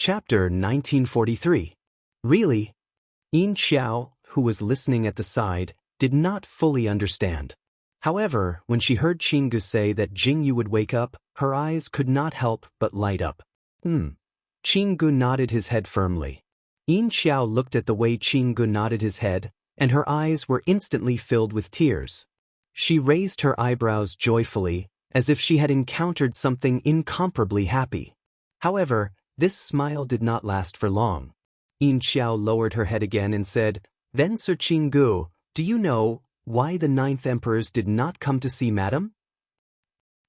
Chapter 1943. Really? Yin Xiao, who was listening at the side, did not fully understand. However, when she heard Qinggu say that Jingyu would wake up, her eyes could not help but light up. Qinggu nodded his head firmly. Yin Xiao looked at the way Qinggu nodded his head, and her eyes were instantly filled with tears. She raised her eyebrows joyfully, as if she had encountered something incomparably happy. However, this smile did not last for long. Yin Xiao lowered her head again and said, "Then Sir Qinggu, do you know why the 9th emperors did not come to see Madam?"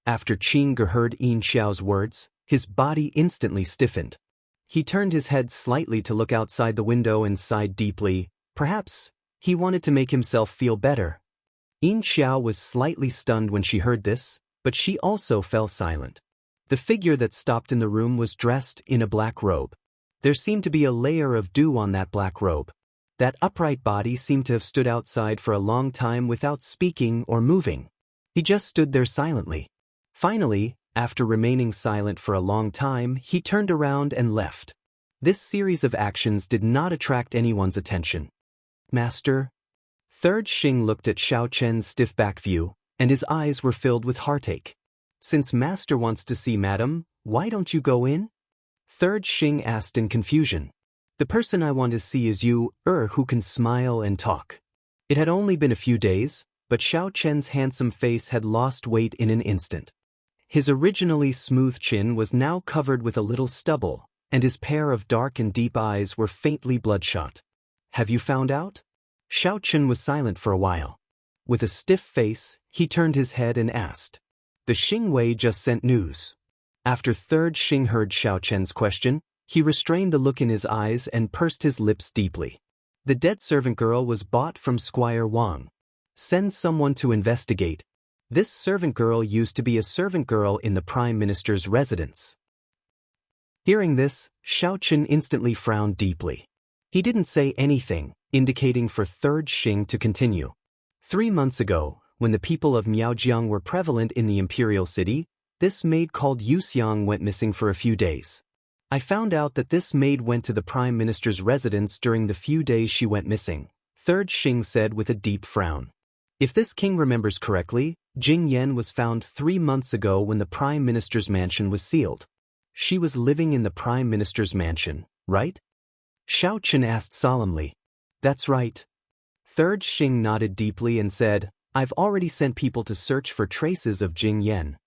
After Qinggu heard Yin Xiao's words, his body instantly stiffened. He turned his head slightly to look outside the window and sighed deeply. Perhaps he wanted to make himself feel better. Yin Xiao was slightly stunned when she heard this, but she also fell silent. The figure that stopped in the room was dressed in a black robe. There seemed to be a layer of dew on that black robe. That upright body seemed to have stood outside for a long time without speaking or moving. He just stood there silently. Finally, after remaining silent for a long time, he turned around and left. This series of actions did not attract anyone's attention. "Master?" Third Xing looked at Xiao Chen's stiff back view, and his eyes were filled with heartache. "Since Master wants to see Madam, why don't you go in?" Third Xing asked in confusion. "The person I want to see is you, who can smile and talk." It had only been a few days, but Xiao Chen's handsome face had lost weight in an instant. His originally smooth chin was now covered with a little stubble, and his pair of dark and deep eyes were faintly bloodshot. "Have you found out?" Xiao Chen was silent for a while. With a stiff face, he turned his head and asked. "The Xingwei just sent news." After Third Xing heard Xiao Chen's question, he restrained the look in his eyes and pursed his lips deeply. "The dead servant girl was bought from Squire Wang. Send someone to investigate. This servant girl used to be a servant girl in the Prime Minister's residence." Hearing this, Xiao Chen instantly frowned deeply. He didn't say anything, indicating for Third Xing to continue. 3 months ago, when the people of Miaojiang were prevalent in the imperial city, this maid called Yuxiang went missing for a few days. I found out that this maid went to the Prime Minister's residence during the few days she went missing, Third Xing said with a deep frown. If this king remembers correctly, Jing Yan was found 3 months ago when the Prime Minister's mansion was sealed. She was living in the Prime Minister's mansion, right? Xiao Chen asked solemnly. "That's right." Third Xing nodded deeply and said, "I've already sent people to search for traces of Jing Yan.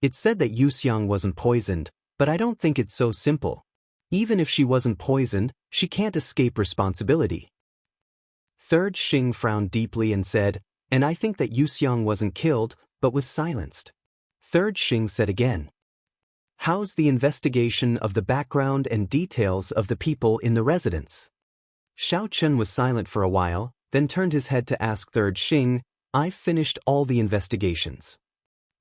It said that Yuxiang wasn't poisoned, but I don't think it's so simple. Even if she wasn't poisoned, she can't escape responsibility." Third Xing frowned deeply and said, "And I think that Yuxiang wasn't killed, but was silenced." Third Xing said again, "How's the investigation of the background and details of the people in the residence?" Xiao Chen was silent for a while, then turned his head to ask Third Xing, "I've finished all the investigations."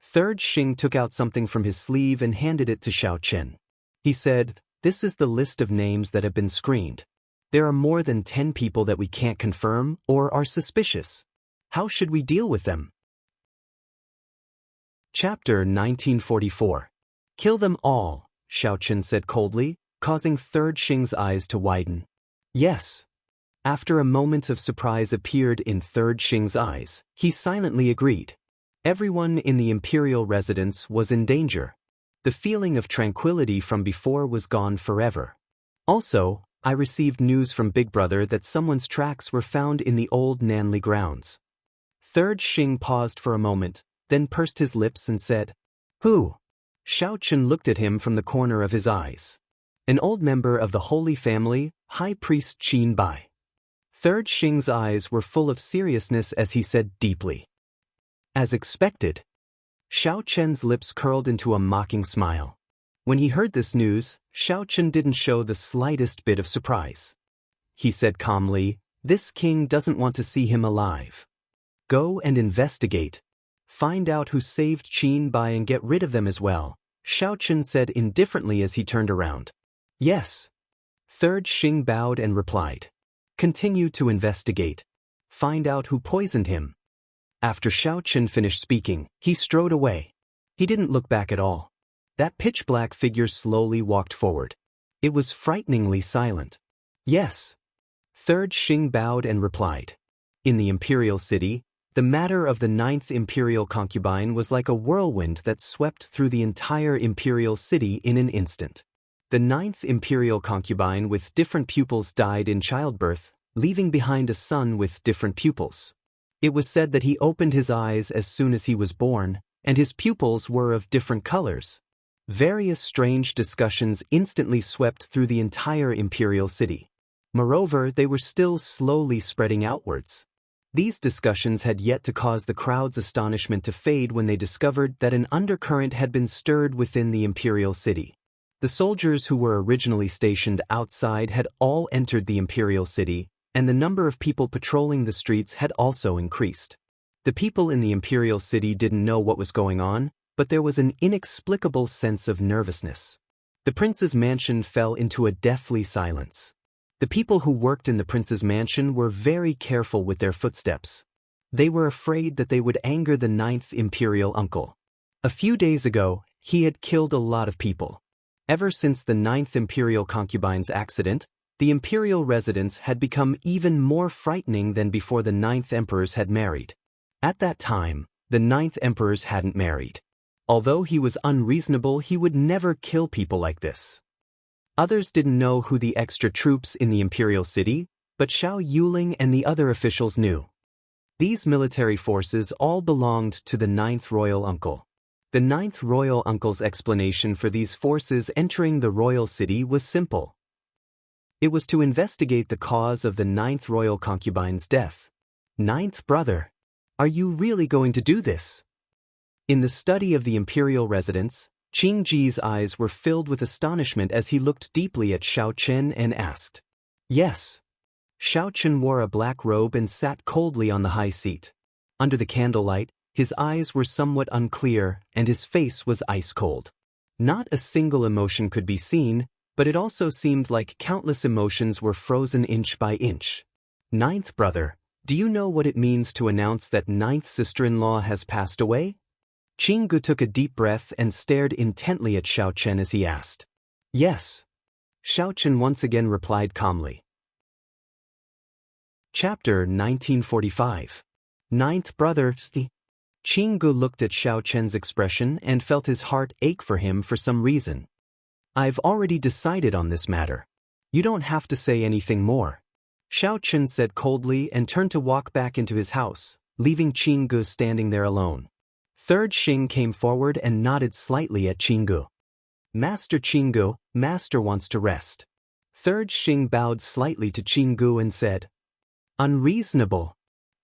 Third Xing took out something from his sleeve and handed it to Xiao Chen. He said, "This is the list of names that have been screened. There are more than 10 people that we can't confirm or are suspicious. How should we deal with them?" Chapter 1944. "Kill them all," Xiao Chen said coldly, causing Third Xing's eyes to widen. "Yes." After a moment of surprise appeared in Third Xing's eyes, he silently agreed. Everyone in the imperial residence was in danger. The feeling of tranquility from before was gone forever. Also, I received news from Big Brother that someone's tracks were found in the old Nanli grounds. Third Xing paused for a moment, then pursed his lips and said, "Who?" Xiao Chen looked at him from the corner of his eyes. "An old member of the Holy Family, High Priest Qin Bai." Third Xing's eyes were full of seriousness as he said deeply. "As expected." Xiao Chen's lips curled into a mocking smile. When he heard this news, Xiao Chen didn't show the slightest bit of surprise. He said calmly, "This king doesn't want to see him alive. Go and investigate. Find out who saved Qin Bai and get rid of them as well," Xiao Chen said indifferently as he turned around. "Yes." Third Xing bowed and replied. "Continue to investigate. Find out who poisoned him." After Xiao Chen finished speaking, he strode away. He didn't look back at all. That pitch-black figure slowly walked forward. It was frighteningly silent. Yes. Third Xing bowed and replied. In the imperial city, the matter of the 9th imperial concubine was like a whirlwind that swept through the entire imperial city in an instant. The 9th imperial concubine with different pupils died in childbirth, leaving behind a son with different pupils. It was said that he opened his eyes as soon as he was born, and his pupils were of different colors. Various strange discussions instantly swept through the entire imperial city. Moreover, they were still slowly spreading outwards. These discussions had yet to cause the crowd's astonishment to fade when they discovered that an undercurrent had been stirred within the imperial city. The soldiers who were originally stationed outside had all entered the imperial city, and the number of people patrolling the streets had also increased. The people in the imperial city didn't know what was going on, but there was an inexplicable sense of nervousness. The prince's mansion fell into a deathly silence. The people who worked in the prince's mansion were very careful with their footsteps. They were afraid that they would anger the 9th imperial uncle. A few days ago, he had killed a lot of people. Ever since the 9th imperial concubine's accident, the imperial residence had become even more frightening than before the 9th emperors had married. At that time, the 9th emperors hadn't married. Although he was unreasonable, he would never kill people like this. Others didn't know who the extra troops in the imperial city, but Xiao Yuling and the other officials knew. These military forces all belonged to the 9th royal uncle. The 9th royal uncle's explanation for these forces entering the royal city was simple. It was to investigate the cause of the 9th royal concubine's death. 9th brother, are you really going to do this? In the study of the imperial residence, Qing Ji's eyes were filled with astonishment as he looked deeply at Xiao Chen and asked. Yes. Xiao Chen wore a black robe and sat coldly on the high seat. Under the candlelight, his eyes were somewhat unclear and his face was ice-cold. Not a single emotion could be seen, but it also seemed like countless emotions were frozen inch by inch. 9th brother, do you know what it means to announce that 9th sister-in-law has passed away? Qing Gu took a deep breath and stared intently at Xiao Chen as he asked. Yes. Xiao Chen once again replied calmly. Chapter 1945. 9th brother. Qing Gu looked at Xiao Chen's expression and felt his heart ache for him for some reason. I've already decided on this matter. You don't have to say anything more. Xiao Chen said coldly and turned to walk back into his house, leaving Qing Gu standing there alone. Third Xing came forward and nodded slightly at Qing Gu. Master Qing Gu, Master wants to rest. Third Xing bowed slightly to Qing Gu and said, Unreasonable.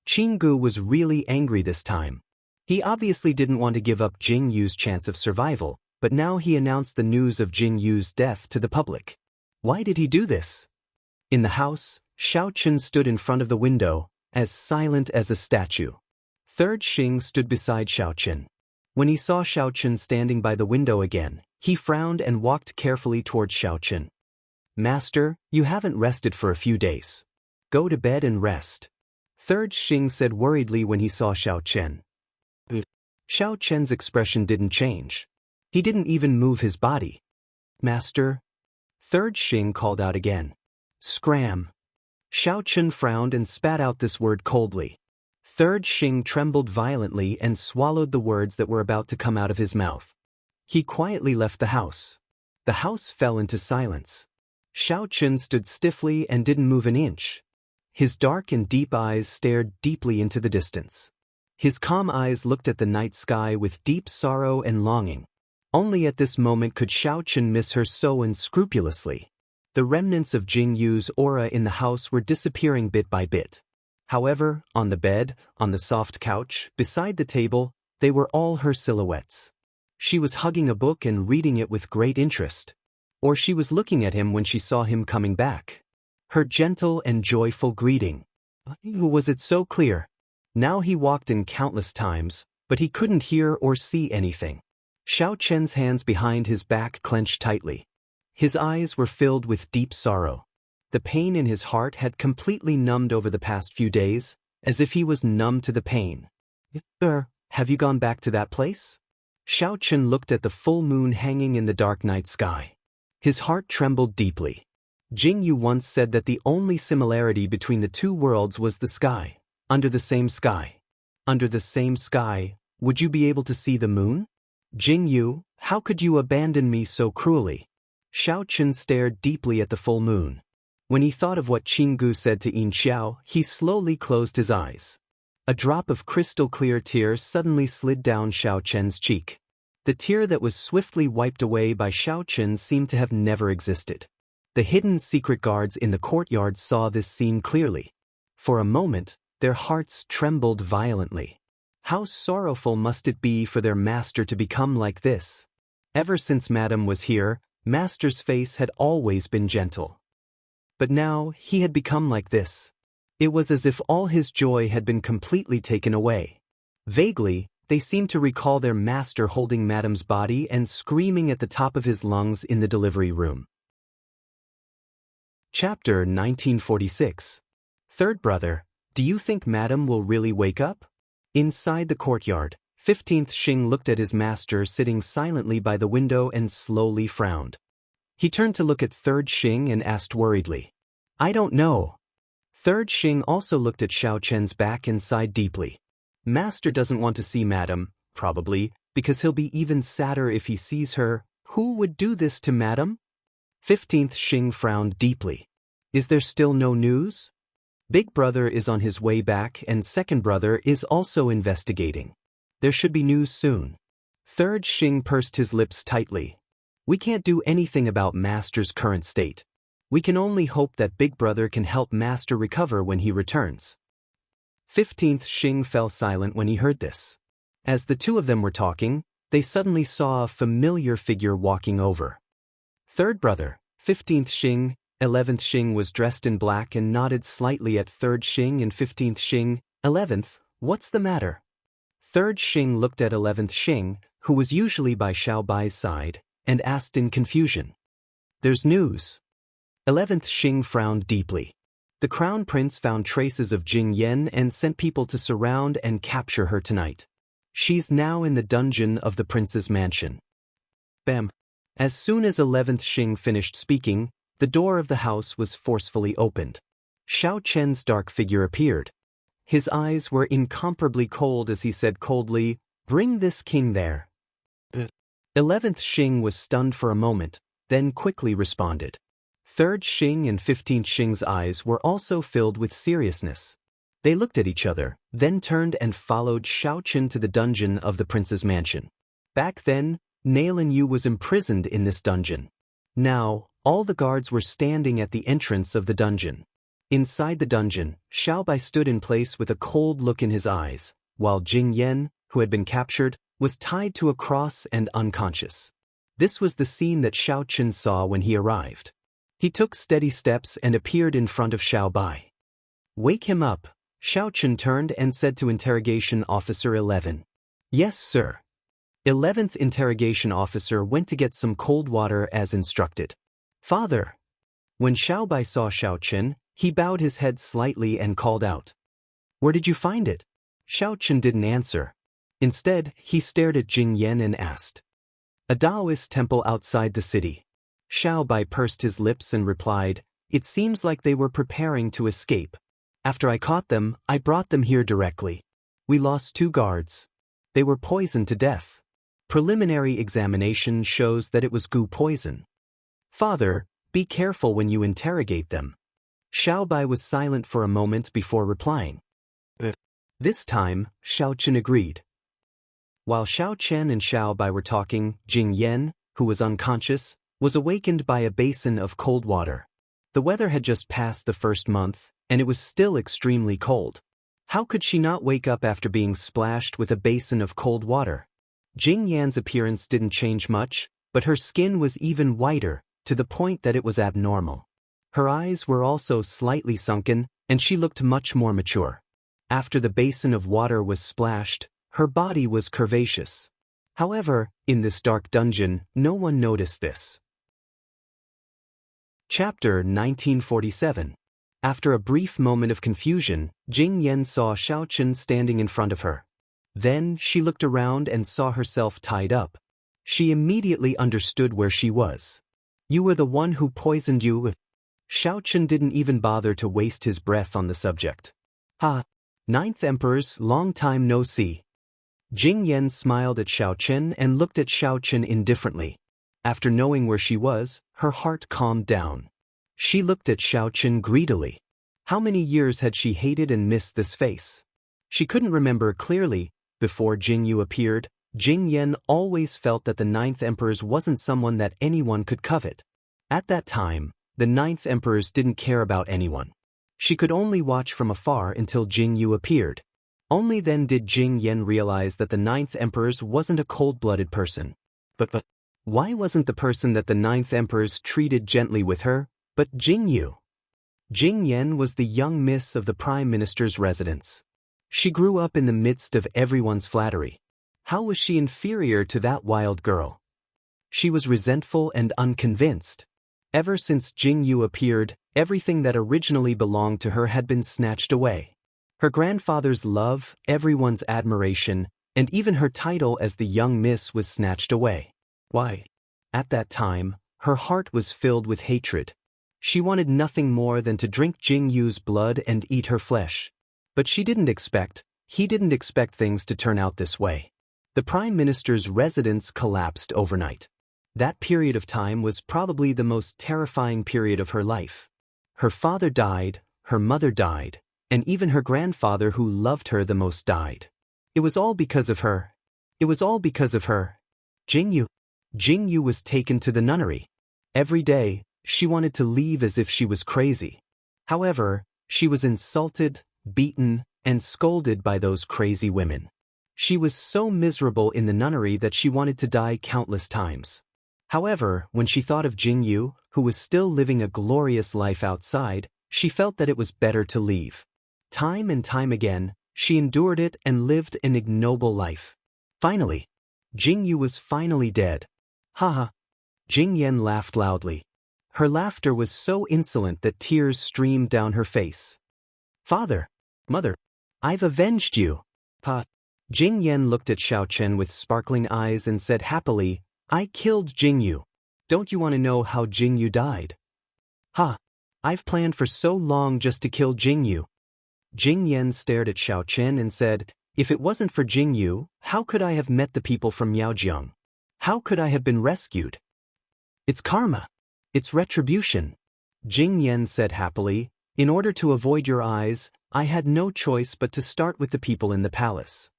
Qing Gu was really angry this time. He obviously didn't want to give up Jing Yu's chance of survival, but now he announced the news of Jing Yu's death to the public. Why did he do this? In the house, Xiao Chen stood in front of the window, as silent as a statue. Third Xing stood beside Xiao Chen. When he saw Xiao Chen standing by the window again, he frowned and walked carefully towards Xiao Chen. Master, you haven't rested for a few days. Go to bed and rest. Third Xing said worriedly when he saw Xiao Chen. Xiao Chen's expression didn't change. He didn't even move his body. Master? Third Xing called out again. Scram. Xiao Chen frowned and spat out this word coldly. Third Xing trembled violently and swallowed the words that were about to come out of his mouth. He quietly left the house. The house fell into silence. Xiao Chen stood stiffly and didn't move an inch. His dark and deep eyes stared deeply into the distance. His calm eyes looked at the night sky with deep sorrow and longing. Only at this moment could Xiao Chen miss her so unscrupulously. The remnants of Jing Yu's aura in the house were disappearing bit by bit. However, on the bed, on the soft couch, beside the table, they were all her silhouettes. She was hugging a book and reading it with great interest. Or she was looking at him when she saw him coming back. Her gentle and joyful greeting. Was it so clear? Now he walked in countless times, but he couldn't hear or see anything. Xiao Chen's hands behind his back clenched tightly. His eyes were filled with deep sorrow. The pain in his heart had completely numbed over the past few days, as if he was numb to the pain. Have you gone back to that place? Xiao Chen looked at the full moon hanging in the dark night sky. His heart trembled deeply. Jing Yu once said that the only similarity between the two worlds was the sky. Under the same sky. Under the same sky, would you be able to see the moon? Jing Yu, how could you abandon me so cruelly? Xiao Chen stared deeply at the full moon. When he thought of what Qinggu said to Yin Xiao, he slowly closed his eyes. A drop of crystal-clear tear suddenly slid down Xiao Chen's cheek. The tear that was swiftly wiped away by Xiao Chen seemed to have never existed. The hidden secret guards in the courtyard saw this scene clearly. For a moment, their hearts trembled violently. How sorrowful must it be for their master to become like this? Ever since Madame was here, Master's face had always been gentle. But now, he had become like this. It was as if all his joy had been completely taken away. Vaguely, they seemed to recall their master holding Madame's body and screaming at the top of his lungs in the delivery room. Chapter 1946. Third brother, do you think Madame will really wake up? Inside the courtyard, 15th Xing looked at his master sitting silently by the window and slowly frowned. He turned to look at 3rd Xing and asked worriedly, I don't know. 3rd Xing also looked at Xiao Chen's back and sighed deeply. Master doesn't want to see Madame, probably, because he'll be even sadder if he sees her. Who would do this to Madame? 15th Xing frowned deeply. Is there still no news? Big brother is on his way back and second brother is also investigating. There should be news soon. 3rd Xing pursed his lips tightly. We can't do anything about Master's current state. We can only hope that Big brother can help Master recover when he returns. 15th Xing fell silent when he heard this. As the two of them were talking, they suddenly saw a familiar figure walking over. Third brother, 15th Xing, 11th Xing was dressed in black and nodded slightly at 3rd Xing and 15th Xing. 11th, what's the matter? 3rd Xing looked at 11th Xing, who was usually by Xiao Bai's side, and asked in confusion. There's news. 11th Xing frowned deeply. The crown prince found traces of Jing Yan and sent people to surround and capture her tonight. She's now in the dungeon of the prince's mansion. Bam. As soon as 11th Xing finished speaking, the door of the house was forcefully opened. Xiao Chen's dark figure appeared. His eyes were incomparably cold as he said coldly, Bring this king there. 11th Xing was stunned for a moment, then quickly responded. 3rd Xing and 15th Xing's eyes were also filled with seriousness. They looked at each other, then turned and followed Xiao Chen to the dungeon of the prince's mansion. Back then, Nailin Yu was imprisoned in this dungeon. Now, all the guards were standing at the entrance of the dungeon. Inside the dungeon, Xiao Bai stood in place with a cold look in his eyes, while Jing Yan, who had been captured, was tied to a cross and unconscious. This was the scene that Xiao Chen saw when he arrived. He took steady steps and appeared in front of Xiao Bai. Wake him up, Xiao Chen turned and said to Interrogation Officer 11. Yes, sir. 11th Interrogation Officer went to get some cold water as instructed. Father. When Xiao Bai saw Xiao Chen, he bowed his head slightly and called out. Where did you find it? Xiao Chen didn't answer. Instead, he stared at Jing Yan and asked. A Taoist temple outside the city. Xiao Bai pursed his lips and replied, It seems like they were preparing to escape. After I caught them, I brought them here directly. We lost 2 guards. They were poisoned to death. Preliminary examination shows that it was goo poison. Father, be careful when you interrogate them. Xiao Bai was silent for a moment before replying. This time, Xiao Chen agreed. While Xiao Chen and Xiao Bai were talking, Jing Yan, who was unconscious, was awakened by a basin of cold water. The weather had just passed the first month, and it was still extremely cold. How could she not wake up after being splashed with a basin of cold water? Jing Yan's appearance didn't change much, but her skin was even whiter, to the point that it was abnormal. Her eyes were also slightly sunken, and she looked much more mature. After the basin of water was splashed, her body was curvaceous. However, in this dark dungeon, no one noticed this. Chapter 1947. After a brief moment of confusion, Jing Yan saw Xiao Chen standing in front of her. Then she looked around and saw herself tied up. She immediately understood where she was. You were the one who poisoned you. Xiao Chen didn't even bother to waste his breath on the subject. Ha! Ninth Emperor's long time no see. Jing Yan smiled at Xiao Chen and looked at Xiao Chen indifferently. After knowing where she was, her heart calmed down. She looked at Xiao Chen greedily. How many years had she hated and missed this face? She couldn't remember clearly. Before Jing Yu appeared, Jing Yan always felt that the Ninth Emperor's wasn't someone that anyone could covet. At that time, the Ninth Emperor's didn't care about anyone. She could only watch from afar until Jing Yu appeared. Only then did Jing Yan realize that the Ninth Emperor's wasn't a cold-blooded person. But why wasn't the person that the Ninth Emperor's treated gently with her, but Jing Yu? Jing Yan was the young miss of the Prime Minister's residence. She grew up in the midst of everyone's flattery. How was she inferior to that wild girl? She was resentful and unconvinced. Ever since Jing Yu appeared, everything that originally belonged to her had been snatched away. Her grandfather's love, everyone's admiration, and even her title as the young miss was snatched away. Why? At that time, her heart was filled with hatred. She wanted nothing more than to drink Jing Yu's blood and eat her flesh. But he didn't expect things to turn out this way. The Prime Minister's residence collapsed overnight. That period of time was probably the most terrifying period of her life. Her father died, her mother died, and even her grandfather who loved her the most died. It was all because of her. Jing Yu was taken to the nunnery. Every day, she wanted to leave as if she was crazy. However, she was insulted, beaten, and scolded by those crazy women. She was so miserable in the nunnery that she wanted to die countless times. However, when she thought of Jing Yu, who was still living a glorious life outside, she felt that it was better to leave. Time and time again, she endured it and lived an ignoble life. Finally, Jing Yu was finally dead. Ha! Jing Yan laughed loudly. Her laughter was so insolent that tears streamed down her face. Father, mother, I've avenged you. Pa. Jing Yan looked at Xiao Chen with sparkling eyes and said happily, I killed Jing Yu. Don't you want to know how Jing Yu died? Ha! I've planned for so long just to kill Jing Yu. Jing Yan stared at Xiao Chen and said, if it wasn't for Jing Yu, how could I have met the people from Miaojiang? How could I have been rescued? It's karma. It's retribution. Jing Yan said happily, in order to avoid your eyes, I had no choice but to start with the people in the palace.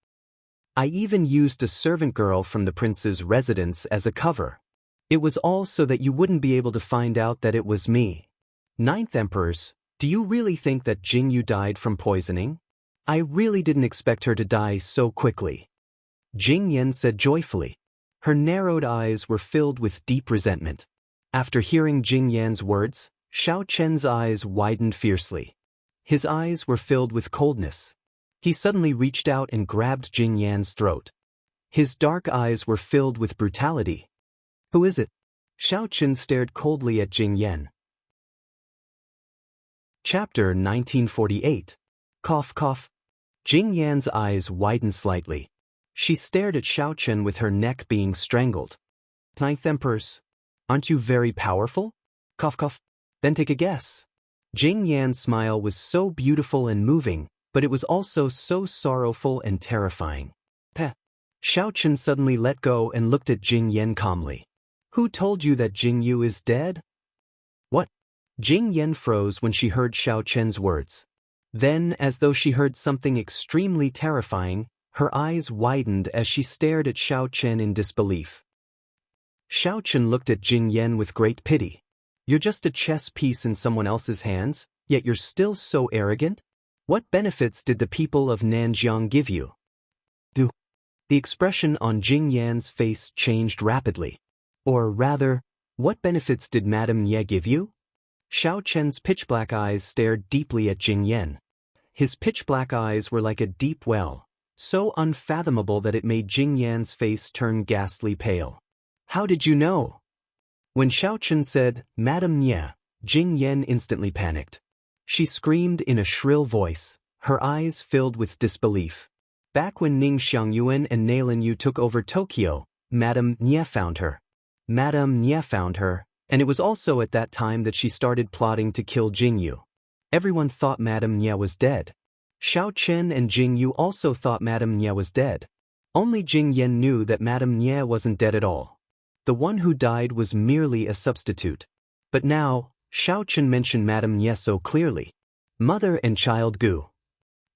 I even used a servant girl from the prince's residence as a cover. It was all so that you wouldn't be able to find out that it was me. Ninth Emperors, do you really think that Jing Yu died from poisoning? I really didn't expect her to die so quickly. Jing Yan said joyfully. Her narrowed eyes were filled with deep resentment. After hearing Jing Yan's words, Xiao Chen's eyes widened fiercely. His eyes were filled with coldness. He suddenly reached out and grabbed Jing Yan's throat. His dark eyes were filled with brutality. Who is it? Xiao Chen stared coldly at Jing Yan. Chapter 1948. Cough cough. Jing Yan's eyes widened slightly. She stared at Xiao Chen with her neck being strangled. Ninth Emperors, aren't you very powerful? Cough cough. Then take a guess. Jing Yan's smile was so beautiful and moving, but it was also so sorrowful and terrifying. Peh. Xiao Chen suddenly let go and looked at Jing Yan calmly. Who told you that Jing Yu is dead? What? Jing Yan froze when she heard Xiao Chen's words. Then, as though she heard something extremely terrifying, her eyes widened as she stared at Xiao Chen in disbelief. Xiao Chen looked at Jing Yan with great pity. You're just a chess piece in someone else's hands, yet you're still so arrogant? What benefits did the people of Nanjiang give you? The expression on Jing Yan's face changed rapidly. Or rather, what benefits did Madame Nye give you? Xiao Chen's pitch-black eyes stared deeply at Jing Yan. His pitch-black eyes were like a deep well, so unfathomable that it made Jing Yan's face turn ghastly pale. How did you know? When Xiao Chen said, Madame Nye, Jing Yan instantly panicked. She screamed in a shrill voice, her eyes filled with disbelief. Back when Ning Xiangyuan and Nailan Yu took over Tokyo, Madame Nye found her. Madame Nye found her, And it was also at that time that she started plotting to kill Jingyu. Everyone thought Madame Nye was dead. Xiao Chen and Jingyu also thought Madame Nye was dead. Only Jing Yan knew that Madame Nye wasn't dead at all. The one who died was merely a substitute. But now, Xiao Chen mentioned Madame Nye so clearly. Mother and child Gu.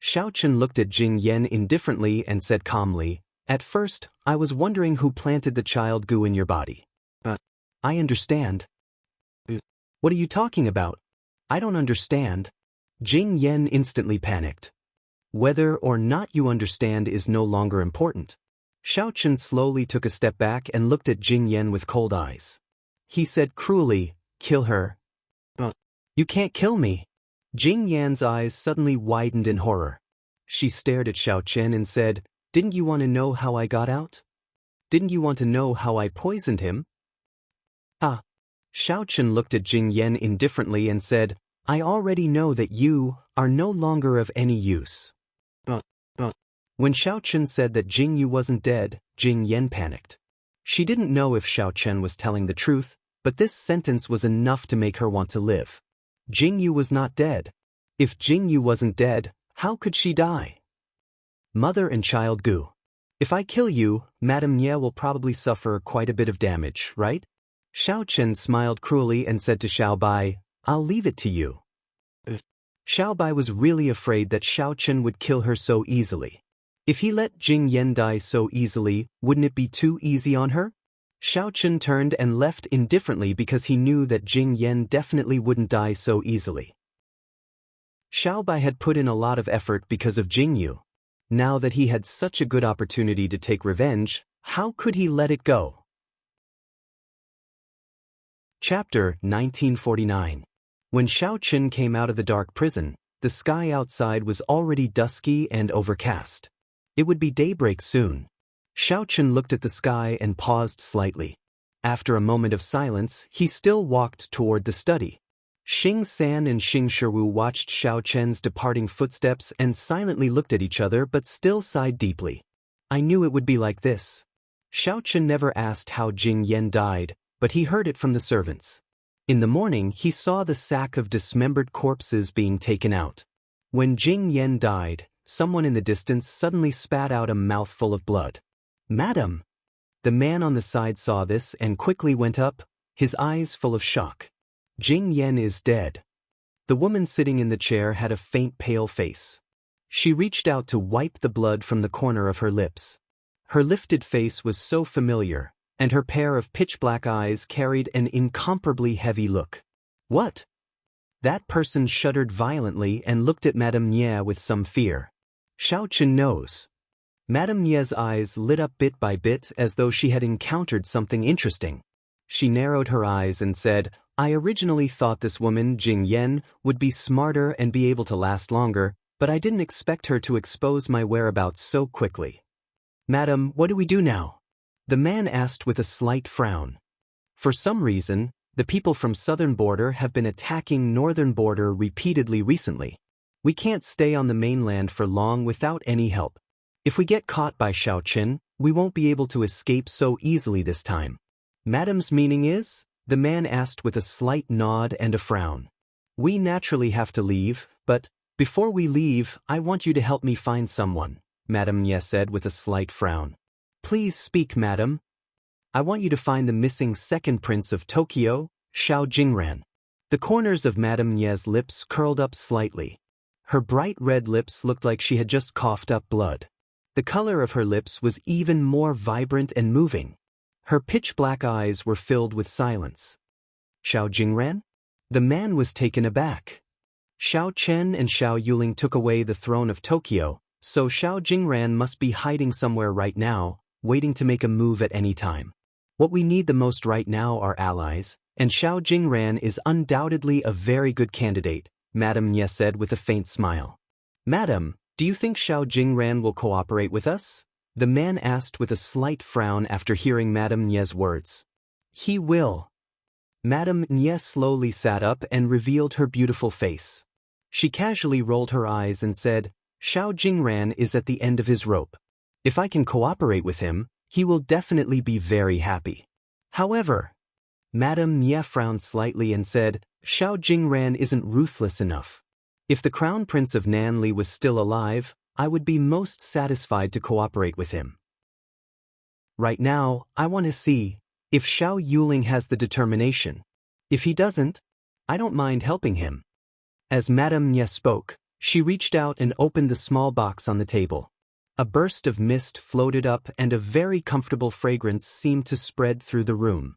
Xiao Chen looked at Jing Yan indifferently and said calmly, "At first, I was wondering who planted the child Gu in your body. I understand." "What are you talking about? I don't understand." Jing Yan instantly panicked. "Whether or not you understand is no longer important." Xiao Chen slowly took a step back and looked at Jing Yan with cold eyes. He said cruelly, "Kill her." "You can't kill me." Jing Yan's eyes suddenly widened in horror. She stared at Xiao Chen and said, "Didn't you want to know how I got out? Didn't you want to know how I poisoned him?" Xiao Chen looked at Jing Yan indifferently and said, "I already know that you are no longer of any use." When Xiao Chen said that Jing Yu wasn't dead, Jing Yan panicked. She didn't know if Xiao Chen was telling the truth, but this sentence was enough to make her want to live. Jing Yu was not dead. If Jing Yu wasn't dead, how could she die? Mother and child Gu. If I kill you, Madame Nye will probably suffer quite a bit of damage, right? Xiao Chen smiled cruelly and said to Xiao Bai, "I'll leave it to you." Xiao Bai was really afraid that Xiao Chen would kill her so easily. If he let Jing Yan die so easily, wouldn't it be too easy on her? Xiao Chen turned and left indifferently because he knew that Jing Yan definitely wouldn't die so easily. Xiao Bai had put in a lot of effort because of Jing Yu. Now that he had such a good opportunity to take revenge, how could he let it go? Chapter 1949. When Xiao Chen came out of the dark prison, the sky outside was already dusky and overcast. It would be daybreak soon. Xiao Chen looked at the sky and paused slightly. After a moment of silence, he still walked toward the study. Xing San and Xing Shiwu watched Xiao Chen's departing footsteps and silently looked at each other but still sighed deeply. I knew it would be like this. Xiao Chen never asked how Jing Yan died, but he heard it from the servants. In the morning, he saw the sack of dismembered corpses being taken out. When Jing Yan died, someone in the distance suddenly spat out a mouthful of blood. "Madam!" The man on the side saw this and quickly went up, his eyes full of shock. "Jing Yan is dead." The woman sitting in the chair had a faint pale face. She reached out to wipe the blood from the corner of her lips. Her lifted face was so familiar, and her pair of pitch-black eyes carried an incomparably heavy look. "What?" That person shuddered violently and looked at Madame Nye with some fear. Xiao Chen knows. Madame Nye's eyes lit up bit by bit as though she had encountered something interesting. She narrowed her eyes and said, "I originally thought this woman, Jing Yan, would be smarter and be able to last longer, but I didn't expect her to expose my whereabouts so quickly." "Madam, what do we do now?" the man asked with a slight frown. "For some reason, the people from southern border have been attacking northern border repeatedly recently. We can't stay on the mainland for long without any help. If we get caught by Xiao Chen, we won't be able to escape so easily this time." "Madam's meaning is?" the man asked with a slight nod and a frown. "We naturally have to leave, but before we leave, I want you to help me find someone," Madame Nye said with a slight frown. "Please speak, madam." "I want you to find the missing second prince of Tokyo, Xiao Jingran." The corners of Madame Nye's lips curled up slightly. Her bright red lips looked like she had just coughed up blood. The color of her lips was even more vibrant and moving. Her pitch-black eyes were filled with silence. "Xiao Jingran?" The man was taken aback. Xiao Chen and Xiao Yuling took away the throne of Tokyo, so Xiao Jingran must be hiding somewhere right now, waiting to make a move at any time. What we need the most right now are allies, and Xiao Jingran is undoubtedly a very good candidate, Madame Nye said with a faint smile. "Madam, do you think Xiao Jingran will cooperate with us?" the man asked with a slight frown after hearing Madame Nye's words. "He will." Madame Nye slowly sat up and revealed her beautiful face. She casually rolled her eyes and said, "Xiao Jingran is at the end of his rope. If I can cooperate with him, he will definitely be very happy. However," Madame Nye frowned slightly and said, Xiao Jingran isn't ruthless enough. If the Crown Prince of Nanli was still alive, I would be most satisfied to cooperate with him. Right now, I want to see if Xiao Yuling has the determination. If he doesn't, I don't mind helping him. As Madame Nye spoke, she reached out and opened the small box on the table. A burst of mist floated up and a very comfortable fragrance seemed to spread through the room.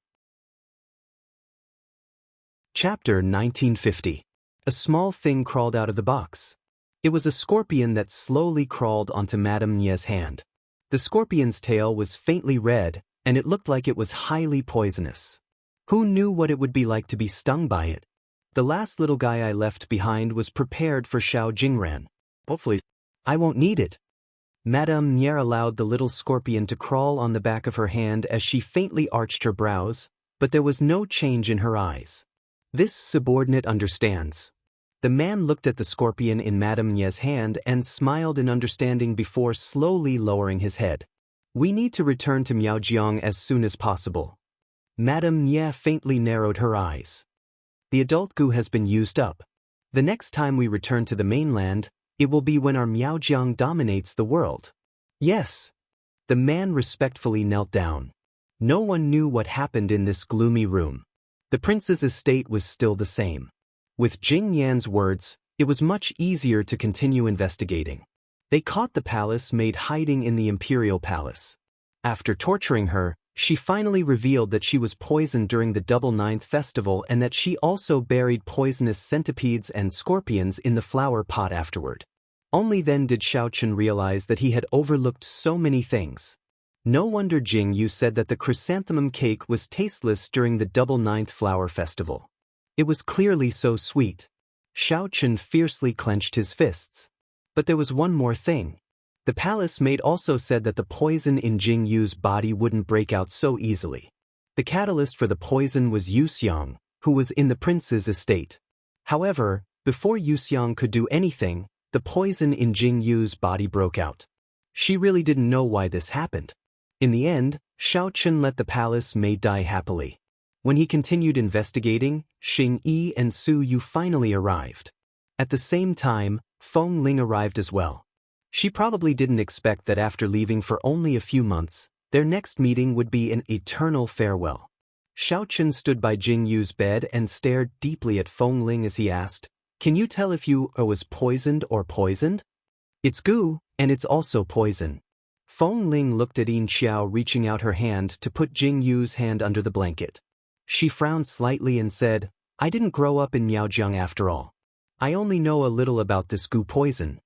Chapter 1950. A small thing crawled out of the box. It was a scorpion that slowly crawled onto Madame Nye's hand. The scorpion's tail was faintly red, and it looked like it was highly poisonous. Who knew what it would be like to be stung by it? The last little guy I left behind was prepared for Xiao Jingran. Hopefully, I won't need it. Madame Nye allowed the little scorpion to crawl on the back of her hand as she faintly arched her brows, but there was no change in her eyes. This subordinate understands. The man looked at the scorpion in Madame Nye's hand and smiled in understanding before slowly lowering his head. We need to return to Miaojiang as soon as possible. Madame Nye faintly narrowed her eyes. The adult goo has been used up. The next time we return to the mainland, it will be when our Miaojiang dominates the world. Yes. The man respectfully knelt down. No one knew what happened in this gloomy room. The prince's estate was still the same. With Jing Yan's words, it was much easier to continue investigating. They caught the palace maid hiding in the imperial palace. After torturing her, she finally revealed that she was poisoned during the Double Ninth Festival and that she also buried poisonous centipedes and scorpions in the flower pot afterward. Only then did Xiao Chen realize that he had overlooked so many things. No wonder Jing Yu said that the chrysanthemum cake was tasteless during the Double Ninth Flower Festival. It was clearly so sweet. Xiao Chen fiercely clenched his fists. But there was one more thing. The palace maid also said that the poison in Jing Yu's body wouldn't break out so easily. The catalyst for the poison was Yu Xiang, who was in the prince's estate. However, before Yu Xiang could do anything, the poison in Jing Yu's body broke out. She really didn't know why this happened. In the end, Xiao Chen let the palace maid die happily. When he continued investigating, Xing Yi and Su Yu finally arrived. At the same time, Feng Ling arrived as well. She probably didn't expect that after leaving for only a few months, their next meeting would be an eternal farewell. Xiao Chen stood by Jing Yu's bed and stared deeply at Feng Ling as he asked, "Can you tell if you was poisoned or poisoned?" "It's goo, and it's also poison." Feng Ling looked at Yin Xiao reaching out her hand to put Jing Yu's hand under the blanket. She frowned slightly and said, "I didn't grow up in Miaojiang after all. I only know a little about this goo poison.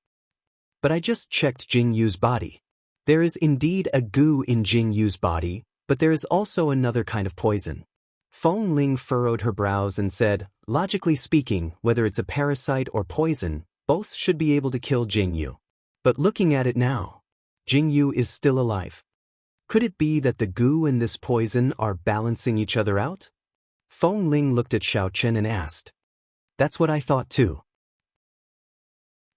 But I just checked Jing Yu's body. There is indeed a goo in Jing Yu's body, but there is also another kind of poison." Feng Ling furrowed her brows and said, "Logically speaking, whether it's a parasite or poison, both should be able to kill Jing Yu. But looking at it now, Jing Yu is still alive. Could it be that the goo and this poison are balancing each other out?" Feng Ling looked at Xiao Chen and asked. "That's what I thought too."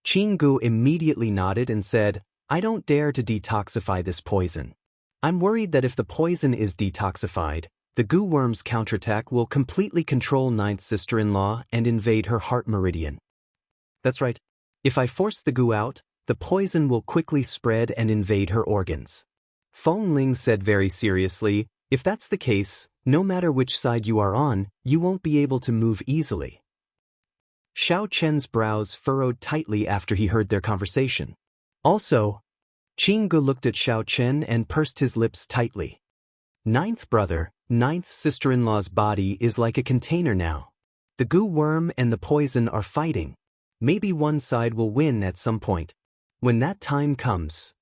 Qing Gu immediately nodded and said, "I don't dare to detoxify this poison. I'm worried that if the poison is detoxified, the goo worm's counterattack will completely control Ninth Sister-in-law and invade her heart meridian. That's right. If I force the goo out, the poison will quickly spread and invade her organs." Feng Ling said very seriously, "If that's the case, no matter which side you are on, you won't be able to move easily." Xiao Chen's brows furrowed tightly after he heard their conversation. Also, Qing Gu looked at Xiao Chen and pursed his lips tightly. Ninth brother, ninth sister-in-law's body is like a container now. The goo worm and the poison are fighting. Maybe one side will win at some point. When that time comes.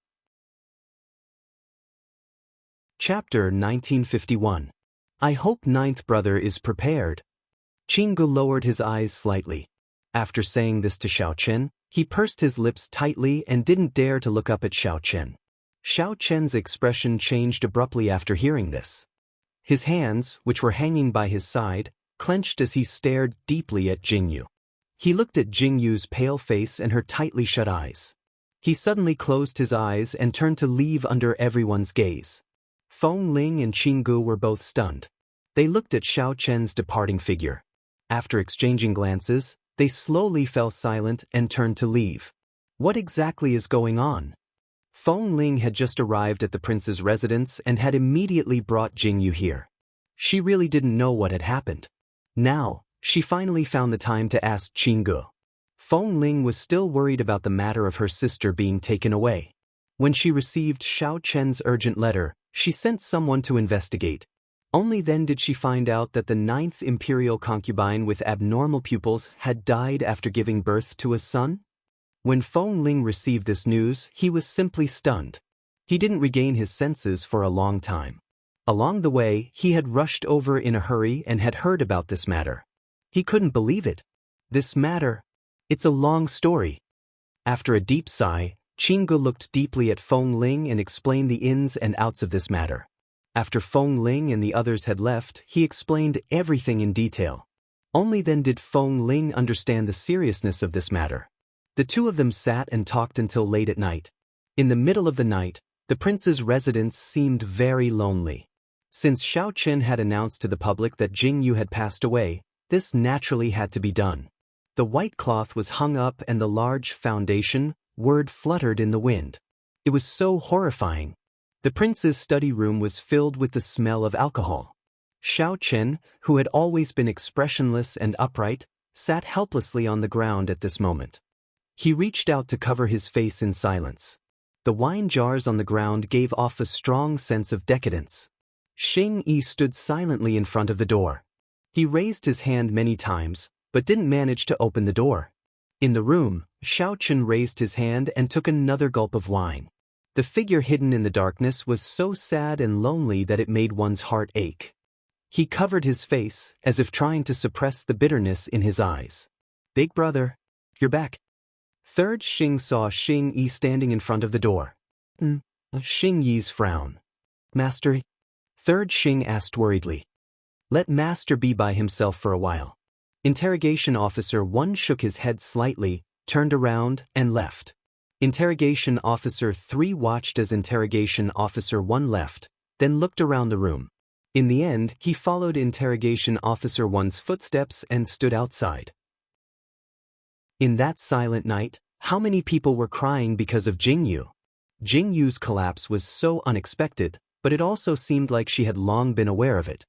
Chapter 1951. I hope ninth brother is prepared. Qing Gu lowered his eyes slightly. After saying this to Xiao Chen, he pursed his lips tightly and didn't dare to look up at Xiao Chen. Xiao Chen's expression changed abruptly after hearing this. His hands, which were hanging by his side, clenched as he stared deeply at Jing Yu. He looked at Jing Yu's pale face and her tightly shut eyes. He suddenly closed his eyes and turned to leave under everyone's gaze. Feng Ling and Qing Gu were both stunned. They looked at Xiao Chen's departing figure. After exchanging glances, they slowly fell silent and turned to leave. What exactly is going on? Feng Ling had just arrived at the prince's residence and had immediately brought Jingyu here. She really didn't know what had happened. Now, she finally found the time to ask Qinggu. Feng Ling was still worried about the matter of her sister being taken away. When she received Xiao Chen's urgent letter, she sent someone to investigate. Only then did she find out that the 9th imperial concubine with abnormal pupils had died after giving birth to a son. When Feng Ling received this news, he was simply stunned. He didn't regain his senses for a long time. Along the way, he had rushed over in a hurry and had heard about this matter. He couldn't believe it. This matter? It's a long story. After a deep sigh, Qinggu looked deeply at Feng Ling and explained the ins and outs of this matter. After Feng Ling and the others had left, he explained everything in detail. Only then did Feng Ling understand the seriousness of this matter. The two of them sat and talked until late at night. In the middle of the night, the prince's residence seemed very lonely. Since Xiao Chen had announced to the public that Jingyu had passed away, this naturally had to be done. The white cloth was hung up and the large foundation word fluttered in the wind. It was so horrifying. The prince's study room was filled with the smell of alcohol. Xiao Chen, who had always been expressionless and upright, sat helplessly on the ground at this moment. He reached out to cover his face in silence. The wine jars on the ground gave off a strong sense of decadence. Xing Yi stood silently in front of the door. He raised his hand many times, but didn't manage to open the door. In the room, Xiao Chen raised his hand and took another gulp of wine. The figure hidden in the darkness was so sad and lonely that it made one's heart ache. He covered his face, as if trying to suppress the bitterness in his eyes. "Big brother, you're back." Third Xing saw Xing Yi standing in front of the door. Xing Yi's frown. "Master?" Third Xing asked worriedly. "Let Master be by himself for a while." Interrogation Officer 1 shook his head slightly, turned around, and left. Interrogation Officer 3 watched as Interrogation Officer 1 left, then looked around the room. In the end, he followed Interrogation Officer 1's footsteps and stood outside. In that silent night, how many people were crying because of Jingyu? Jingyu's collapse was so unexpected, but it also seemed like she had long been aware of it.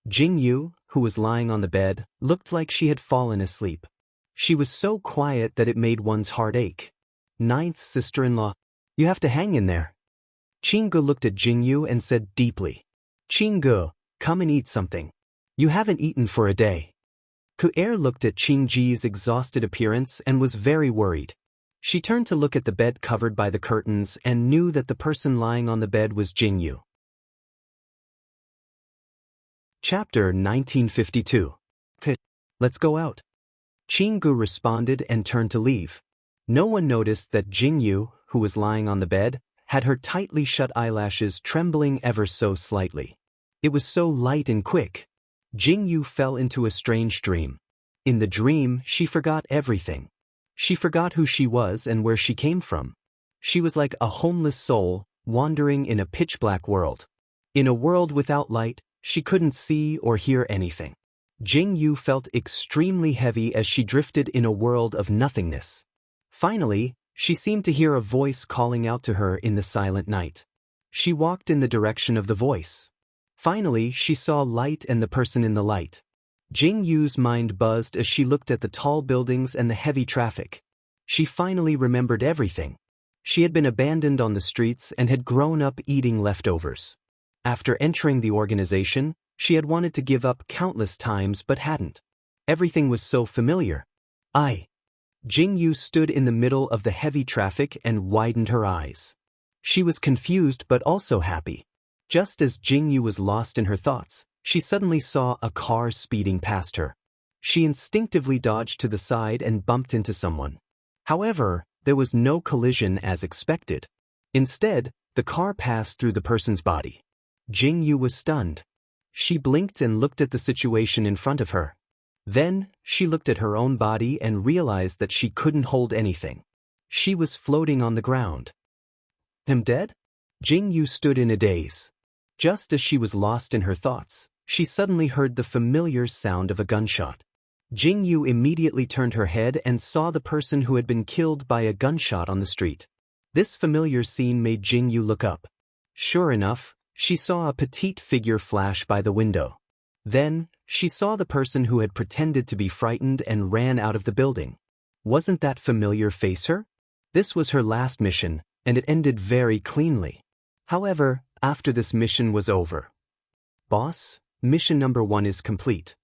Jingyu, who was lying on the bed, looked like she had fallen asleep. She was so quiet that it made one's heart ache. "Ninth sister-in-law, you have to hang in there." Qinggu looked at Jingyu and said deeply, "Qinggu, come and eat something. You haven't eaten for a day." Ku'er looked at Qingji's exhausted appearance and was very worried. She turned to look at the bed covered by the curtains and knew that the person lying on the bed was Jingyu. Chapter 1952. Let's go out. Qinggu responded and turned to leave. No one noticed that Jingyu, who was lying on the bed, had her tightly shut eyelashes trembling ever so slightly. It was so light and quick. Jingyu fell into a strange dream. In the dream, she forgot everything. She forgot who she was and where she came from. She was like a homeless soul, wandering in a pitch-black world. In a world without light, she couldn't see or hear anything. Jingyu felt extremely heavy as she drifted in a world of nothingness. Finally, she seemed to hear a voice calling out to her in the silent night. She walked in the direction of the voice. Finally, she saw light and the person in the light. Jingyu's mind buzzed as she looked at the tall buildings and the heavy traffic. She finally remembered everything. She had been abandoned on the streets and had grown up eating leftovers. After entering the organization, she had wanted to give up countless times but hadn't. Everything was so familiar. Jingyu stood in the middle of the heavy traffic and widened her eyes. She was confused but also happy. Just as Jingyu was lost in her thoughts, she suddenly saw a car speeding past her. She instinctively dodged to the side and bumped into someone. However, there was no collision as expected. Instead, the car passed through the person's body. Jingyu was stunned. She blinked and looked at the situation in front of her. Then, she looked at her own body and realized that she couldn't hold anything. She was floating on the ground. "I'm dead?" Jingyu stood in a daze. Just as she was lost in her thoughts, she suddenly heard the familiar sound of a gunshot. Jing Yu immediately turned her head and saw the person who had been killed by a gunshot on the street. This familiar scene made Jing Yu look up. Sure enough, she saw a petite figure flash by the window. Then, she saw the person who had pretended to be frightened and ran out of the building. Wasn't that familiar face her? This was her last mission, and it ended very cleanly. However, after this mission was over. Boss, mission number 1 is complete.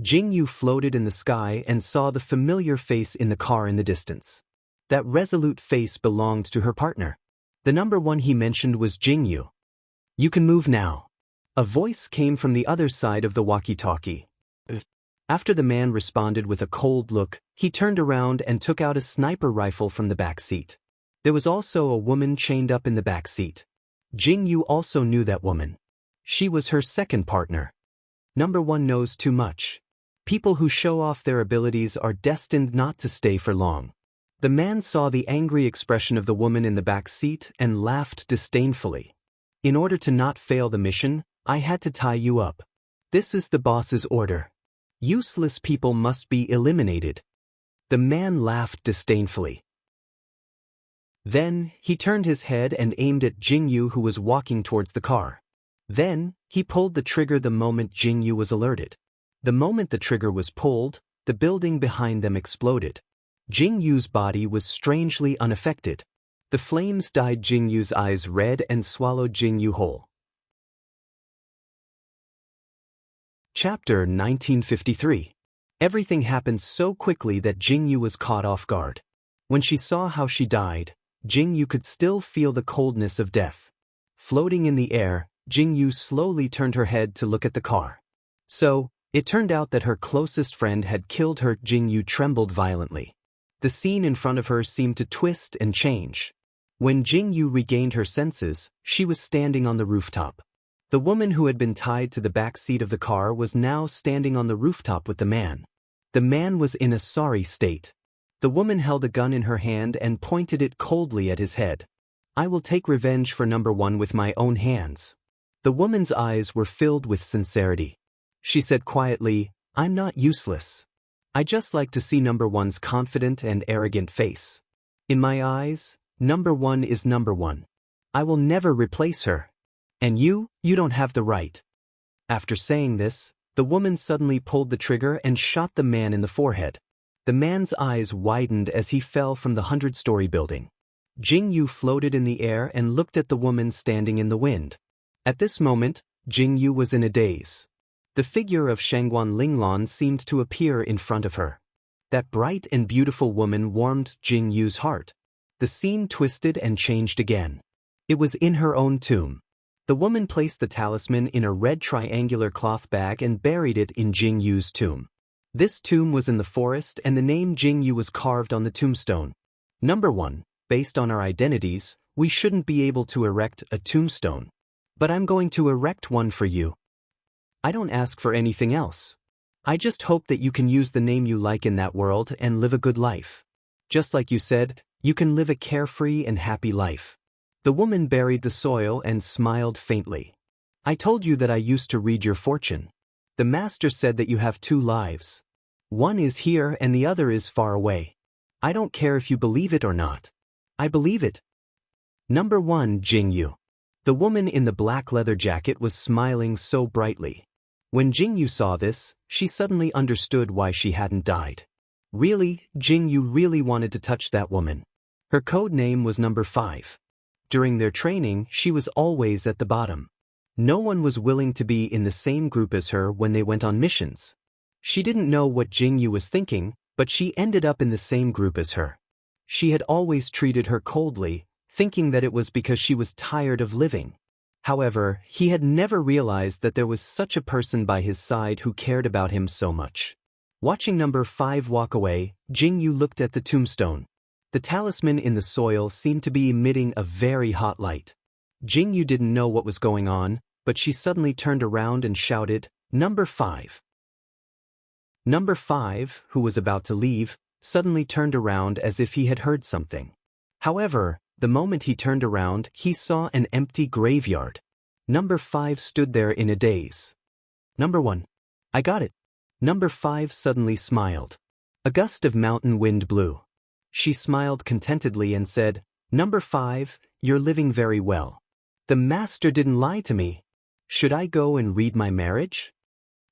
Jing Yu floated in the sky and saw the familiar face in the car in the distance. That resolute face belonged to her partner. The number 1 he mentioned was Jing Yu. You can move now. A voice came from the other side of the walkie-talkie. After the man responded with a cold look, he turned around and took out a sniper rifle from the back seat. There was also a woman chained up in the back seat. Jing Yu also knew that woman. She was her second partner. Number 1 knows too much. People who show off their abilities are destined not to stay for long. The man saw the angry expression of the woman in the back seat and laughed disdainfully. In order to not fail the mission, I had to tie you up. This is the boss's order. Useless people must be eliminated. The man laughed disdainfully. Then, he turned his head and aimed at Jing Yu, who was walking towards the car. Then, he pulled the trigger the moment Jing Yu was alerted. The moment the trigger was pulled, the building behind them exploded. Jing Yu's body was strangely unaffected. The flames dyed Jing Yu's eyes red and swallowed Jing Yu whole. Chapter 1953. Everything happened so quickly that Jing Yu was caught off guard. When she saw how she died, Jing Yu could still feel the coldness of death. Floating in the air, Jing Yu slowly turned her head to look at the car. So, it turned out that her closest friend had killed her. Jing Yu trembled violently. The scene in front of her seemed to twist and change. When Jing Yu regained her senses, she was standing on the rooftop. The woman who had been tied to the back seat of the car was now standing on the rooftop with the man. The man was in a sorry state. The woman held a gun in her hand and pointed it coldly at his head. I will take revenge for number 1 with my own hands. The woman's eyes were filled with sincerity. She said quietly, I'm not useless. I just like to see number 1's confident and arrogant face. In my eyes, number 1 is number 1. I will never replace her. And you don't have the right. After saying this, the woman suddenly pulled the trigger and shot the man in the forehead. The man's eyes widened as he fell from the 100-story building. Jing Yu floated in the air and looked at the woman standing in the wind. At this moment, Jing Yu was in a daze. The figure of Shangguan Linglan seemed to appear in front of her. That bright and beautiful woman warmed Jing Yu's heart. The scene twisted and changed again. It was in her own tomb. The woman placed the talisman in a red triangular cloth bag and buried it in Jing Yu's tomb. This tomb was in the forest and the name Jing Yu was carved on the tombstone. Number 1, based on our identities, we shouldn't be able to erect a tombstone. But I'm going to erect one for you. I don't ask for anything else. I just hope that you can use the name you like in that world and live a good life. Just like you said, you can live a carefree and happy life. The woman buried the soil and smiled faintly. I told you that I used to read your fortune. The master said that you have 2 lives. One is here and the other is far away. I don't care if you believe it or not. I believe it. Number 1, Jing Yu. The woman in the black leather jacket was smiling so brightly. When Jing Yu saw this, she suddenly understood why she hadn't died. Really, Jing Yu really wanted to touch that woman. Her code name was number 5. During their training, she was always at the bottom. No one was willing to be in the same group as her when they went on missions. She didn't know what Jing Yu was thinking, but she ended up in the same group as her. She had always treated her coldly, thinking that it was because she was tired of living. However, he had never realized that there was such a person by his side who cared about him so much. Watching number 5 walk away, Jing Yu looked at the tombstone. The talisman in the soil seemed to be emitting a very hot light. Jing Yu didn't know what was going on, but she suddenly turned around and shouted, Number 5. Number 5, who was about to leave, suddenly turned around as if he had heard something. However, the moment he turned around, he saw an empty graveyard. Number 5 stood there in a daze. Number 1. I got it. Number 5 suddenly smiled. A gust of mountain wind blew. She smiled contentedly and said, Number 5, you're living very well. The master didn't lie to me. Should I go and read my marriage?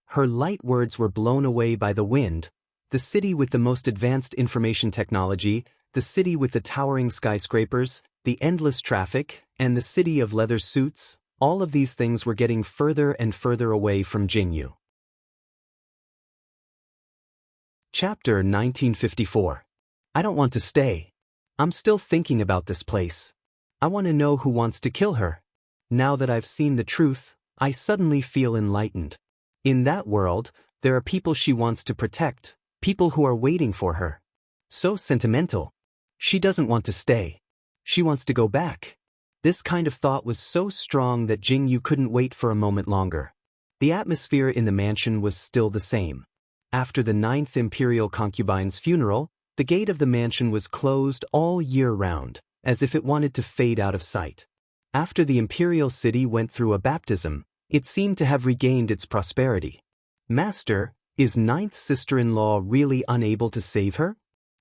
Her light words were blown away by the wind. The city with the most advanced information technology, the city with the towering skyscrapers, the endless traffic, and the city of leather suits, all of these things were getting further and further away from Jingyu. Chapter 1954. I don't want to stay. I'm still thinking about this place. I want to know who wants to kill her. Now that I've seen the truth, I suddenly feel enlightened. In that world, there are people she wants to protect, people who are waiting for her. So sentimental. She doesn't want to stay. She wants to go back. This kind of thought was so strong that Jingyu couldn't wait for a moment longer. The atmosphere in the mansion was still the same. After the 9th imperial concubine's funeral, the gate of the mansion was closed all year round, as if it wanted to fade out of sight. After the imperial city went through a baptism, it seemed to have regained its prosperity. Master, is 9th sister-in-law really unable to save her?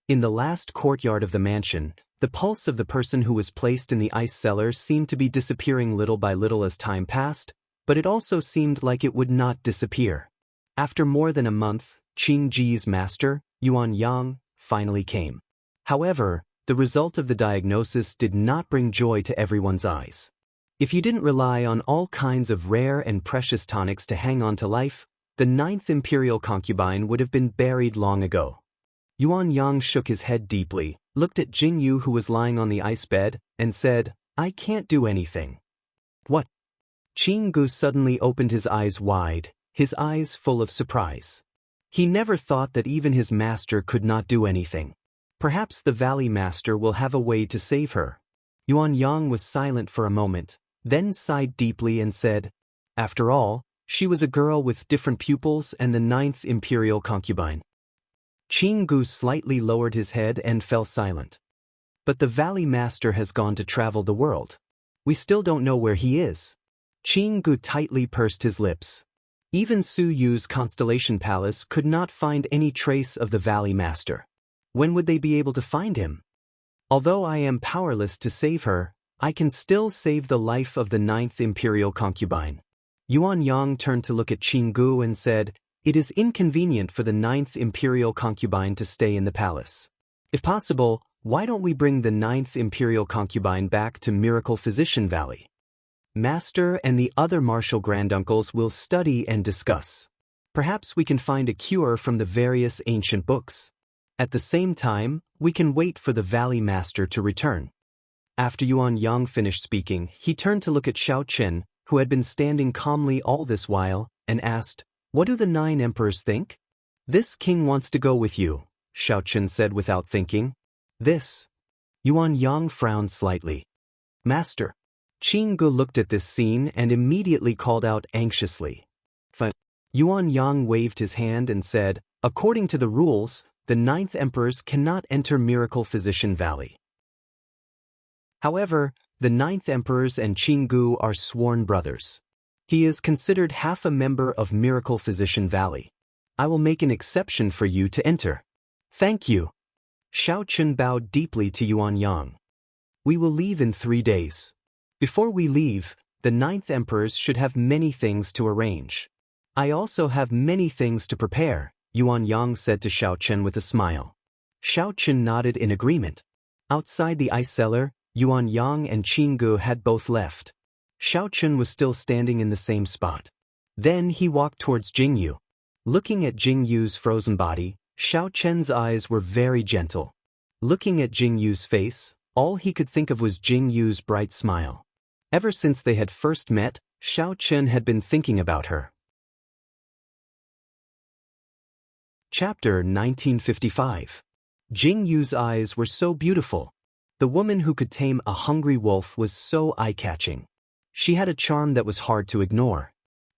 In the last courtyard of the mansion, the pulse of the person who was placed in the ice cellar seemed to be disappearing little by little as time passed, but it also seemed like it would not disappear. After more than a month, Qing Ji's master, Yuan Yang, finally came. However, the result of the diagnosis did not bring joy to everyone's eyes. If you didn't rely on all kinds of rare and precious tonics to hang on to life, the 9th imperial concubine would have been buried long ago. Yuan Yang shook his head deeply, looked at Jingyu who was lying on the ice bed, and said, I can't do anything. What? Qing Gu suddenly opened his eyes wide, his eyes full of surprise. He never thought that even his master could not do anything. Perhaps the Valley Master will have a way to save her. Yuan Yang was silent for a moment, then sighed deeply and said, After all, she was a girl with different pupils and the 9th imperial concubine. Qing Gu slightly lowered his head and fell silent. But the Valley Master has gone to travel the world. We still don't know where he is. Qing Gu tightly pursed his lips. Even Su Yu's Constellation Palace could not find any trace of the Valley Master. When would they be able to find him? Although I am powerless to save her, I can still save the life of the 9th imperial concubine. Yuan Yang turned to look at Qing Gu and said, It is inconvenient for the 9th imperial concubine to stay in the palace. If possible, why don't we bring the 9th imperial concubine back to Miracle Physician Valley? Master and the other martial granduncles will study and discuss. Perhaps we can find a cure from the various ancient books. At the same time, we can wait for the Valley Master to return. After Yuan Yang finished speaking, he turned to look at Xiao Chen, who had been standing calmly all this while, and asked, What do the 9 emperors think? This king wants to go with you, Xiao Chen said without thinking. This? Yuan Yang frowned slightly. Master. Qing Gu looked at this scene and immediately called out anxiously. Yuan Yang waved his hand and said, According to the rules, the 9th emperors cannot enter Miracle Physician Valley. However, the 9th emperors and Qing Gu are sworn brothers. He is considered half a member of Miracle Physician Valley. I will make an exception for you to enter. Thank you. Xiao Chen bowed deeply to Yuan Yang. We will leave in 3 days. Before we leave, the 9th emperors should have many things to arrange. I also have many things to prepare, Yuan Yang said to Xiao Chen with a smile. Xiao Chen nodded in agreement. Outside the ice cellar, Yuan Yang and Qing Gu had both left. Xiao Chen was still standing in the same spot. Then he walked towards Jingyu. Looking at Jingyu's frozen body, Xiao Chen's eyes were very gentle. Looking at Jingyu's face, all he could think of was Jingyu's bright smile. Ever since they had first met, Xiao Chen had been thinking about her. Chapter 1955. Jingyu's eyes were so beautiful. The woman who could tame a hungry wolf was so eye-catching. She had a charm that was hard to ignore.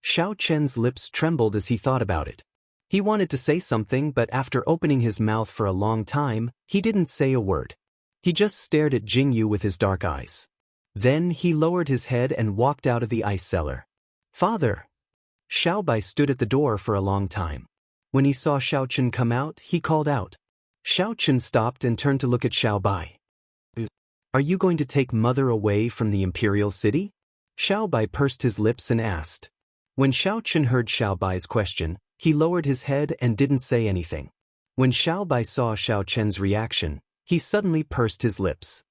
Xiao Chen's lips trembled as he thought about it. He wanted to say something, but after opening his mouth for a long time, he didn't say a word. He just stared at Jingyu with his dark eyes. Then he lowered his head and walked out of the ice cellar. Father! Xiaobai stood at the door for a long time. When he saw Xiaochen come out, he called out. Xiaochen stopped and turned to look at Xiaobai. Are you going to take mother away from the imperial city? Xiaobai pursed his lips and asked. When Xiaochen heard Xiaobai's question, he lowered his head and didn't say anything. When Xiaobai saw Xiaochen's reaction, he suddenly pursed his lips.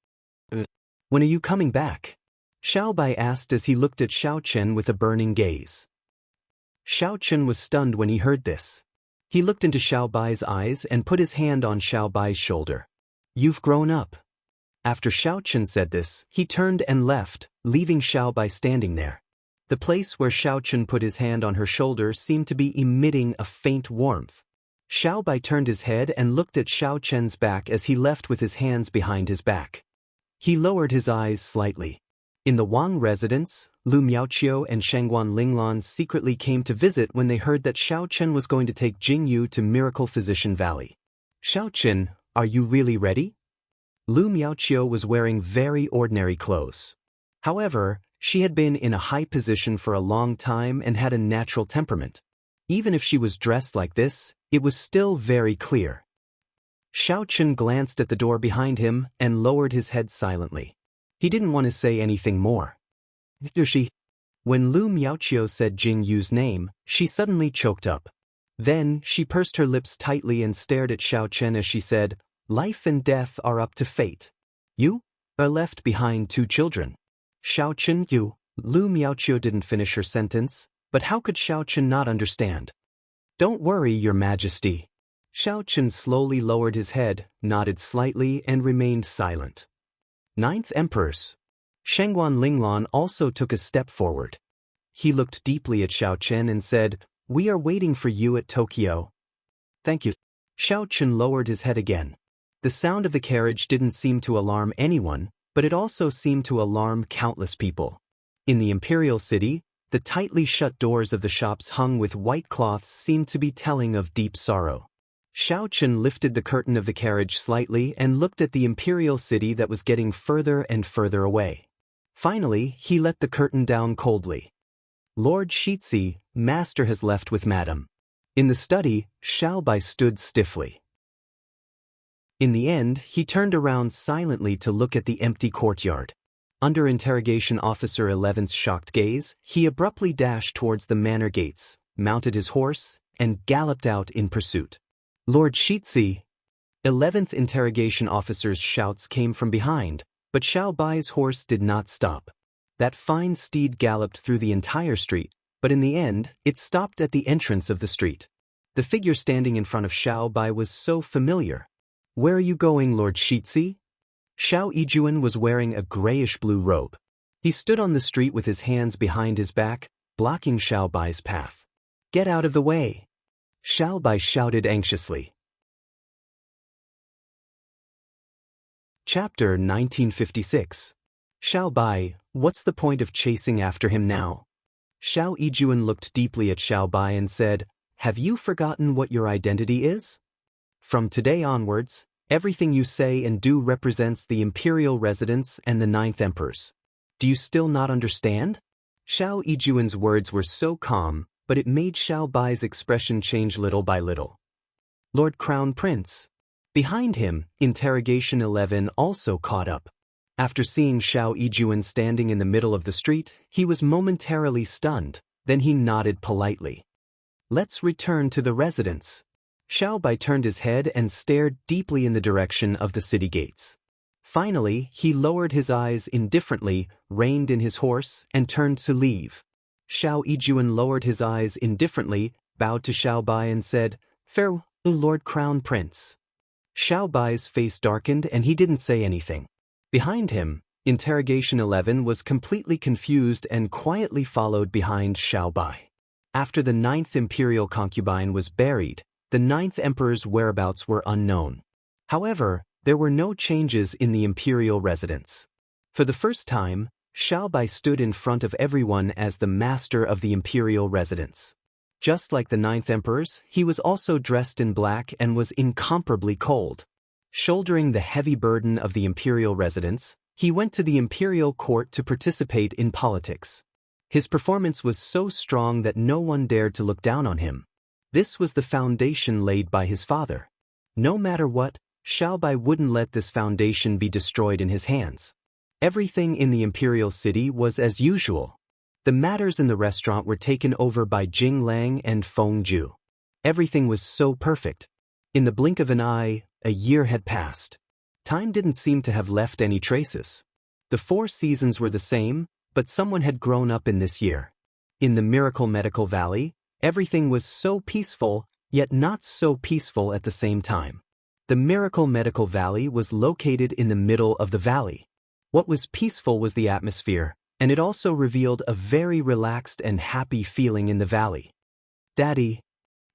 When are you coming back? Xiaobai asked as he looked at Xiaochen with a burning gaze. Xiaochen was stunned when he heard this. He looked into Xiaobai's eyes and put his hand on Xiaobai's shoulder. You've grown up. After Xiaochen said this, he turned and left, leaving Xiaobai standing there. The place where Xiaochen put his hand on her shoulder seemed to be emitting a faint warmth. Xiaobai turned his head and looked at Xiaochen's back as he left with his hands behind his back. He lowered his eyes slightly. In the Wang residence, Lu Miaoqiu and Shangguan Linglan secretly came to visit when they heard that Xiaochen was going to take Jingyu to Miracle Physician Valley. Xiaochen, are you really ready? Lu Miaoqiu was wearing very ordinary clothes. However, she had been in a high position for a long time and had a natural temperament. Even if she was dressed like this, it was still very clear. Xiaochen glanced at the door behind him and lowered his head silently. He didn't want to say anything more. When Lu Miaoqiu said Jingyu's name, she suddenly choked up. Then, she pursed her lips tightly and stared at Xiaochen as she said, Life and death are up to fate. You are left behind 2 children. Xiaochen, you. Lu Miaoqiu didn't finish her sentence, but how could Xiaochen not understand? Don't worry, Your Majesty. Xiaochen slowly lowered his head, nodded slightly, and remained silent. 9th Emperors. Shangguan Linglan also took a step forward. He looked deeply at Xiaochen and said, We are waiting for you at Tokyo. Thank you. Xiaochen lowered his head again. The sound of the carriage didn't seem to alarm anyone, but it also seemed to alarm countless people. In the imperial city, the tightly shut doors of the shops hung with white cloths seemed to be telling of deep sorrow. Xiaochen lifted the curtain of the carriage slightly and looked at the imperial city that was getting further and further away. Finally, he let the curtain down coldly. Lord Shizi, Master has left with Madam. In the study, Xiaobai stood stiffly. In the end, he turned around silently to look at the empty courtyard. Under Interrogation Officer 11's shocked gaze, he abruptly dashed towards the manor gates, mounted his horse, and galloped out in pursuit. Lord Shizi! 11th Interrogation Officer's shouts came from behind, but Xiaobai's horse did not stop. That fine steed galloped through the entire street, but in the end, it stopped at the entrance of the street. The figure standing in front of Xiaobai was so familiar. Where are you going, Lord Shizi? Xiao Yijuan was wearing a grayish-blue robe. He stood on the street with his hands behind his back, blocking Xiaobai's path. Get out of the way! Xiaobai shouted anxiously. Chapter 1956. Xiaobai, what's the point of chasing after him now? Xiao Yijuan looked deeply at Xiaobai and said, Have you forgotten what your identity is? From today onwards, everything you say and do represents the imperial residence and the 9th Emperors. Do you still not understand? Xiao Yijuan's words were so calm, but it made Xiaobai's expression change little by little. Lord Crown Prince. Behind him, Interrogation 11 also caught up. After seeing Xiao Yijuan standing in the middle of the street, he was momentarily stunned, then he nodded politely. Let's return to the residence. Xiaobai turned his head and stared deeply in the direction of the city gates. Finally, he lowered his eyes indifferently, reined in his horse, and turned to leave. Xiao Yijuan lowered his eyes indifferently, bowed to Xiaobai and said, Farewell, Lord Crown Prince. Xiaobai's face darkened and he didn't say anything. Behind him, Interrogation 11 was completely confused and quietly followed behind Xiaobai. After the 9th imperial concubine was buried, the 9th Emperor's whereabouts were unknown. However, there were no changes in the imperial residence. For the first time, Xiaobai stood in front of everyone as the master of the imperial residence. Just like the 9th Emperors, he was also dressed in black and was incomparably cold. Shouldering the heavy burden of the imperial residence, he went to the imperial court to participate in politics. His performance was so strong that no one dared to look down on him. This was the foundation laid by his father. No matter what, Xiaobai wouldn't let this foundation be destroyed in his hands. Everything in the imperial city was as usual. The matters in the restaurant were taken over by Jing Lang and Feng Ju. Everything was so perfect. In the blink of an eye, a year had passed. Time didn't seem to have left any traces. The 4 seasons were the same, but someone had grown up in this year. In the Miracle Medical Valley, everything was so peaceful, yet not so peaceful at the same time. The Miracle Medical Valley was located in the middle of the valley. What was peaceful was the atmosphere, and it also revealed a very relaxed and happy feeling in the valley. "Daddy!"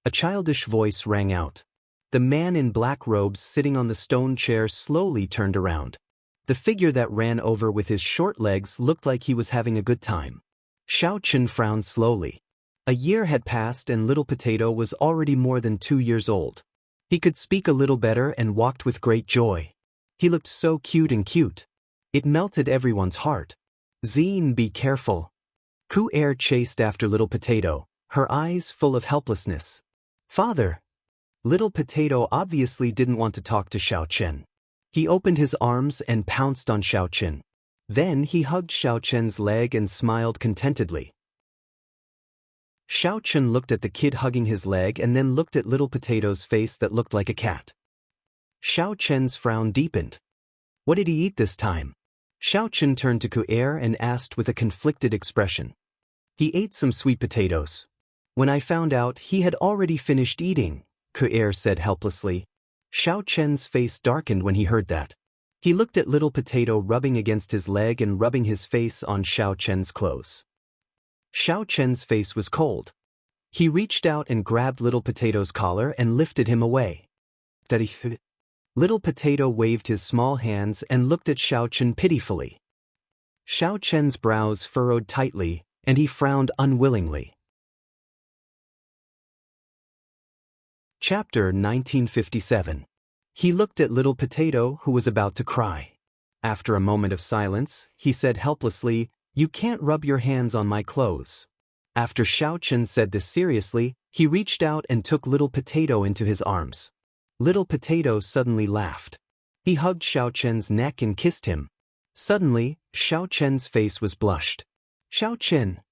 A childish voice rang out. The man in black robes sitting on the stone chair slowly turned around. The figure that ran over with his short legs looked like he was having a good time. Xiao Chen frowned slowly. A year had passed and Little Potato was already more than 2 years old. He could speak a little better and walked with great joy. He looked so cute and cute. It melted everyone's heart. "Zine, be careful." Ku Er chased after Little Potato, her eyes full of helplessness. "Father!" Little Potato obviously didn't want to talk to Xiao Chen. He opened his arms and pounced on Xiao Chen. Then he hugged Xiao Chen's leg and smiled contentedly. Xiao Chen looked at the kid hugging his leg and then looked at Little Potato's face that looked like a cat. Xiao Chen's frown deepened. What did he eat this time? Xiao Chen turned to Ku Er and asked with a conflicted expression. "He ate some sweet potatoes. When I found out, he had already finished eating," Ku Er said helplessly. Xiao Chen's face darkened when he heard that. He looked at Little Potato rubbing against his leg and rubbing his face on Xiao Chen's clothes. Xiao Chen's face was cold. He reached out and grabbed Little Potato's collar and lifted him away. "Daddy." Little Potato waved his small hands and looked at Xiao Chen pitifully. Xiao Chen's brows furrowed tightly, and he frowned unwillingly. Chapter 1957. He looked at Little Potato, who was about to cry. After a moment of silence, he said helplessly, "You can't rub your hands on my clothes." After Xiao Chen said this seriously, he reached out and took Little Potato into his arms. Little Potato suddenly laughed. He hugged Xiao Chen's neck and kissed him. Suddenly, Xiao Chen's face was blushed. "Xiao Chen."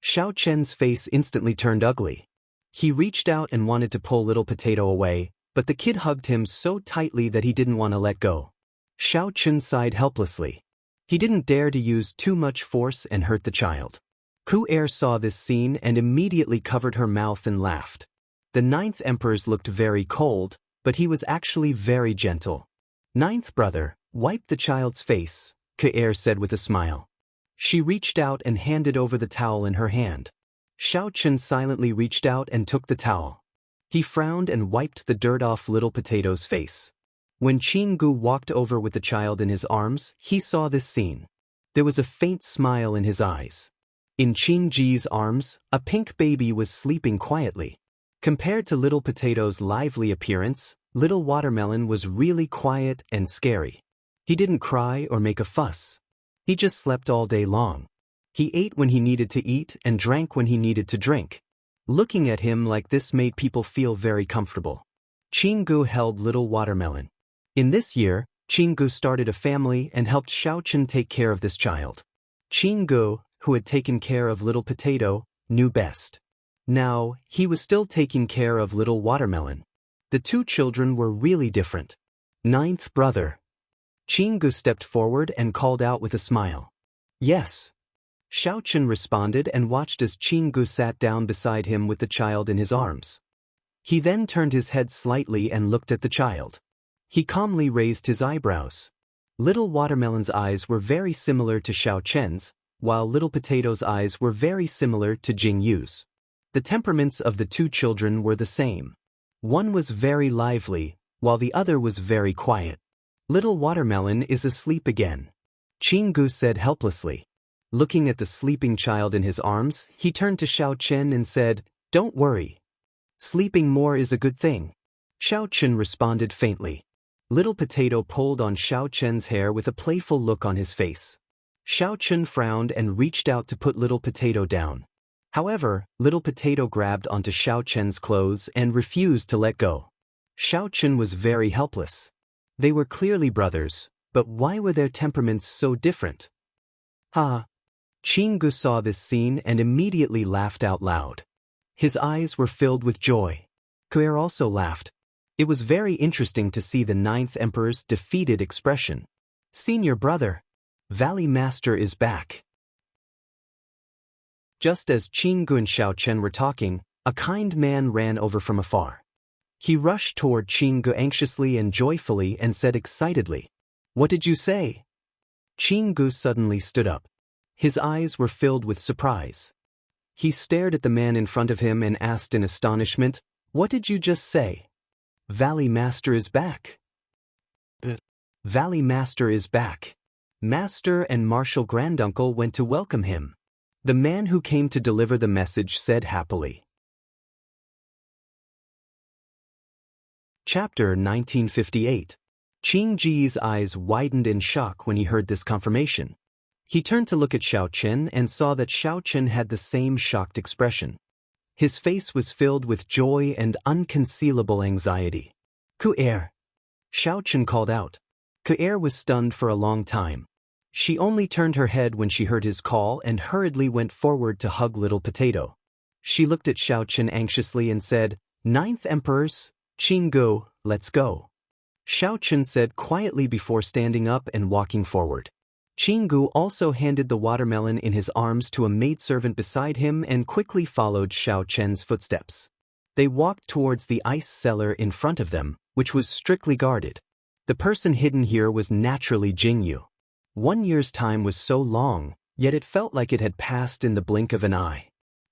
Xiao Chen's face instantly turned ugly. He reached out and wanted to pull Little Potato away, but the kid hugged him so tightly that he didn't want to let go. Xiao Chen sighed helplessly. He didn't dare to use too much force and hurt the child. Ku Er saw this scene and immediately covered her mouth and laughed. The 9th Emperor looked very cold, but he was actually very gentle. "Ninth brother, wipe the child's face," Ku Er said with a smile. She reached out and handed over the towel in her hand. Xiao Chen silently reached out and took the towel. He frowned and wiped the dirt off Little Potato's face. When Qinggu walked over with the child in his arms, he saw this scene. There was a faint smile in his eyes. In Qingji's arms, a pink baby was sleeping quietly. Compared to Little Potato's lively appearance, Little Watermelon was really quiet and scary. He didn't cry or make a fuss. He just slept all day long. He ate when he needed to eat and drank when he needed to drink. Looking at him like this made people feel very comfortable. Qinggu held Little Watermelon. In this year, Qinggu started a family and helped Xiao Chen take care of this child. Qinggu, who had taken care of Little Potato, knew best. Now, he was still taking care of Little Watermelon. The 2 children were really different. "Ninth brother." Qinggu stepped forward and called out with a smile. "Yes." Xiao Chen responded and watched as Qinggu sat down beside him with the child in his arms. He then turned his head slightly and looked at the child. He calmly raised his eyebrows. Little Watermelon's eyes were very similar to Xiao Chen's, while Little Potato's eyes were very similar to Jing Yu's. The temperaments of the 2 children were the same. One was very lively, while the other was very quiet. "Little Watermelon is asleep again," Qinggu said helplessly. Looking at the sleeping child in his arms, he turned to Xiao Chen and said, "Don't worry. Sleeping more is a good thing." Xiao Chen responded faintly. Little Potato pulled on Xiao Chen's hair with a playful look on his face. Xiao Chun frowned and reached out to put Little Potato down. However, Little Potato grabbed onto Xiao Chen's clothes and refused to let go. Xiao Chun was very helpless. They were clearly brothers, but why were their temperaments so different? Ha! Chingu saw this scene and immediately laughed out loud. His eyes were filled with joy. Kuer also laughed. It was very interesting to see the Ninth Emperor's defeated expression. Senior brother, Valley Master is back. Just as Chingu and Xiao Chen were talking, a kind man ran over from afar. He rushed toward Chingu anxiously and joyfully and said excitedly, "What did you say?" Chingu suddenly stood up. His eyes were filled with surprise. He stared at the man in front of him and asked in astonishment, "What did you just say?" "Valley Master is back." Valley Master is back. Master and Martial Granduncle went to welcome him. The man who came to deliver the message said happily. Chapter 1958. Qing Ji's eyes widened in shock when he heard this confirmation. He turned to look at Xiao Chen and saw that Xiao Chen had the same shocked expression. His face was filled with joy and unconcealable anxiety. "Ku'er!" Xiao Chen called out. Ku'er was stunned for a long time. She only turned her head when she heard his call and hurriedly went forward to hug Little Potato. She looked at Xiao Chen anxiously and said, "Ninth Emperors, Chingu, let's go." Xiao Chen said quietly before standing up and walking forward. Chingu also handed the watermelon in his arms to a maidservant beside him and quickly followed Xiao Chen's footsteps. They walked towards the ice cellar in front of them, which was strictly guarded. The person hidden here was naturally Jingyu. 1 year's time was so long, yet it felt like it had passed in the blink of an eye.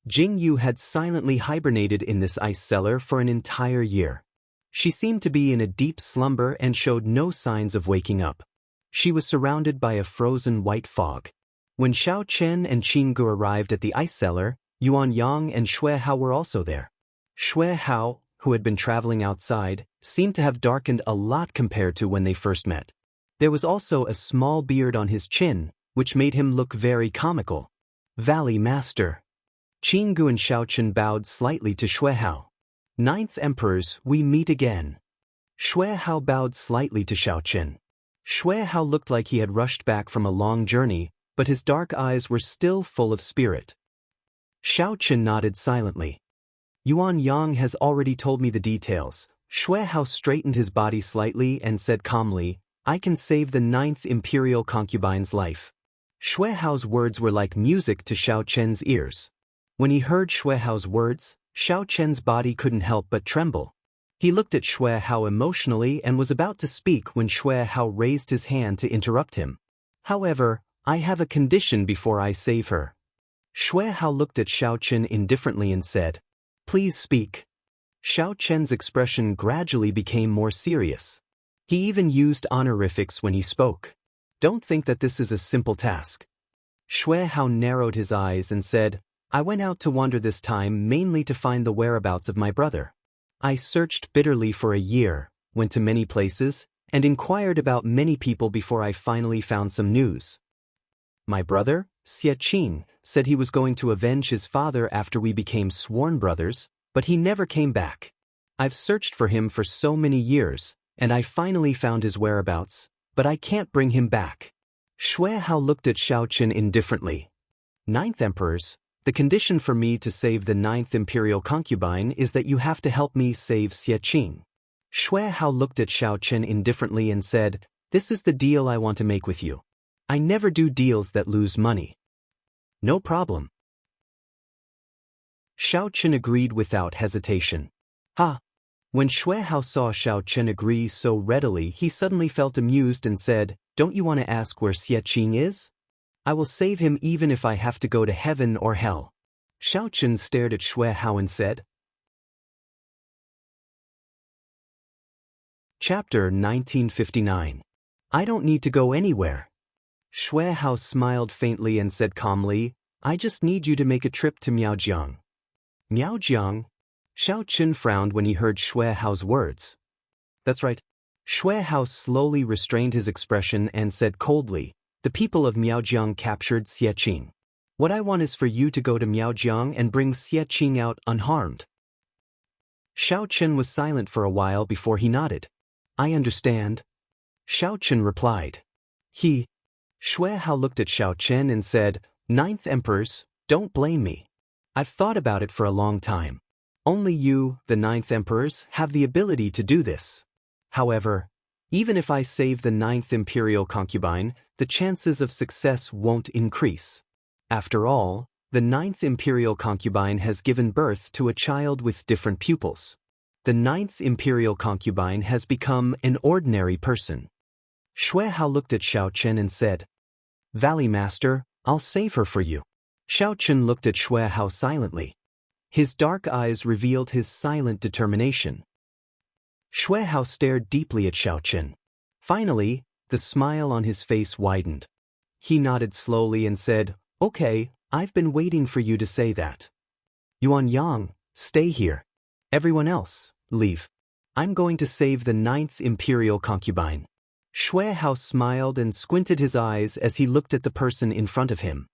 Jingyu had silently hibernated in this ice cellar for an entire year. She seemed to be in a deep slumber and showed no signs of waking up. She was surrounded by a frozen white fog. When Xiao Chen and Chingu arrived at the ice cellar, Yuan Yang and Xue Hao were also there. Xue Hao, who had been traveling outside, seemed to have darkened a lot compared to when they first met. There was also a small beard on his chin, which made him look very comical. "Valley Master." Chingu and Xiao Chen bowed slightly to Xue Hao. "Ninth Emperors, we meet again." Xue Hao bowed slightly to Xiao Chen. Xue Hao looked like he had rushed back from a long journey, but his dark eyes were still full of spirit. Xiao Chen nodded silently. "Yuan Yang has already told me the details." Xue Hao straightened his body slightly and said calmly, "I can save the 9th Imperial Concubine's life." Xue Hao's words were like music to Xiao Chen's ears. When he heard Xue Hao's words, Xiao Chen's body couldn't help but tremble. He looked at Xue Hao emotionally and was about to speak when Xue Hao raised his hand to interrupt him. "However, I have a condition before I save her." Xue Hao looked at Xiao Chen indifferently and said, "Please speak." Xiao Chen's expression gradually became more serious. He even used honorifics when he spoke. "Don't think that this is a simple task." Xue Hao narrowed his eyes and said, "I went out to wander this time mainly to find the whereabouts of my brother. I searched bitterly for a year, went to many places, and inquired about many people before I finally found some news. My brother, Xie Qin, said he was going to avenge his father after we became sworn brothers, but he never came back. I've searched for him for so many years, and I finally found his whereabouts, but I can't bring him back." Xue Hao looked at Xiao Chen indifferently. "Ninth Emperors, the condition for me to save the 9th Imperial Concubine is that you have to help me save Xie Qin." Xue Hao looked at Xiao Chen indifferently and said, "This is the deal I want to make with you. I never do deals that lose money." "No problem." Xiao Chen agreed without hesitation. "Ha!" When Xue Hao saw Xiao Chen agree so readily, he suddenly felt amused and said, "Don't you want to ask where Xie Qin is? I will save him even if I have to go to heaven or hell." Xiao Chen stared at Xue Hao and said. Chapter 1959. I don't need to go anywhere. Xue Hao smiled faintly and said calmly, "I just need you to make a trip to Miaojiang." Miaojiang? Xiao Chen frowned when he heard Xue Hao's words. "That's right." Xue Hao slowly restrained his expression and said coldly, The people of Miaojiang captured Xie Qing. What I want is for you to go to Miaojiang and bring Xie Qing out unharmed. Xiao Chen was silent for a while before he nodded. I understand. Xiao Chen replied. Xue Hao looked at Xiao Chen and said, Ninth Emperors, don't blame me. I've thought about it for a long time. Only you, the Ninth Emperors, have the ability to do this. However, even if I save the Ninth Imperial Concubine, the chances of success won't increase. After all, the Ninth Imperial Concubine has given birth to a child with different pupils. The Ninth Imperial Concubine has become an ordinary person. Xue Hao looked at Xiao Chen and said, Valley Master, I'll save her for you. Xiao Chen looked at Xue Hao silently. His dark eyes revealed his silent determination. Xue Hao stared deeply at Xiao Chen. Finally, the smile on his face widened. He nodded slowly and said, Okay, I've been waiting for you to say that. Yuan Yang, stay here. Everyone else, leave. I'm going to save the Ninth Imperial Concubine. Xue Hao smiled and squinted his eyes as he looked at the person in front of him.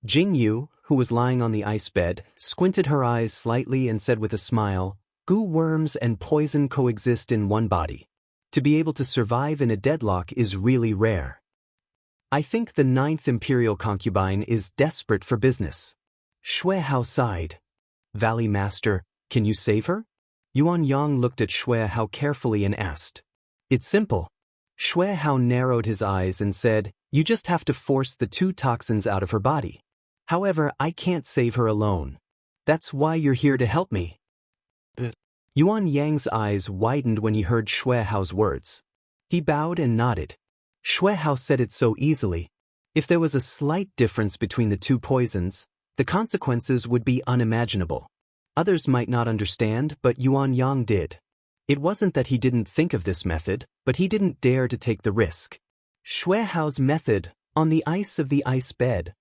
Jing Yu, who was lying on the ice bed, squinted her eyes slightly and said with a smile, Goo worms and poison coexist in one body. To be able to survive in a deadlock is really rare. I think the Ninth Imperial Concubine is desperate for business. Xue Hao sighed. Valley Master, can you save her? Yuan Yang looked at Xue Hao carefully and asked. It's simple. Xue Hao narrowed his eyes and said, You just have to force the 2 toxins out of her body. However, I can't save her alone. That's why you're here to help me. Yuan Yang's eyes widened when he heard Xue Hao's words. He bowed and nodded. Xue Hao said it so easily. If there was a slight difference between the 2 poisons, the consequences would be unimaginable. Others might not understand, but Yuan Yang did. It wasn't that he didn't think of this method, but he didn't dare to take the risk. Xue Hao's method, on the ice of the ice bed.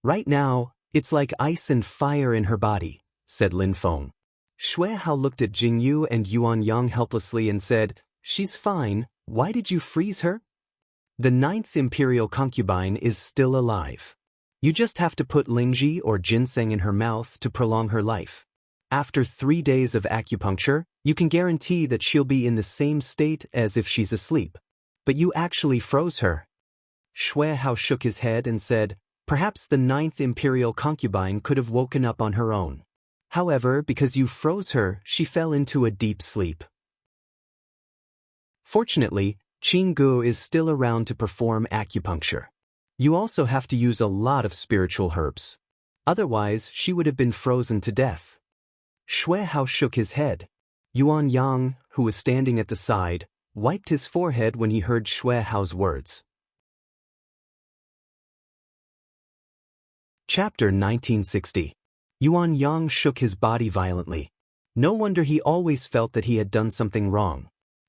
Right now, it's like ice and fire in her body, said Lin Feng. Xue Hao looked at Jing Yu and Yuan Yang helplessly and said, She's fine, why did you freeze her? The Ninth Imperial Concubine is still alive. You just have to put Lingji or ginseng in her mouth to prolong her life. After 3 days of acupuncture, you can guarantee that she'll be in the same state as if she's asleep. But you actually froze her. Xue Hao shook his head and said, Perhaps the Ninth Imperial Concubine could have woken up on her own. However, because you froze her, she fell into a deep sleep. Fortunately, Qing Gu is still around to perform acupuncture. You also have to use a lot of spiritual herbs. Otherwise, she would have been frozen to death. Xue Hao shook his head. Yuan Yang, who was standing at the side, wiped his forehead when he heard Xue Hao's words. Chapter 1960. Yuan Yang shook his body violently. No wonder he always felt that he had done something wrong.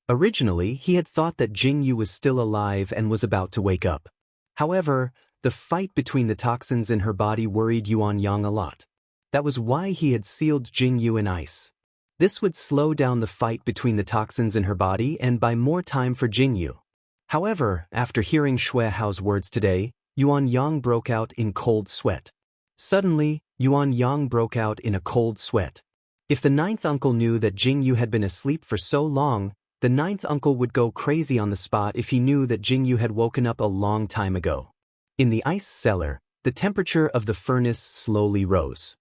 Originally, he had thought that Jing Yu was still alive and was about to wake up. However, the fight between the toxins in her body worried Yuan Yang a lot. That was why he had sealed Jing Yu in ice. This would slow down the fight between the toxins in her body and buy more time for Jing Yu. However, after hearing Xue Hao's words today, Yuan Yang broke out in cold sweat. Suddenly, Yuan Yang broke out in a cold sweat. If the 9th uncle knew that Jing Yu had been asleep for so long, the 9th uncle would go crazy on the spot if he knew that Jing Yu had woken up a long time ago. In the ice cellar, the temperature of the furnace slowly rose.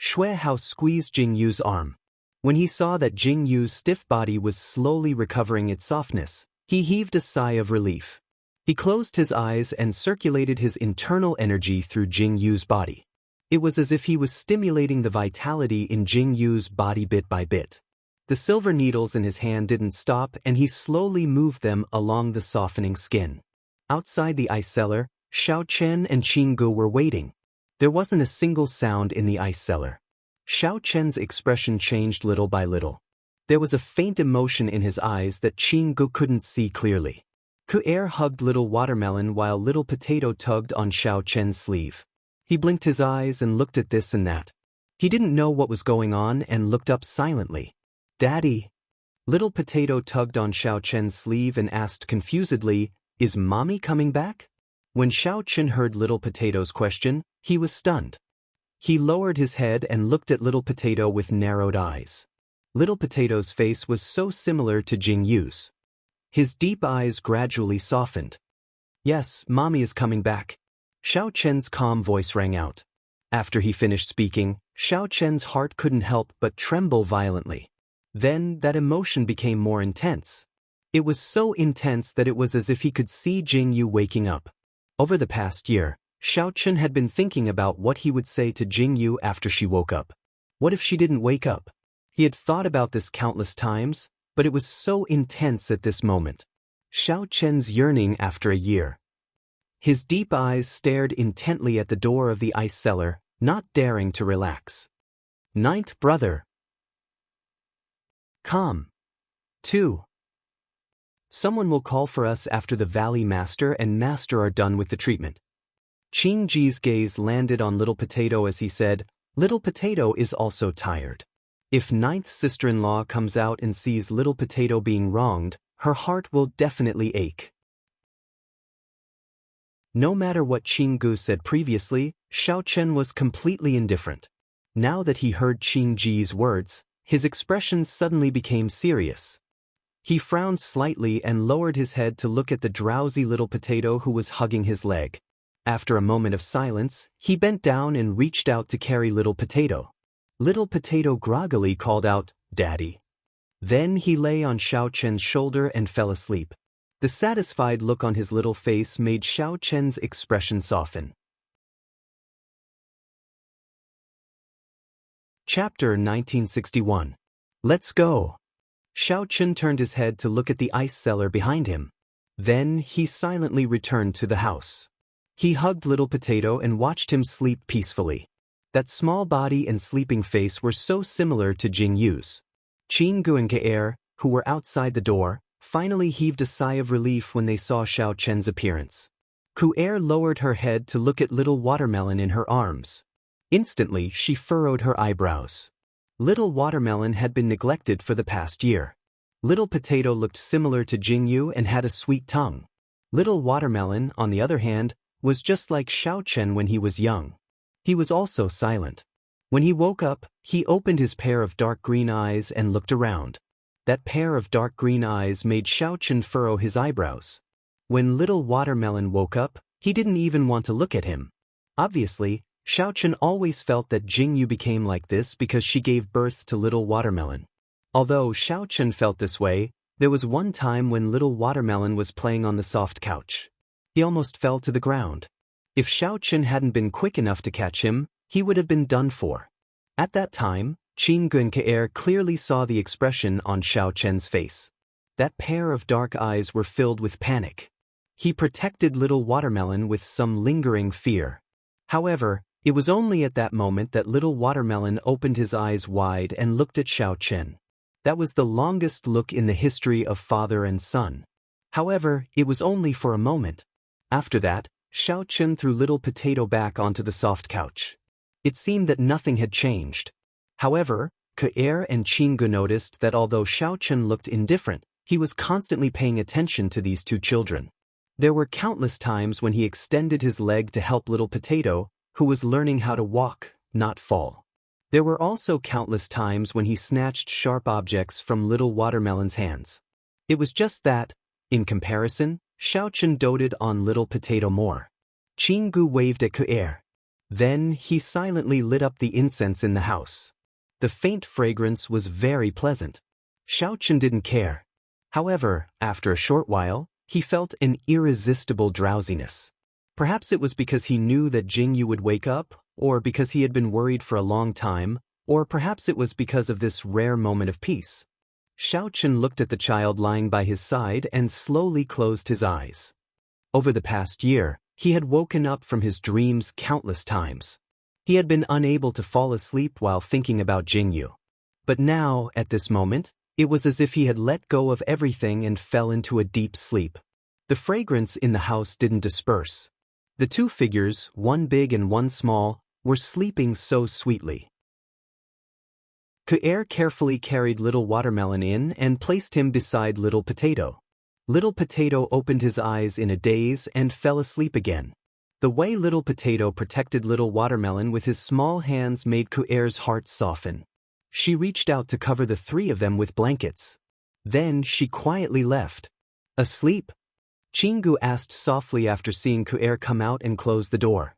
Xue Hao squeezed Jing Yu's arm. When he saw that Jing Yu's stiff body was slowly recovering its softness, he heaved a sigh of relief. He closed his eyes and circulated his internal energy through Jing Yu's body. It was as if he was stimulating the vitality in Jing Yu's body bit by bit. The silver needles in his hand didn't stop, and he slowly moved them along the softening skin. Outside the ice cellar, Xiao Chen and Qing Gu were waiting. There wasn't a single sound in the ice cellar. Xiao Chen's expression changed little by little. There was a faint emotion in his eyes that Qing Gu couldn't see clearly. Ku'er hugged Little Watermelon while Little Potato tugged on Xiao Chen's sleeve. He blinked his eyes and looked at this and that. He didn't know what was going on and looked up silently. Daddy. Little Potato tugged on Xiao Chen's sleeve and asked confusedly, Is Mommy coming back? When Xiao Chen heard Little Potato's question, he was stunned. He lowered his head and looked at Little Potato with narrowed eyes. Little Potato's face was so similar to Jing Yu's. His deep eyes gradually softened. "Yes, Mommy is coming back." Xiao Chen's calm voice rang out. After he finished speaking, Xiao Chen's heart couldn't help but tremble violently. Then that emotion became more intense. It was so intense that it was as if he could see Jing Yu waking up. Over the past year, Xiao Chen had been thinking about what he would say to Jing Yu after she woke up. What if she didn't wake up? He had thought about this countless times, but it was so intense at this moment. Xiao Chen's yearning after a year. His deep eyes stared intently at the door of the ice cellar, not daring to relax. Ninth brother. Calm. 2. Someone will call for us after the Valley Master and Master are done with the treatment. Qing Ji's gaze landed on Little Potato as he said, "Little Potato is also tired. If ninth sister-in-law comes out and sees Little Potato being wronged, her heart will definitely ache." No matter what Qing Gu said previously, Xiao Chen was completely indifferent. Now that he heard Qing Ji's words, his expression suddenly became serious. He frowned slightly and lowered his head to look at the drowsy Little Potato who was hugging his leg. After a moment of silence, he bent down and reached out to carry Little Potato. Little Potato groggily called out, "Daddy." Then he lay on Xiao Chen's shoulder and fell asleep. The satisfied look on his little face made Xiao Chen's expression soften. Chapter 1961. Let's go. Xiao Chen turned his head to look at the ice cellar behind him. Then he silently returned to the house. He hugged Little Potato and watched him sleep peacefully. That small body and sleeping face were so similar to Jing Yu's. Qing Gu and Kaer, who were outside the door, finally heaved a sigh of relief when they saw Xiao Chen's appearance. Kaer lowered her head to look at Little Watermelon in her arms. Instantly, she furrowed her eyebrows. Little Watermelon had been neglected for the past year. Little Potato looked similar to Jing Yu and had a sweet tongue. Little Watermelon, on the other hand, was just like Xiao Chen when he was young. He was also silent. When he woke up, he opened his pair of dark green eyes and looked around. That pair of dark green eyes made Xiao Chen furrow his eyebrows. When Little Watermelon woke up, he didn't even want to look at him. Obviously, Xiao Chen always felt that Jing Yu became like this because she gave birth to Little Watermelon. Although Xiao Chen felt this way, there was one time when Little Watermelon was playing on the soft couch. He almost fell to the ground. If Xiao Chen hadn't been quick enough to catch him, he would have been done for. At that time, Qing Gu and Kaer clearly saw the expression on Xiao Chen's face. That pair of dark eyes were filled with panic. He protected Little Watermelon with some lingering fear. However, it was only at that moment that Little Watermelon opened his eyes wide and looked at Xiao Chen. That was the longest look in the history of father and son. However, it was only for a moment. After that, Xiao Chen threw Little Potato back onto the soft couch. It seemed that nothing had changed. However, Kaer and Qing Gu noticed that although Xiao Chen looked indifferent, he was constantly paying attention to these two children. There were countless times when he extended his leg to help Little Potato, who was learning how to walk, not fall. There were also countless times when he snatched sharp objects from Little Watermelon's hands. It was just that, in comparison, Xiao Chen doted on Little Potato more. Qing Gu waved at Kaer. Then he silently lit up the incense in the house. The faint fragrance was very pleasant. Xiao Chen didn't care. However, after a short while, he felt an irresistible drowsiness. Perhaps it was because he knew that Jing Yu would wake up, or because he had been worried for a long time, or perhaps it was because of this rare moment of peace. Xiao Chen looked at the child lying by his side and slowly closed his eyes. Over the past year, he had woken up from his dreams countless times. He had been unable to fall asleep while thinking about Jing Yu. But now, at this moment, it was as if he had let go of everything and fell into a deep sleep. The fragrance in the house didn't disperse. The two figures, one big and one small, were sleeping so sweetly. Kaer carefully carried Little Watermelon in and placed him beside Little Potato. Little Potato opened his eyes in a daze and fell asleep again. The way Little Potato protected Little Watermelon with his small hands made Kuer's heart soften. She reached out to cover the three of them with blankets. Then she quietly left. Asleep? Chingu asked softly after seeing Kuer come out and close the door.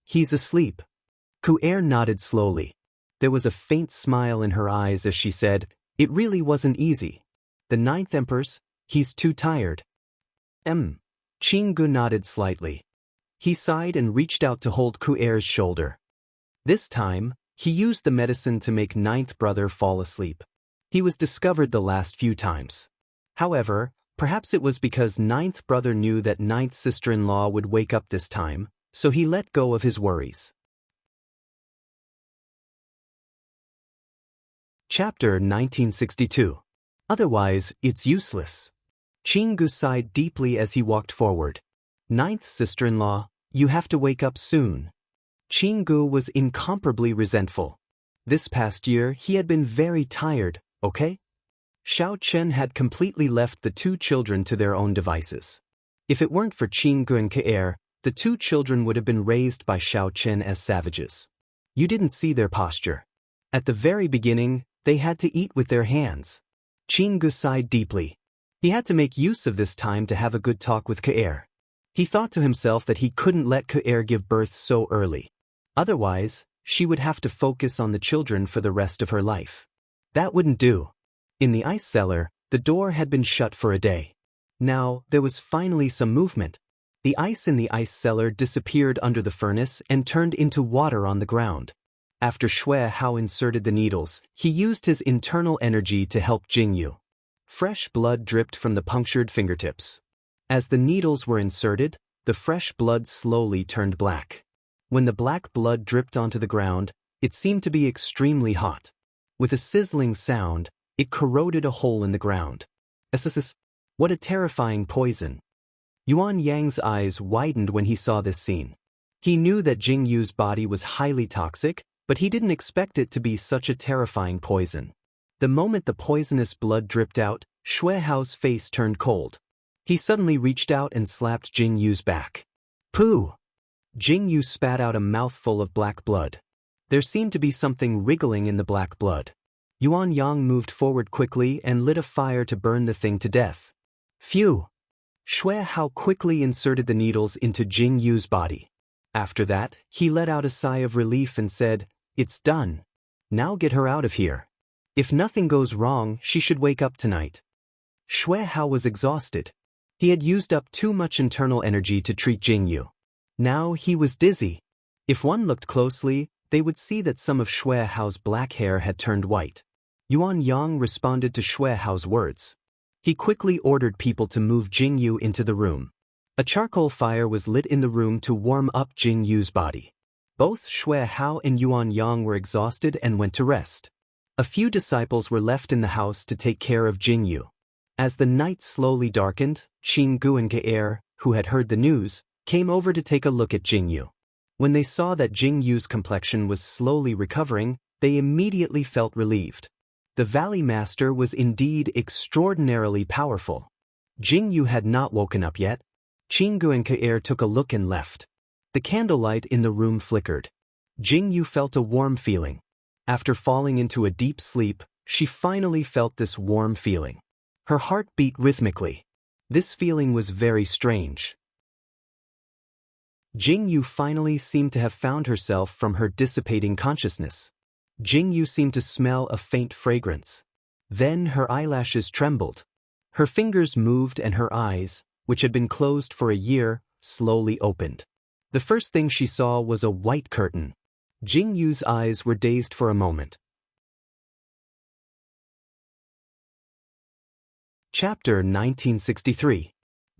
He's asleep. Kuer nodded slowly. There was a faint smile in her eyes as she said, it really wasn't easy. The ninth Emperor's, he's too tired. Chingu nodded slightly. He sighed and reached out to hold Kuer's shoulder. This time, he used the medicine to make ninth brother fall asleep. He was discovered the last few times. However, perhaps it was because ninth brother knew that ninth sister-in-law would wake up this time, so he let go of his worries. Chapter 1962. Otherwise, it's useless. Chingu sighed deeply as he walked forward. Ninth sister-in-law, you have to wake up soon. Chingu was incomparably resentful. This past year, he had been very tired, okay? Xiao Chen had completely left the two children to their own devices. If it weren't for Chingu and Kuer, the two children would have been raised by Xiao Chen as savages. You didn't see their posture. At the very beginning, they had to eat with their hands. Chingu sighed deeply. He had to make use of this time to have a good talk with Kuer. He thought to himself that he couldn't let Kuer give birth so early. Otherwise, she would have to focus on the children for the rest of her life. That wouldn't do. In the ice cellar, the door had been shut for a day. Now, there was finally some movement. The ice in the ice cellar disappeared under the furnace and turned into water on the ground. After Xue Hao inserted the needles, he used his internal energy to help Jingyu. Fresh blood dripped from the punctured fingertips. As the needles were inserted, the fresh blood slowly turned black. When the black blood dripped onto the ground, it seemed to be extremely hot. With a sizzling sound, it corroded a hole in the ground. What a terrifying poison. Yuan Yang's eyes widened when he saw this scene. He knew that Jingyu's body was highly toxic, but he didn't expect it to be such a terrifying poison. The moment the poisonous blood dripped out, Xue Hao's face turned cold. He suddenly reached out and slapped Jingyu's back. Pooh! Jingyu spat out a mouthful of black blood. There seemed to be something wriggling in the black blood. Yuan Yang moved forward quickly and lit a fire to burn the thing to death. Phew! Xue Hao quickly inserted the needles into Jingyu's body. After that, he let out a sigh of relief and said, "It's done. Now get her out of here. If nothing goes wrong, she should wake up tonight." Xue Hao was exhausted. He had used up too much internal energy to treat Jingyu. Now he was dizzy. If one looked closely, they would see that some of Xue Hao's black hair had turned white. Yuan Yang responded to Xue Hao's words. He quickly ordered people to move Jingyu into the room. A charcoal fire was lit in the room to warm up Jingyu's body. Both Xue Hao and Yuan Yang were exhausted and went to rest. A few disciples were left in the house to take care of Jingyu. As the night slowly darkened, Chingu and Kuer, who had heard the news, came over to take a look at Jingyu. When they saw that Jingyu's complexion was slowly recovering, they immediately felt relieved. The Valley Master was indeed extraordinarily powerful. Jingyu had not woken up yet. Chingu and Kuer took a look and left. The candlelight in the room flickered. Jingyu felt a warm feeling. After falling into a deep sleep, she finally felt this warm feeling. Her heart beat rhythmically. This feeling was very strange. Jingyu finally seemed to have found herself from her dissipating consciousness. Jingyu seemed to smell a faint fragrance. Then her eyelashes trembled. Her fingers moved and her eyes, which had been closed for a year, slowly opened. The first thing she saw was a white curtain. Jingyu's eyes were dazed for a moment. Chapter 1963.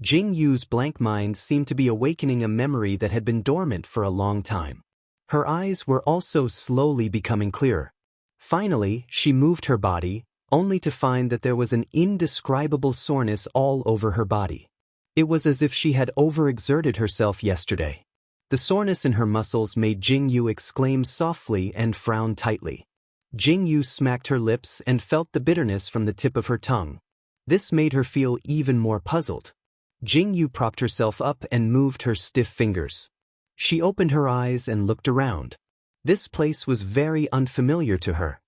Jingyu's blank mind seemed to be awakening a memory that had been dormant for a long time. Her eyes were also slowly becoming clearer. Finally, she moved her body, only to find that there was an indescribable soreness all over her body. It was as if she had overexerted herself yesterday. The soreness in her muscles made Jingyu exclaim softly and frown tightly. Jingyu smacked her lips and felt the bitterness from the tip of her tongue. This made her feel even more puzzled. Jingyu propped herself up and moved her stiff fingers. She opened her eyes and looked around. This place was very unfamiliar to her.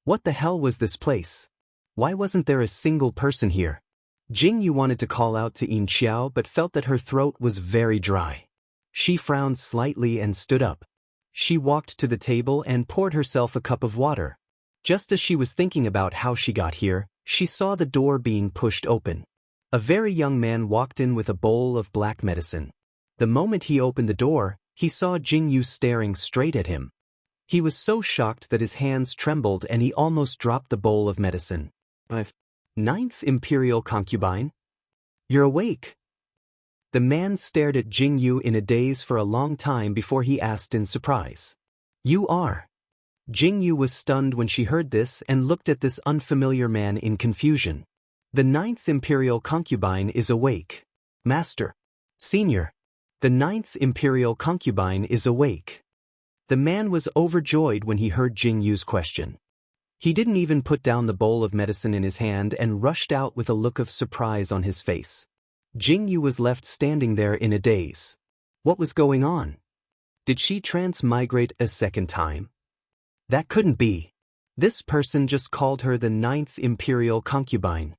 What the hell was this place? Why wasn't there a single person here? Jingyu wanted to call out to Yin Xiao but felt that her throat was very dry. She frowned slightly and stood up. She walked to the table and poured herself a cup of water. Just as she was thinking about how she got here, she saw the door being pushed open. A very young man walked in with a bowl of black medicine. The moment he opened the door, he saw Jingyu staring straight at him. He was so shocked that his hands trembled and he almost dropped the bowl of medicine. Ninth Imperial Concubine? You're awake. The man stared at Jingyu in a daze for a long time before he asked in surprise. You are. Jingyu was stunned when she heard this and looked at this unfamiliar man in confusion. The Ninth Imperial Concubine is awake. Master. Senior. The Ninth Imperial Concubine is awake. The man was overjoyed when he heard Jingyu's question. He didn't even put down the bowl of medicine in his hand and rushed out with a look of surprise on his face. Jingyu was left standing there in a daze. What was going on? Did she transmigrate a second time? That couldn't be. This person just called her the Ninth Imperial Concubine.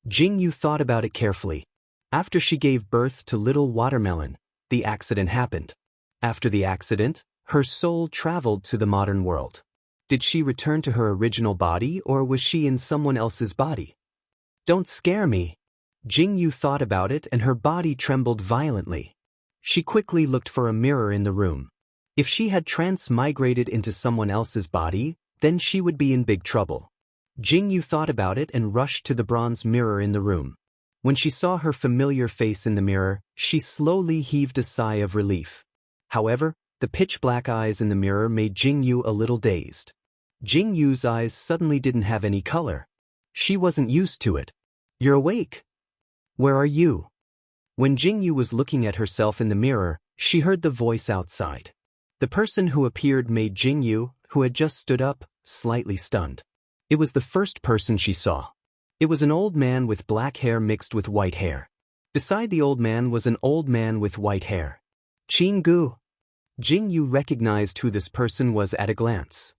Jingyu thought about it carefully. After she gave birth to little Watermelon, the accident happened. After the accident, her soul traveled to the modern world. Did she return to her original body or was she in someone else's body? Don't scare me. Jingyu thought about it and her body trembled violently. She quickly looked for a mirror in the room. If she had transmigrated into someone else's body, then she would be in big trouble. Jingyu thought about it and rushed to the bronze mirror in the room. When she saw her familiar face in the mirror, she slowly heaved a sigh of relief. However, the pitch-black eyes in the mirror made Jingyu a little dazed. Jingyu's eyes suddenly didn't have any color. She wasn't used to it. You're awake. Where are you? When Jingyu was looking at herself in the mirror, she heard the voice outside. The person who appeared made Jingyu, who had just stood up, slightly stunned. It was the first person she saw. It was an old man with black hair mixed with white hair. Beside the old man was an old man with white hair. Chingu. Jingyu recognized who this person was at a glance.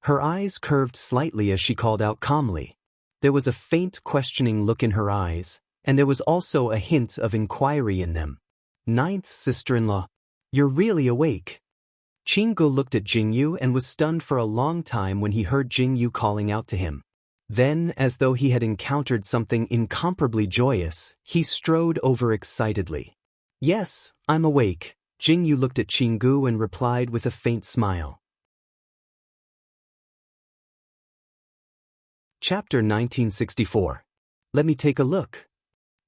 Her eyes curved slightly as she called out calmly. There was a faint questioning look in her eyes, and there was also a hint of inquiry in them. Ninth sister-in-law. You're really awake. Chingu looked at Jingyu and was stunned for a long time when he heard Jingyu calling out to him. Then, as though he had encountered something incomparably joyous, he strode over excitedly. Yes, I'm awake. Jingyu looked at Chingu and replied with a faint smile. Chapter 1964. Let me take a look.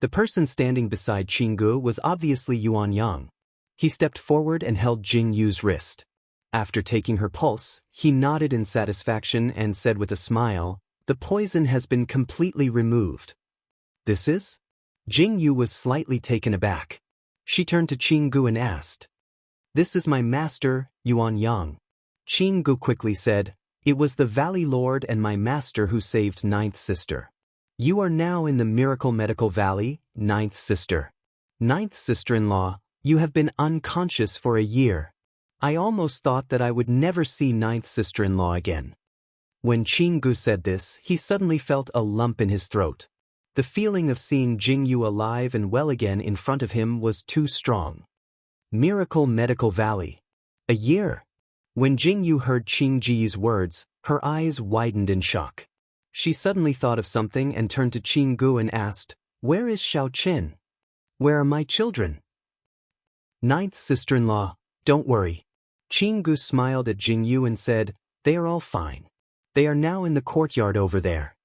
The person standing beside Chingu was obviously Yuan Yang. He stepped forward and held Jingyu's wrist. After taking her pulse, he nodded in satisfaction and said with a smile, "The poison has been completely removed." This is? Jingyu was slightly taken aback. She turned to Chingu and asked, "This is my master, Yuan Yang." Chingu quickly said, "It was the Valley Lord and my master who saved Ninth Sister. You are now in the Miracle Medical Valley, Ninth Sister. Ninth Sister-in-law, you have been unconscious for a year. I almost thought that I would never see Ninth Sister-in-law again." When Chingu said this, he suddenly felt a lump in his throat. The feeling of seeing Jingyu alive and well again in front of him was too strong. Miracle Medical Valley. A year. When Jingyu heard Qingji's words, her eyes widened in shock. She suddenly thought of something and turned to Chingu and asked, "Where is Xiao Qin? Where are my children?" Ninth sister-in-law, don't worry. Chingu smiled at Jingyu and said, "They are all fine. They are now in the courtyard over there.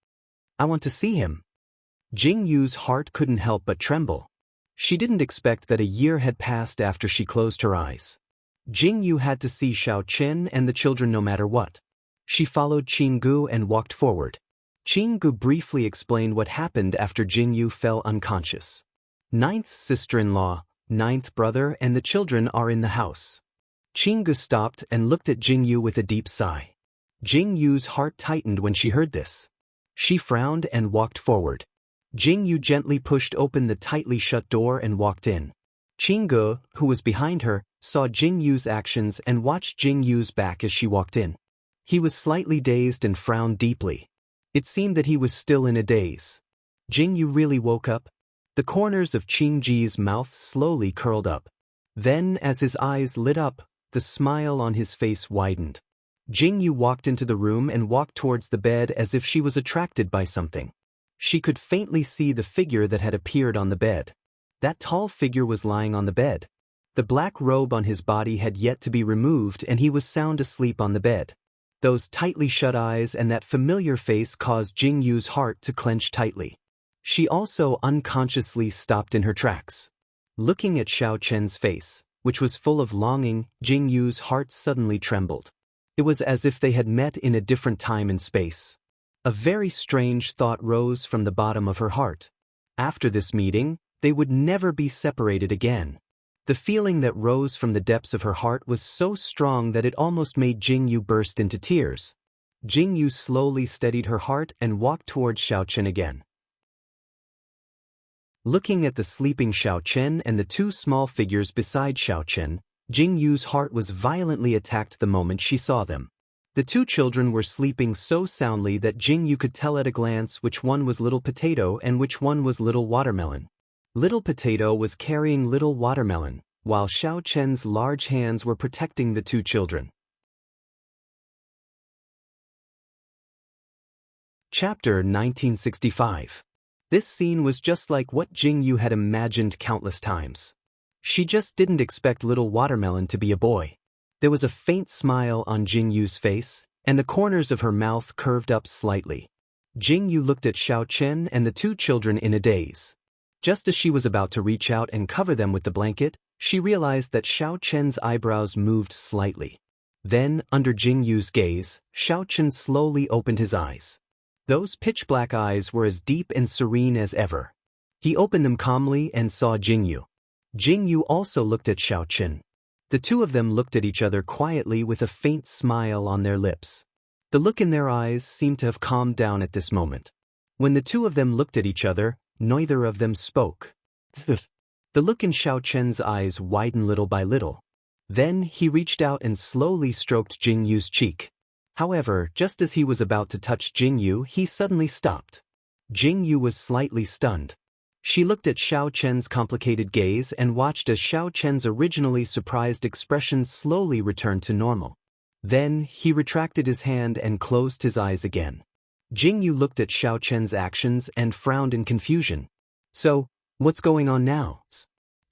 I want to see him." Jingyu's heart couldn't help but tremble. She didn't expect that a year had passed after she closed her eyes. Jingyu had to see Xiao Qin and the children no matter what. She followed Chingu and walked forward. Chingu briefly explained what happened after Jingyu fell unconscious. Ninth sister-in-law, ninth brother and the children are in the house. Chingu stopped and looked at Jingyu with a deep sigh. Jingyu's heart tightened when she heard this. She frowned and walked forward. Jingyu gently pushed open the tightly shut door and walked in. Qingge, who was behind her, saw Jingyu's actions and watched Jingyu's back as she walked in. He was slightly dazed and frowned deeply. It seemed that he was still in a daze. Jingyu really woke up? The corners of Qingji's mouth slowly curled up. Then, as his eyes lit up, the smile on his face widened. Jingyu walked into the room and walked towards the bed as if she was attracted by something. She could faintly see the figure that had appeared on the bed. That tall figure was lying on the bed. The black robe on his body had yet to be removed and he was sound asleep on the bed. Those tightly shut eyes and that familiar face caused Jingyu's heart to clench tightly. She also unconsciously stopped in her tracks. Looking at Xiao Chen's face, which was full of longing, Jingyu's heart suddenly trembled. It was as if they had met in a different time and space. A very strange thought rose from the bottom of her heart. After this meeting, they would never be separated again. The feeling that rose from the depths of her heart was so strong that it almost made Jingyu burst into tears. Jingyu slowly steadied her heart and walked towards Xiao Chen again. Looking at the sleeping Xiao Chen and the two small figures beside Xiao Chen, Jingyu's heart was violently attacked the moment she saw them. The two children were sleeping so soundly that Jingyu could tell at a glance which one was Little Potato and which one was Little Watermelon. Little Potato was carrying Little Watermelon, while Xiao Chen's large hands were protecting the two children. Chapter 1965. This scene was just like what Jingyu had imagined countless times. She just didn't expect Little Watermelon to be a boy. There was a faint smile on Jingyu's face, and the corners of her mouth curved up slightly. Jingyu looked at Xiao Chen and the two children in a daze. Just as she was about to reach out and cover them with the blanket, she realized that Xiao Chen's eyebrows moved slightly. Then, under Jingyu's gaze, Xiao Chen slowly opened his eyes. Those pitch-black eyes were as deep and serene as ever. He opened them calmly and saw Jingyu. Jingyu also looked at Xiao Chen. The two of them looked at each other quietly with a faint smile on their lips. The look in their eyes seemed to have calmed down at this moment. When the two of them looked at each other, neither of them spoke. The look in Xiao Chen's eyes widened little by little. Then he reached out and slowly stroked Jingyu's cheek. However, just as he was about to touch Jingyu, he suddenly stopped. Jingyu was slightly stunned. She looked at Xiao Chen's complicated gaze and watched as Xiao Chen's originally surprised expression slowly returned to normal. Then, he retracted his hand and closed his eyes again. Jingyu looked at Xiao Chen's actions and frowned in confusion. So, what's going on now?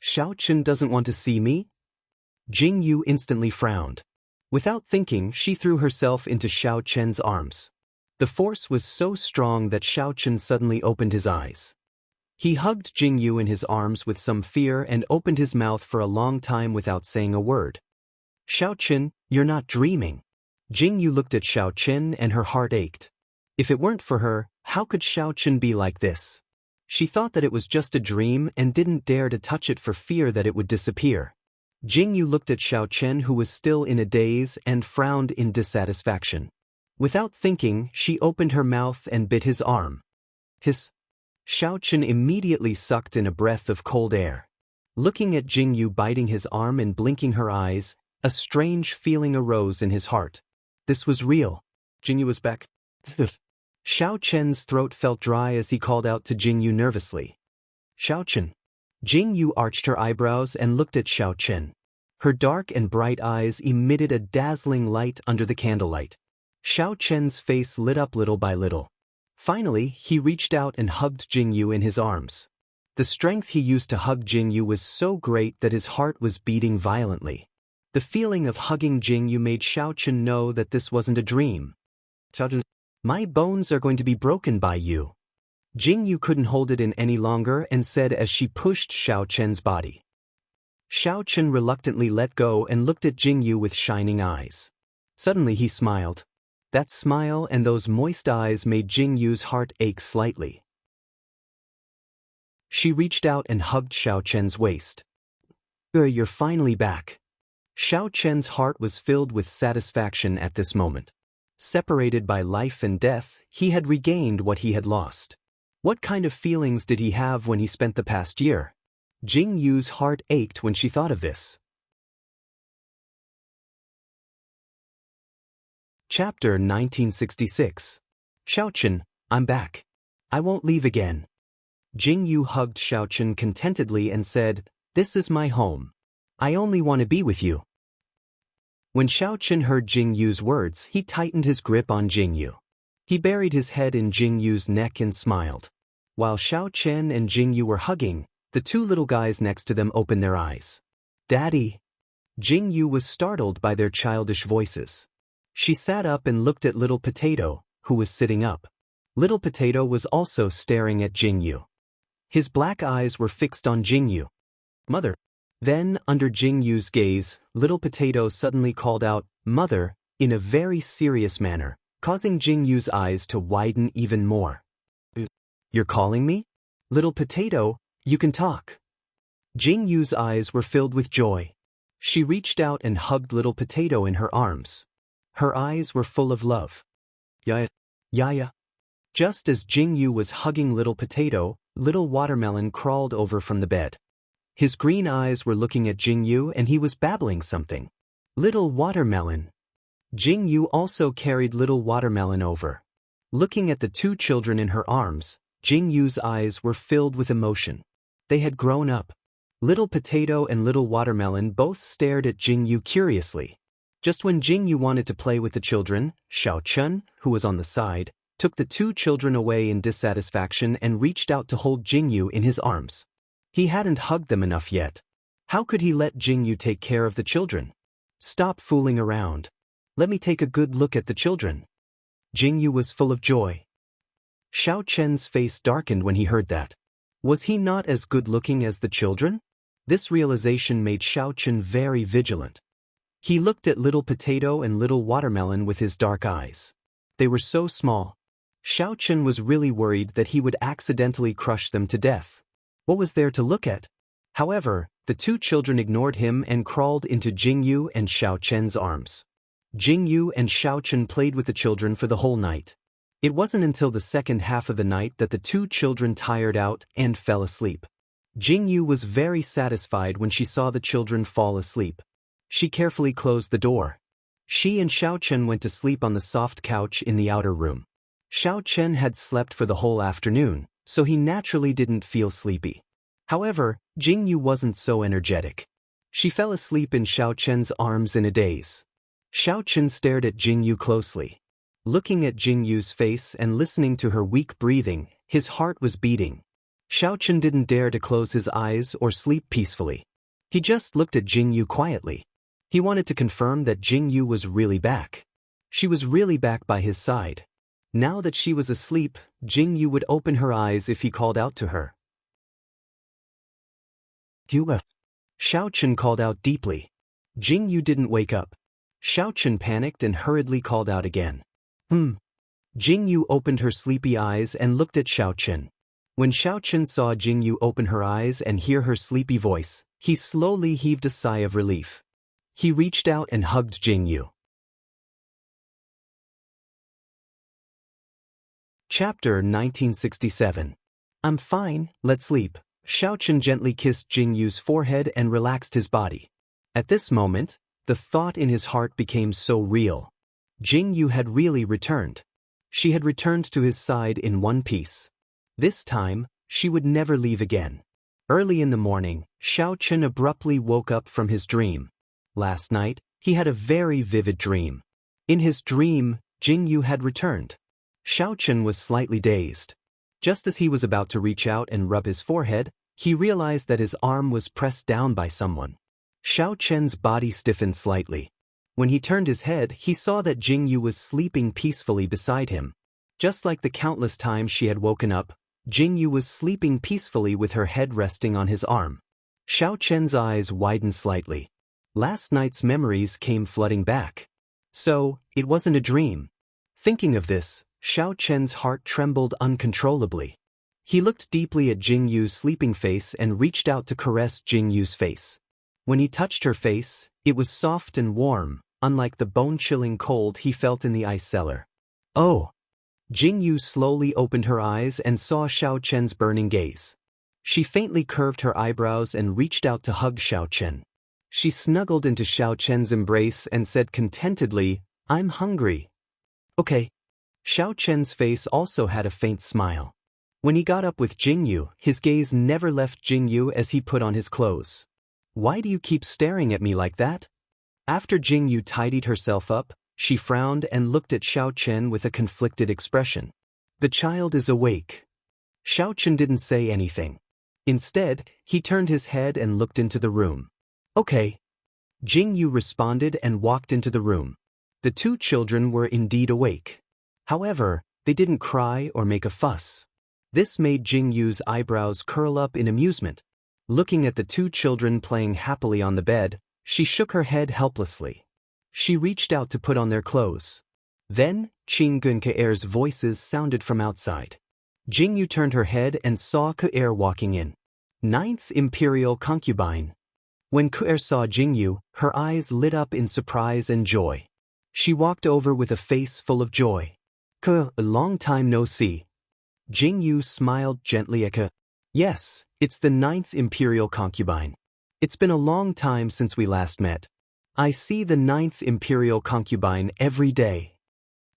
Xiao Chen doesn't want to see me? Jingyu instantly frowned. Without thinking, she threw herself into Xiao Chen's arms. The force was so strong that Xiao Chen suddenly opened his eyes. He hugged Jingyu in his arms with some fear and opened his mouth for a long time without saying a word. Xiao Chen, you're not dreaming. Jingyu looked at Xiao Chen and her heart ached. If it weren't for her, how could Xiao Chen be like this? She thought that it was just a dream and didn't dare to touch it for fear that it would disappear. Jingyu looked at Xiao Chen, who was still in a daze, and frowned in dissatisfaction. Without thinking, she opened her mouth and bit his arm. Hiss. Xiao Chen immediately sucked in a breath of cold air. Looking at Jingyu biting his arm and blinking her eyes, a strange feeling arose in his heart. This was real. Jingyu was back. Xiao Chen's throat felt dry as he called out to Jingyu nervously. Xiao Chen. Jingyu arched her eyebrows and looked at Xiao Chen. Her dark and bright eyes emitted a dazzling light under the candlelight. Xiao Chen's face lit up little by little. Finally, he reached out and hugged Jingyu in his arms. The strength he used to hug Jingyu was so great that his heart was beating violently. The feeling of hugging Jingyu made Xiao Chen know that this wasn't a dream. Xiao Chen, my bones are going to be broken by you. Jingyu couldn't hold it in any longer and said as she pushed Xiao Chen's body. Xiao Chen reluctantly let go and looked at Jingyu with shining eyes. Suddenly he smiled. That smile and those moist eyes made Jingyu's heart ache slightly. She reached out and hugged Xiao Chen's waist. You're finally back. Xiao Chen's heart was filled with satisfaction at this moment. Separated by life and death, he had regained what he had lost. What kind of feelings did he have when he spent the past year? Jing Yu's heart ached when she thought of this. Chapter 1966. Xiaochen, I'm back. I won't leave again. Jing Yu hugged Xiaochen contentedly and said, This is my home. I only want to be with you. When Xiaochen heard Jing Yu's words, he tightened his grip on Jing Yu. He buried his head in Jing Yu's neck and smiled. While Xiaochen and Jing Yu were hugging, the two little guys next to them opened their eyes. Daddy! Jing Yu was startled by their childish voices. She sat up and looked at Little Potato, who was sitting up. Little Potato was also staring at Jing Yu. His black eyes were fixed on Jing Yu. Mother! Then, under Jing Yu's gaze, Little Potato suddenly called out, Mother, in a very serious manner, causing Jing Yu's eyes to widen even more. You're calling me? Little Potato, you can talk. Jing Yu's eyes were filled with joy. She reached out and hugged Little Potato in her arms. Her eyes were full of love. Yaya. Yaya. Just as Jing Yu was hugging Little Potato, Little Watermelon crawled over from the bed. His green eyes were looking at Jing Yu and he was babbling something. Little Watermelon. Jing Yu also carried Little Watermelon over. Looking at the two children in her arms, Jing Yu's eyes were filled with emotion. They had grown up. Little Potato and Little Watermelon both stared at Jing Yu curiously. Just when Jing Yu wanted to play with the children, Xiaochen, who was on the side, took the two children away in dissatisfaction and reached out to hold Jing Yu in his arms. He hadn't hugged them enough yet. How could he let Jing Yu take care of the children? Stop fooling around. Let me take a good look at the children. Jing Yu was full of joy. Xiaochen's face darkened when he heard that. Was he not as good-looking as the children? This realization made Xiaochen very vigilant. He looked at Little Potato and Little Watermelon with his dark eyes. They were so small. Xiaochen was really worried that he would accidentally crush them to death. What was there to look at? However, the two children ignored him and crawled into Jing Yu and Xiaochen's arms. Jing Yu and Xiaochen played with the children for the whole night. It wasn't until the second half of the night that the two children tired out and fell asleep. Jing Yu was very satisfied when she saw the children fall asleep. She carefully closed the door. She and Xiaochen went to sleep on the soft couch in the outer room. Xiaochen had slept for the whole afternoon, so he naturally didn't feel sleepy. However, Jing Yu wasn't so energetic. She fell asleep in Xiaochen's arms in a daze. Xiaochen stared at Jing Yu closely. Looking at Jing Yu's face and listening to her weak breathing, his heart was beating. Xiaochen didn't dare to close his eyes or sleep peacefully. He just looked at Jing Yu quietly. He wanted to confirm that Jing Yu was really back. She was really back by his side. Now that she was asleep, Jing Yu would open her eyes if he called out to her. Dua. Xiaochen called out deeply. Jing Yu didn't wake up. Xiaochen panicked and hurriedly called out again. Jing Yu opened her sleepy eyes and looked at Xiaochen. When Xiaochen saw Jing Yu open her eyes and hear her sleepy voice, he slowly heaved a sigh of relief. He reached out and hugged Jing Yu. Chapter 1967. I'm fine, let's sleep. Xiaochen gently kissed Jing Yu's forehead and relaxed his body. At this moment, the thought in his heart became so real. Jing Yu had really returned. She had returned to his side in one piece. This time, she would never leave again. Early in the morning, Xiaochen abruptly woke up from his dream. Last night, he had a very vivid dream. In his dream, Jing Yu had returned. Xiaochen was slightly dazed. Just as he was about to reach out and rub his forehead, he realized that his arm was pressed down by someone. Xiaochen's body stiffened slightly. When he turned his head, he saw that Jing Yu was sleeping peacefully beside him. Just like the countless times she had woken up, Jing Yu was sleeping peacefully with her head resting on his arm. Xiaochen's eyes widened slightly. Last night's memories came flooding back. So, it wasn't a dream. Thinking of this, Xiaochen's heart trembled uncontrollably. He looked deeply at Jing Yu's sleeping face and reached out to caress Jing Yu's face. When he touched her face, it was soft and warm, unlike the bone-chilling cold he felt in the ice cellar. Oh! Jingyu slowly opened her eyes and saw Xiao Chen's burning gaze. She faintly curved her eyebrows and reached out to hug Xiao Chen. She snuggled into Xiao Chen's embrace and said contentedly, "I'm hungry." "Okay." Xiao Chen's face also had a faint smile. When he got up with Jingyu, his gaze never left Jingyu as he put on his clothes. "Why do you keep staring at me like that?" After Jingyu tidied herself up, she frowned and looked at Xiao Chen with a conflicted expression. "The child is awake." Xiao Chen didn't say anything. Instead, he turned his head and looked into the room. "Okay." Jingyu responded and walked into the room. The two children were indeed awake. However, they didn't cry or make a fuss. This made Jingyu's eyebrows curl up in amusement. Looking at the two children playing happily on the bed, she shook her head helplessly. She reached out to put on their clothes. Then, Qinggu and Ke'er's voices sounded from outside. Jingyu turned her head and saw Ke'er walking in. Ninth Imperial Concubine. When Ke'er saw Jingyu, her eyes lit up in surprise and joy. She walked over with a face full of joy. "Ke, a long time no see." Jingyu smiled gently at Ke. "Yes, it's the ninth Imperial Concubine. It's been a long time since we last met. I see the ninth Imperial Concubine every day."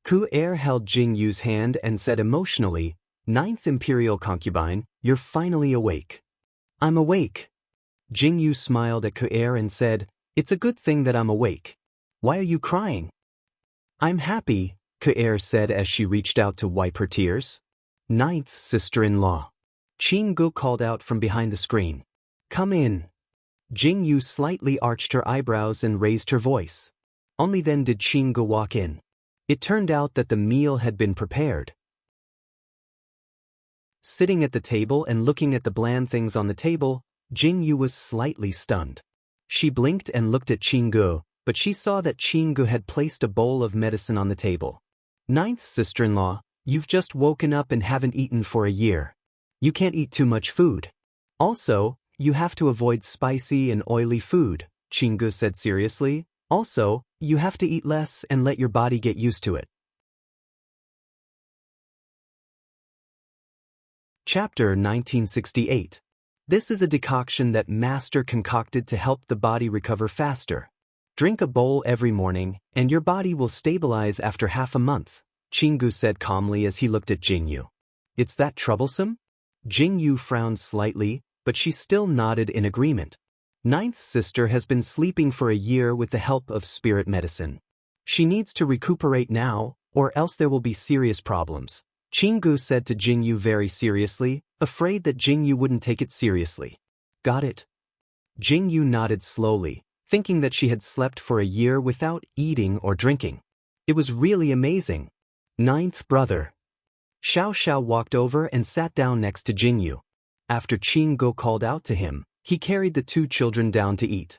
Ke'er held Jingyu's hand and said emotionally, "Ninth Imperial Concubine, you're finally awake." "I'm awake." Jingyu smiled at Ke'er and said, "It's a good thing that I'm awake. Why are you crying?" "I'm happy," Ke'er said as she reached out to wipe her tears. "Ninth sister-in-law." Qinggu called out from behind the screen. "Come in." Jingyu slightly arched her eyebrows and raised her voice. Only then did Qinggu walk in. It turned out that the meal had been prepared. Sitting at the table and looking at the bland things on the table, Jingyu was slightly stunned. She blinked and looked at Qinggu, but she saw that Qinggu had placed a bowl of medicine on the table. "Ninth sister-in-law, you've just woken up and haven't eaten for a year. You can't eat too much food. Also, you have to avoid spicy and oily food," Qinggu said seriously. "Also, you have to eat less and let your body get used to it." Chapter 1968. This is a decoction that Master concocted to help the body recover faster. Drink a bowl every morning, and your body will stabilize after half a month, Qinggu said calmly as he looked at Jingyu. "It's that troublesome?" Jingyu frowned slightly, but she still nodded in agreement. Ninth sister has been sleeping for a year with the help of spirit medicine. She needs to recuperate now, or else there will be serious problems, Qinggu said to Jingyu very seriously, afraid that Jingyu wouldn't take it seriously. "Got it?" Jingyu nodded slowly, thinking that she had slept for a year without eating or drinking. It was really amazing. Ninth brother. Xiao Xiao walked over and sat down next to Jingyu. After Qinggu called out to him, he carried the two children down to eat.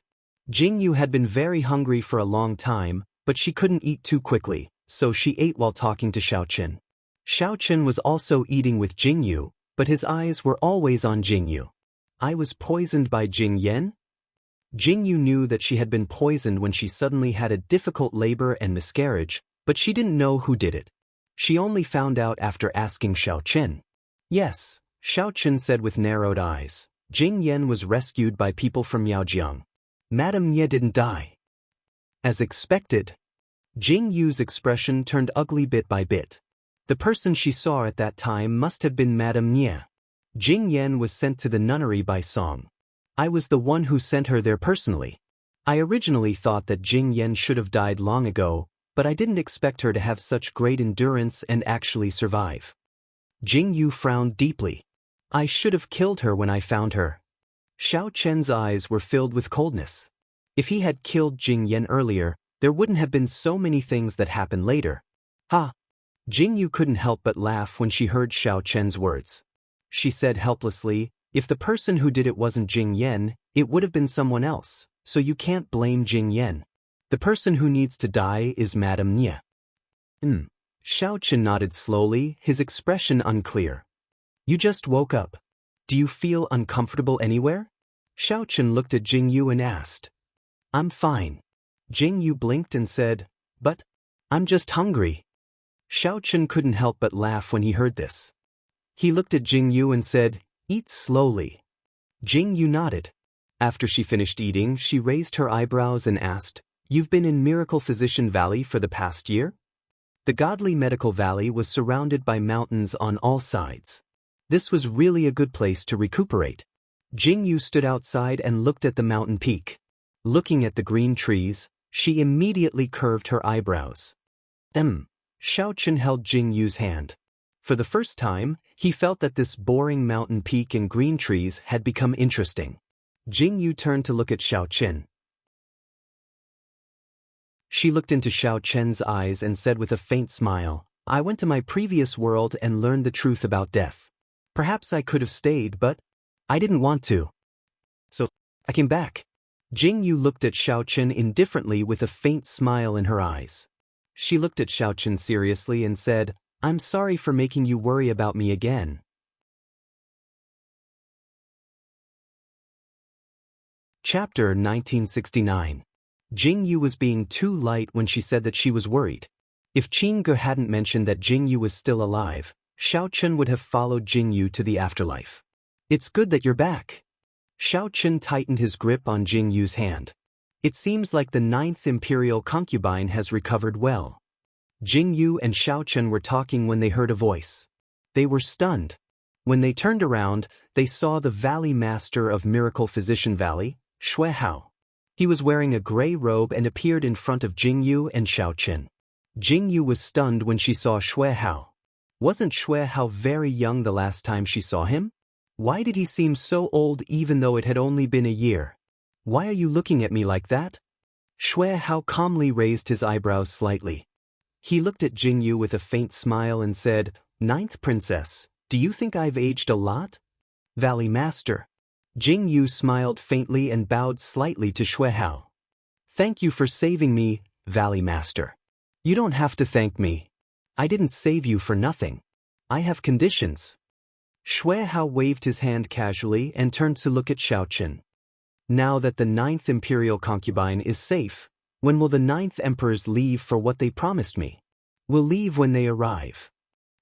Jingyu had been very hungry for a long time, but she couldn't eat too quickly, so she ate while talking to Xiao Chen. Xiao Chen was also eating with Jingyu, but his eyes were always on Jingyu. "I was poisoned by Jing Yan?" Jingyu knew that she had been poisoned when she suddenly had a difficult labor and miscarriage, but she didn't know who did it. She only found out after asking Xiao Chen. "Yes," Xiao Chen said with narrowed eyes. "Jing Yan was rescued by people from Yaojiang. Madame Ye didn't die." As expected, Jing Yu's expression turned ugly bit by bit. The person she saw at that time must have been Madame Ye. Jing Yan was sent to the nunnery by Song. I was the one who sent her there personally. I originally thought that Jing Yan should have died long ago, but I didn't expect her to have such great endurance and actually survive. Jing Yu frowned deeply. "I should have killed her when I found her." Xiao Chen's eyes were filled with coldness. If he had killed Jing Yan earlier, there wouldn't have been so many things that happened later. "Ha!" Jing Yu couldn't help but laugh when she heard Xiao Chen's words. She said helplessly, "If the person who did it wasn't Jing Yan, it would have been someone else, so you can't blame Jing Yan. The person who needs to die is Madame Nye." Xiao Chen nodded slowly, his expression unclear. "You just woke up. Do you feel uncomfortable anywhere?" Xiao Chen looked at Jing Yu and asked. "I'm fine." Jing Yu blinked and said, "But I'm just hungry." Xiao Chen couldn't help but laugh when he heard this. He looked at Jing Yu and said, "Eat slowly." Jing Yu nodded. After she finished eating, she raised her eyebrows and asked, "You've been in Miracle Physician Valley for the past year?" The godly medical valley was surrounded by mountains on all sides. This was really a good place to recuperate. Jing Yu stood outside and looked at the mountain peak. Looking at the green trees, she immediately curved her eyebrows. Xiao Chen held Jing Yu's hand. For the first time, he felt that this boring mountain peak and green trees had become interesting. Jing Yu turned to look at Xiao Chen. She looked into Xiao Chen's eyes and said with a faint smile, "I went to my previous world and learned the truth about death. Perhaps I could have stayed, but I didn't want to. So, I came back." Jing Yu looked at Xiao Chen indifferently with a faint smile in her eyes. She looked at Xiao Chen seriously and said, "I'm sorry for making you worry about me again." Chapter 1969. Jing Yu was being too light when she said that she was worried. If Qin Ge hadn't mentioned that Jing Yu was still alive, Xiao Chen would have followed Jing Yu to the afterlife. "It's good that you're back." Xiao Chen tightened his grip on Jing Yu's hand. "It seems like the 9th imperial concubine has recovered well." Jing Yu and Xiao Chen were talking when they heard a voice. They were stunned. When they turned around, they saw the Valley Master of Miracle Physician Valley, Xue Hao. He was wearing a gray robe and appeared in front of Jing Yu and Xiao Chen. Jing Yu was stunned when she saw Xue Hao. Wasn't Xue Hao very young the last time she saw him? Why did he seem so old even though it had only been a year? "Why are you looking at me like that?" Xue Hao calmly raised his eyebrows slightly. He looked at Jing Yu with a faint smile and said, "Ninth Princess, do you think I've aged a lot?" "Valley Master." Jing Yu smiled faintly and bowed slightly to Xue Hao. "Thank you for saving me, Valley Master." "You don't have to thank me. I didn't save you for nothing. I have conditions." Xue Hao waved his hand casually and turned to look at Xiao Chen. "Now that the 9th imperial concubine is safe, when will the 9th emperors leave for what they promised me?" "We'll leave when they arrive."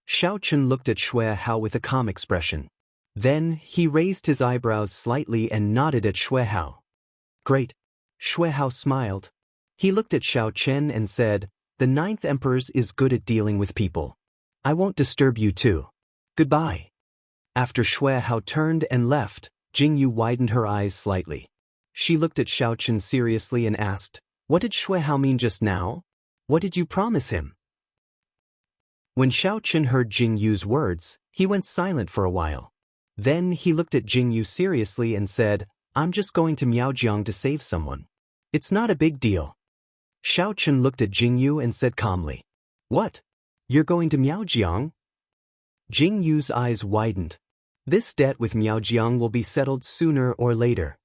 Xiao Chen looked at Xue Hao with a calm expression. Then, he raised his eyebrows slightly and nodded at Xue Hao. "Great." Xue Hao smiled. He looked at Xiao Chen and said, "The 9th emperor is good at dealing with people. I won't disturb you too. Goodbye." After Xue Hao turned and left, Jing Yu widened her eyes slightly. She looked at Xiao Chen seriously and asked, "What did Xue Hao mean just now? What did you promise him?" When Xiao Chen heard Jing Yu's words, he went silent for a while. Then he looked at Jing Yu seriously and said, "I'm just going to Miaojiang to save someone. It's not a big deal." Xiao Chen looked at Jing Yu and said calmly, "What? You're going to Miaojiang?" Jing Yu's eyes widened. "This debt with Miaojiang will be settled sooner or later."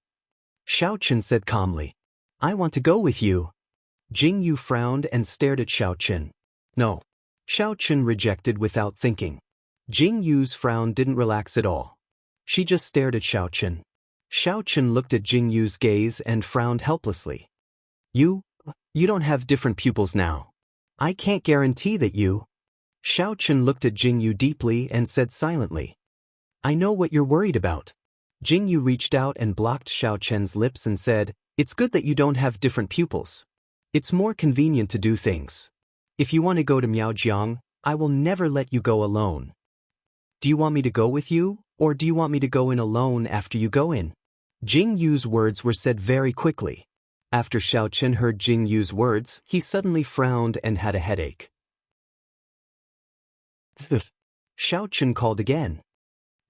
Xiao Chen said calmly, "I want to go with you." Jing Yu frowned and stared at Xiao Chen. "No." Xiao Chen rejected without thinking. Jing Yu's frown didn't relax at all. She just stared at Xiao Chen. Xiao Chen looked at Jing Yu's gaze and frowned helplessly. You don't have different pupils now. I can't guarantee that you." Xiao Chen looked at Jing Yu deeply and said silently, "I know what you're worried about." Jing Yu reached out and blocked Xiao Chen's lips and said, "It's good that you don't have different pupils. It's more convenient to do things. If you want to go to Miaojiang, I will never let you go alone. Do you want me to go with you, or do you want me to go in alone after you go in?" Jing Yu's words were said very quickly. After Xiao Chen heard Jing Yu's words, he suddenly frowned and had a headache. Xiao Chen called again.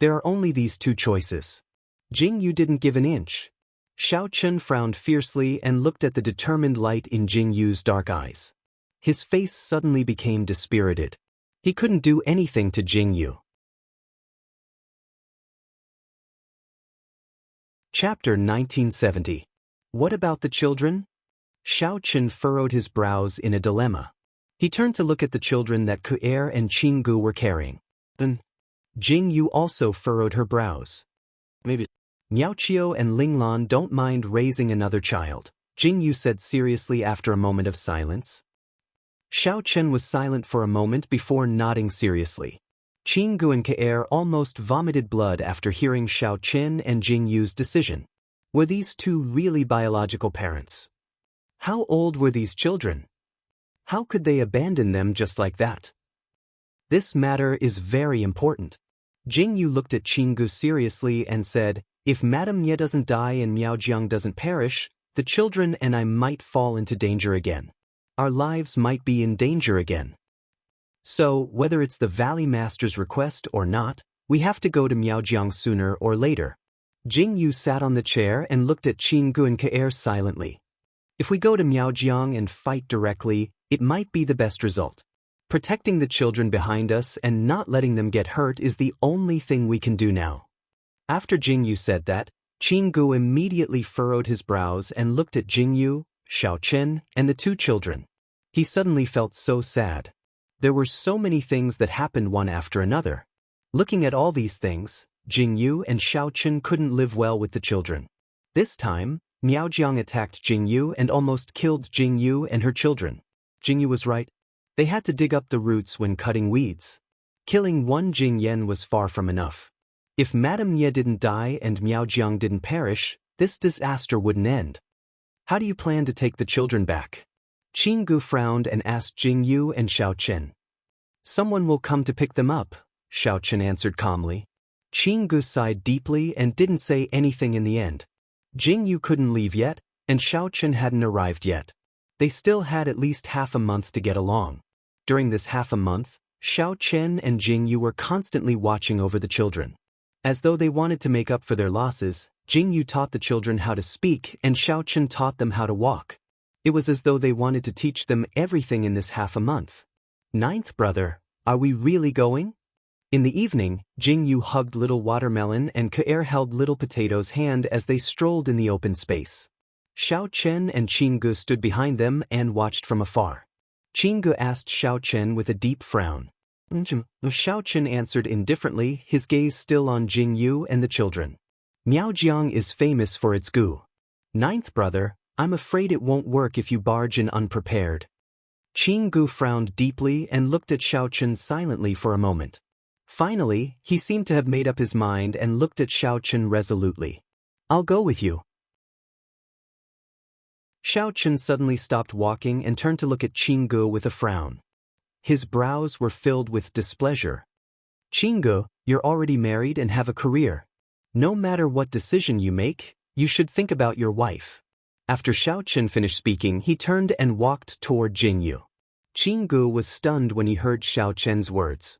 "There are only these two choices." Jing Yu didn't give an inch. Xiao Chen frowned fiercely and looked at the determined light in Jing Yu's dark eyes. His face suddenly became dispirited. He couldn't do anything to Jing Yu. Chapter 1970. What about the children? Xiao Chen furrowed his brows in a dilemma. He turned to look at the children that Ku'er and Qinggu were carrying. Then, Jing Yu also furrowed her brows. "Maybe Miao Qiu and Ling Lan don't mind raising another child. Jingyu said seriously after a moment of silence. Xiao Chen was silent for a moment before nodding seriously. Qinggu and Kaer almost vomited blood after hearing Xiao Chen and Jingyu's decision. Were these two really biological parents? How old were these children? How could they abandon them just like that? This matter is very important. Jingyu looked at Qinggu seriously and said, if Madame Ye doesn't die and Miaojiang doesn't perish, the children and I might fall into danger again. Our lives might be in danger again. So, whether it's the Valley Master's request or not, we have to go to Miaojiang sooner or later. Jingyu sat on the chair and looked at Qinggu and Kaer silently. If we go to Miaojiang and fight directly, it might be the best result. Protecting the children behind us and not letting them get hurt is the only thing we can do now. After Jingyu said that, Qinggu immediately furrowed his brows and looked at Jingyu, Xiao Chen, and the two children. He suddenly felt so sad. There were so many things that happened one after another. Looking at all these things, Jingyu and Xiao Chen couldn't live well with the children. This time, Miaojiang attacked Jingyu and almost killed Jingyu and her children. Jingyu was right. They had to dig up the roots when cutting weeds. Killing one Jingyan was far from enough. If Madame Ye didn't die and Miaojiang didn't perish, this disaster wouldn't end. How do you plan to take the children back? Qinggu frowned and asked Jingyu and Xiao Chen. Someone will come to pick them up, Xiao Chen answered calmly. Qinggu sighed deeply and didn't say anything in the end. Jingyu couldn't leave yet, and Xiao Chen hadn't arrived yet. They still had at least half a month to get along. During this half a month, Xiao Chen and Jingyu were constantly watching over the children. As though they wanted to make up for their losses, Jingyu taught the children how to speak and Xiao Chen taught them how to walk. It was as though they wanted to teach them everything in this half a month. Ninth brother, are we really going? In the evening, Jingyu hugged little Watermelon and Kaer held little Potato's hand as they strolled in the open space. Xiao Chen and Qinggu stood behind them and watched from afar. Qinggu asked Xiao Chen with a deep frown. Xiao Chen answered indifferently, his gaze still on Jingyu and the children. Miaojiang is famous for its goo. Ninth brother, I'm afraid it won't work if you barge in unprepared. Qinggu frowned deeply and looked at Xiao Chen silently for a moment. Finally, he seemed to have made up his mind and looked at Xiao Chen resolutely. I'll go with you. Xiao Chen suddenly stopped walking and turned to look at Qinggu with a frown. His brows were filled with displeasure. Qinggu, you're already married and have a career. No matter what decision you make, you should think about your wife. After Xiao Chen finished speaking, he turned and walked toward Jingyu. Qinggu was stunned when he heard Xiao Chen's words.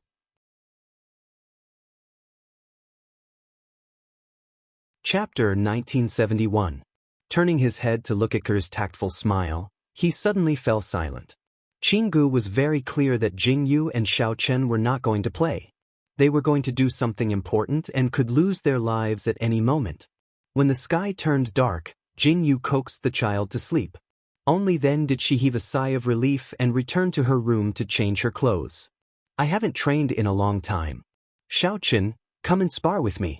Chapter 1971. Turning his head to look at Ker's tactful smile, he suddenly fell silent. Qinggu was very clear that Jingyu and Xiao Chen were not going to play. They were going to do something important and could lose their lives at any moment. When the sky turned dark, Jingyu coaxed the child to sleep. Only then did she heave a sigh of relief and return to her room to change her clothes. I haven't trained in a long time. Xiao Chen, come and spar with me.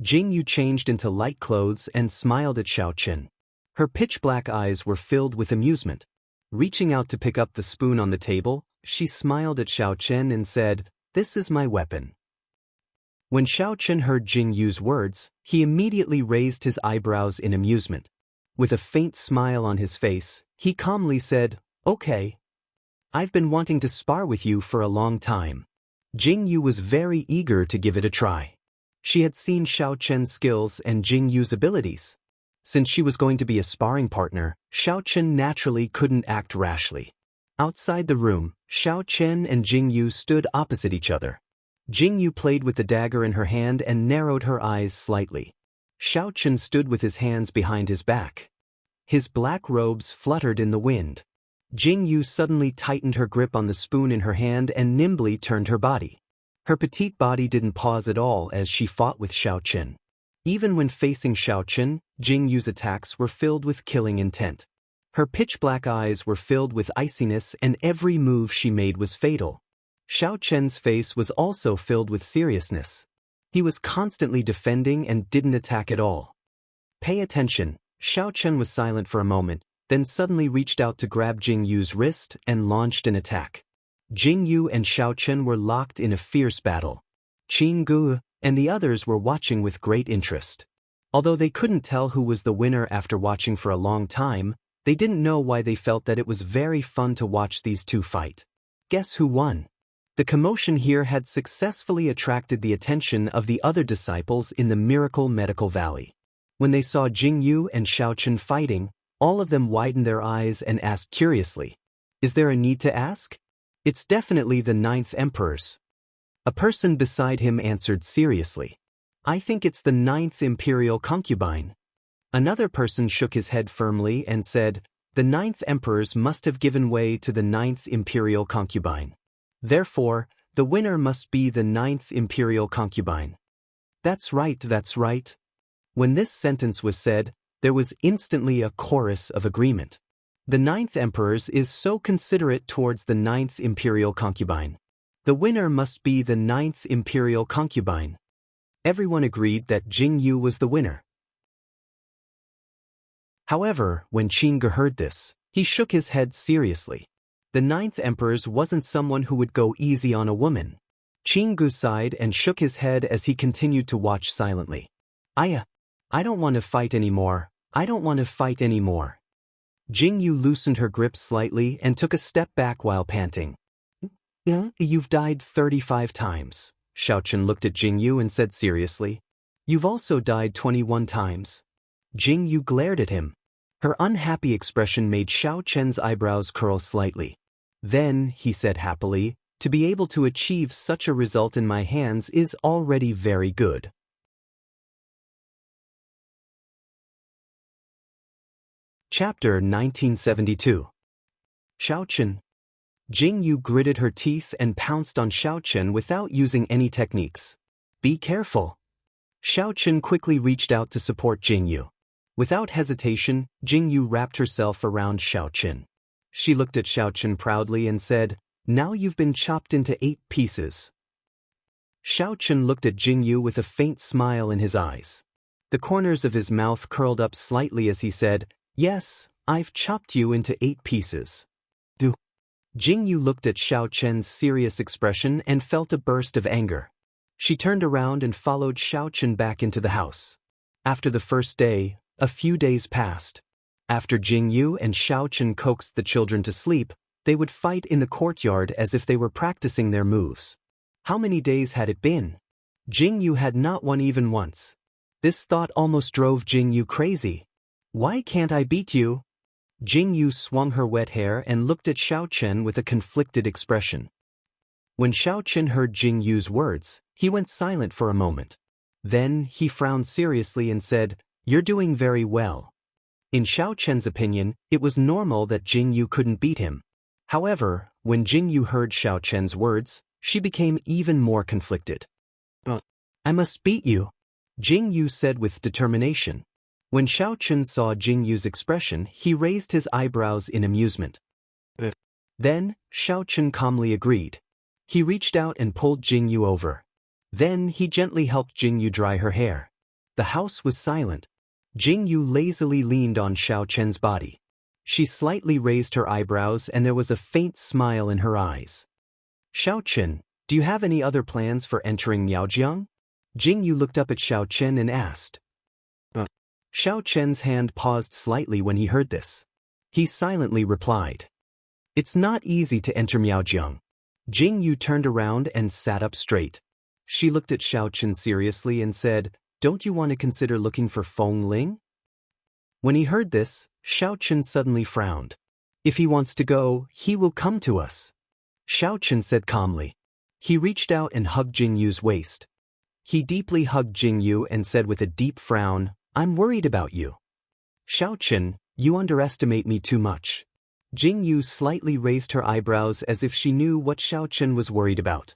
Jingyu changed into light clothes and smiled at Xiao Chen. Her pitch-black eyes were filled with amusement. Reaching out to pick up the spoon on the table, she smiled at Xiao Chen and said, "This is my weapon." When Xiao Chen heard Jingyu's words, he immediately raised his eyebrows in amusement. With a faint smile on his face, he calmly said, "Okay. I've been wanting to spar with you for a long time." Jingyu was very eager to give it a try. She had seen Xiao Chen's skills and Jingyu's abilities. Since she was going to be a sparring partner, Xiao Chen naturally couldn't act rashly. Outside the room, Xiao Chen and Jingyu stood opposite each other. Jingyu played with the dagger in her hand and narrowed her eyes slightly. Xiao Chen stood with his hands behind his back. His black robes fluttered in the wind. Jingyu suddenly tightened her grip on the spoon in her hand and nimbly turned her body. Her petite body didn't pause at all as she fought with Xiao Chen. Even when facing Xiao Chen, Jingyu's attacks were filled with killing intent. Her pitch-black eyes were filled with iciness and every move she made was fatal. Xiao Chen's face was also filled with seriousness. He was constantly defending and didn't attack at all. Pay attention, Xiao Chen was silent for a moment, then suddenly reached out to grab Jing Yu's wrist and launched an attack. Jing Yu and Xiao Chen were locked in a fierce battle. Qin Gu and the others were watching with great interest. Although they couldn't tell who was the winner after watching for a long time, they didn't know why they felt that it was very fun to watch these two fight. Guess who won? The commotion here had successfully attracted the attention of the other disciples in the Miracle Medical Valley. When they saw Jing Yu and Xiao Chen fighting, all of them widened their eyes and asked curiously, "Is there a need to ask?" "It's definitely the 9th Emperor's." A person beside him answered seriously, "I think it's the 9th Imperial Concubine." Another person shook his head firmly and said, "The 9th Emperor's must have given way to the 9th Imperial Concubine. Therefore, the winner must be the 9th Imperial Concubine." That's right, that's right." When this sentence was said, there was instantly a chorus of agreement. The 9th Emperor's is so considerate towards the 9th Imperial Concubine. The winner must be the 9th Imperial Concubine. Everyone agreed that Jing Yu was the winner. However, when Qin Ge heard this, he shook his head seriously. The 9th Emperor's wasn't someone who would go easy on a woman. Qin Ge sighed and shook his head as he continued to watch silently. I don't want to fight anymore. I don't want to fight anymore." Jing Yu loosened her grip slightly and took a step back while panting. "You've died 35 times. Xiao Chen looked at Jing Yu and said seriously. "You've also died 21 times. Jing Yu glared at him. Her unhappy expression made Xiao Chen's eyebrows curl slightly. Then, he said happily, "To be able to achieve such a result in my hands is already very good." Chapter 1972. Xiao Chen. Jing Yu gritted her teeth and pounced on Xiao Chen without using any techniques. "Be careful." Xiao Chen quickly reached out to support Jing Yu. Without hesitation, Jing Yu wrapped herself around Xiao Chen. She looked at Xiao Chen proudly and said, "Now you've been chopped into 8 pieces." Xiao Chen looked at Jing Yu with a faint smile in his eyes. The corners of his mouth curled up slightly as he said, "Yes, I've chopped you into 8 pieces. Do." Jing Yu looked at Xiao Chen's serious expression and felt a burst of anger. She turned around and followed Xiao Chen back into the house. After the first day, a few days passed. After Jing Yu and Xiao Chen coaxed the children to sleep, they would fight in the courtyard as if they were practicing their moves. How many days had it been? Jing Yu had not won even once. This thought almost drove Jing Yu crazy. "Why can't I beat you?" Jing Yu swung her wet hair and looked at Xiao Chen with a conflicted expression. When Xiao Chen heard Jing Yu's words, he went silent for a moment. Then, he frowned seriously and said, "You're doing very well." In Xiao Chen's opinion, it was normal that Jing Yu couldn't beat him. However, when Jing Yu heard Xiao Chen's words, she became even more conflicted. "I must beat you," Jing Yu said with determination. When Xiao Chen saw Jing Yu's expression, he raised his eyebrows in amusement. Then, Xiao Chen calmly agreed. He reached out and pulled Jing Yu over. Then, he gently helped Jing Yu dry her hair. The house was silent. Jing Yu lazily leaned on Xiao Chen's body. She slightly raised her eyebrows and there was a faint smile in her eyes. "Xiao Chen, do you have any other plans for entering Miaojiang?" Jing Yu looked up at Xiao Chen and asked. Xiao Chen's hand paused slightly when he heard this. He silently replied, "It's not easy to enter Miaojiang." Jing Yu turned around and sat up straight. She looked at Xiao Chen seriously and said, "Don't you want to consider looking for Feng Ling?" When he heard this, Xiao Chen suddenly frowned. "If he wants to go, he will come to us," Xiao Chen said calmly. He reached out and hugged Jing Yu's waist. He deeply hugged Jing Yu and said with a deep frown, "I'm worried about you." "Xiao Chen, you underestimate me too much." Jing Yu slightly raised her eyebrows as if she knew what Xiao Chen was worried about.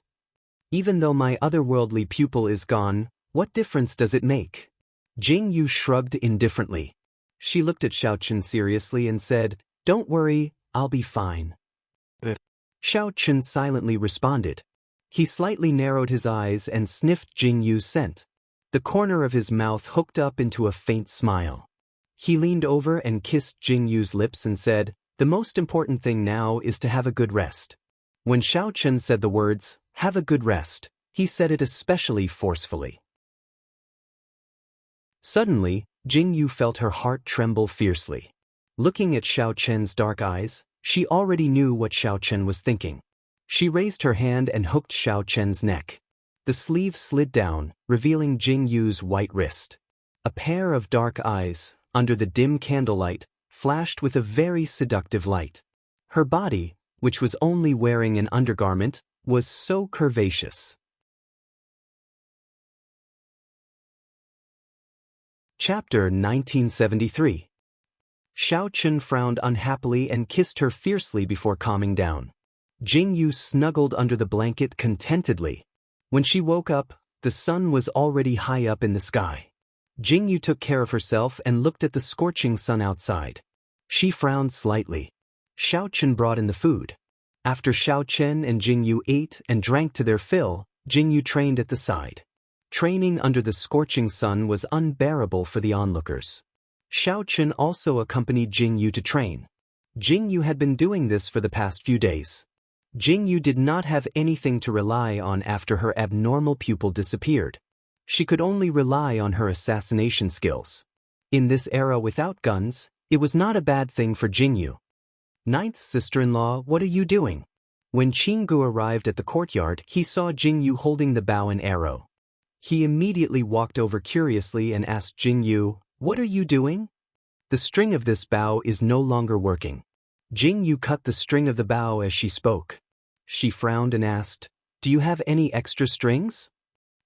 "Even though my otherworldly pupil is gone, what difference does it make?" Jing Yu shrugged indifferently. She looked at Xiao Chen seriously and said, "Don't worry, I'll be fine." Xiao Chen silently responded. He slightly narrowed his eyes and sniffed Jing Yu's scent. The corner of his mouth hooked up into a faint smile. He leaned over and kissed Jing Yu's lips and said, "The most important thing now is to have a good rest." When Xiao Chen said the words, "have a good rest," he said it especially forcefully. Suddenly, Jing Yu felt her heart tremble fiercely. Looking at Xiao Chen's dark eyes, she already knew what Xiao Chen was thinking. She raised her hand and hooked Xiao Chen's neck. The sleeve slid down, revealing Jing Yu's white wrist. A pair of dark eyes, under the dim candlelight, flashed with a very seductive light. Her body, which was only wearing an undergarment, was so curvaceous. Chapter 1973. Xiao Chen frowned unhappily and kissed her fiercely before calming down. Jing Yu snuggled under the blanket contentedly. When she woke up, the sun was already high up in the sky. Jing Yu took care of herself and looked at the scorching sun outside. She frowned slightly. Xiao Chen brought in the food. After Xiao Chen and Jing Yu ate and drank to their fill, Jing Yu trained at the side. Training under the scorching sun was unbearable for the onlookers. Xiao Chen also accompanied Jing Yu to train. Jing Yu had been doing this for the past few days. Jing Yu did not have anything to rely on after her abnormal pupil disappeared. She could only rely on her assassination skills. In this era without guns, it was not a bad thing for Jing Yu. "Ninth sister-in-law, what are you doing?" When Qinggu arrived at the courtyard, he saw Jing Yu holding the bow and arrow. He immediately walked over curiously and asked Jing Yu, "What are you doing?" "The string of this bow is no longer working." Jing Yu cut the string of the bow as she spoke. She frowned and asked, "Do you have any extra strings?"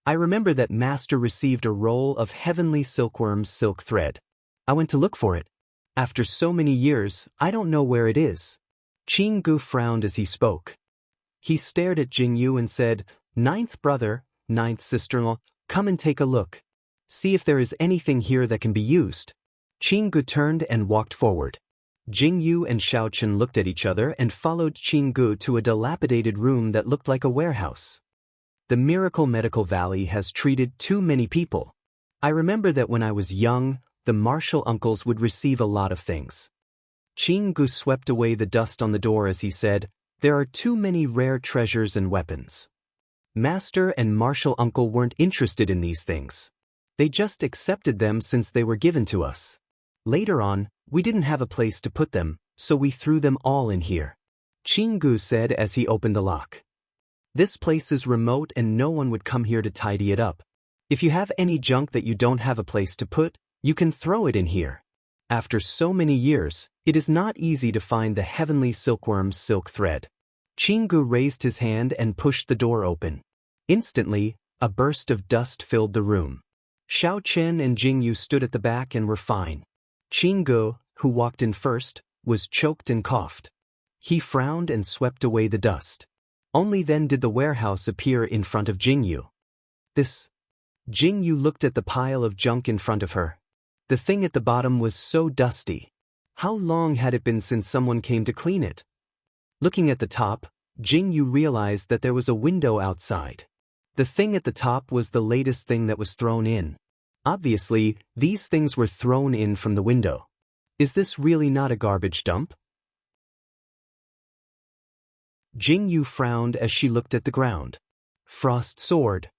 "I remember that Master received a roll of heavenly silkworm's silk thread. I went to look for it. After so many years, I don't know where it is." Qinggu frowned as he spoke. He stared at Jing Yu and said, "Ninth brother, ninth sister-in-law, come and take a look. See if there is anything here that can be used." Qinggu turned and walked forward. Jing Yu and Xiao Chen looked at each other and followed Qinggu to a dilapidated room that looked like a warehouse. "The Miracle Medical Valley has treated too many people. I remember that when I was young, the martial uncles would receive a lot of things." Qinggu swept away the dust on the door as he said, "There are too many rare treasures and weapons. Master and martial uncle weren't interested in these things. They just accepted them since they were given to us. Later on, we didn't have a place to put them, so we threw them all in here," Qinggu said as he opened the lock. "This place is remote and no one would come here to tidy it up. If you have any junk that you don't have a place to put, you can throw it in here. After so many years, it is not easy to find the heavenly silkworm's silk thread." Qinggu raised his hand and pushed the door open. Instantly, a burst of dust filled the room. Xiao Chen and Jing Yu stood at the back and were fine. Qinggu, who walked in first, was choked and coughed. He frowned and swept away the dust. Only then did the warehouse appear in front of Jing Yu. "This..." Jing Yu looked at the pile of junk in front of her. The thing at the bottom was so dusty. How long had it been since someone came to clean it? Looking at the top, Jing Yu realized that there was a window outside. The thing at the top was the latest thing that was thrown in. Obviously, these things were thrown in from the window. Is this really not a garbage dump? Jing Yu frowned as she looked at the ground. Frost sword.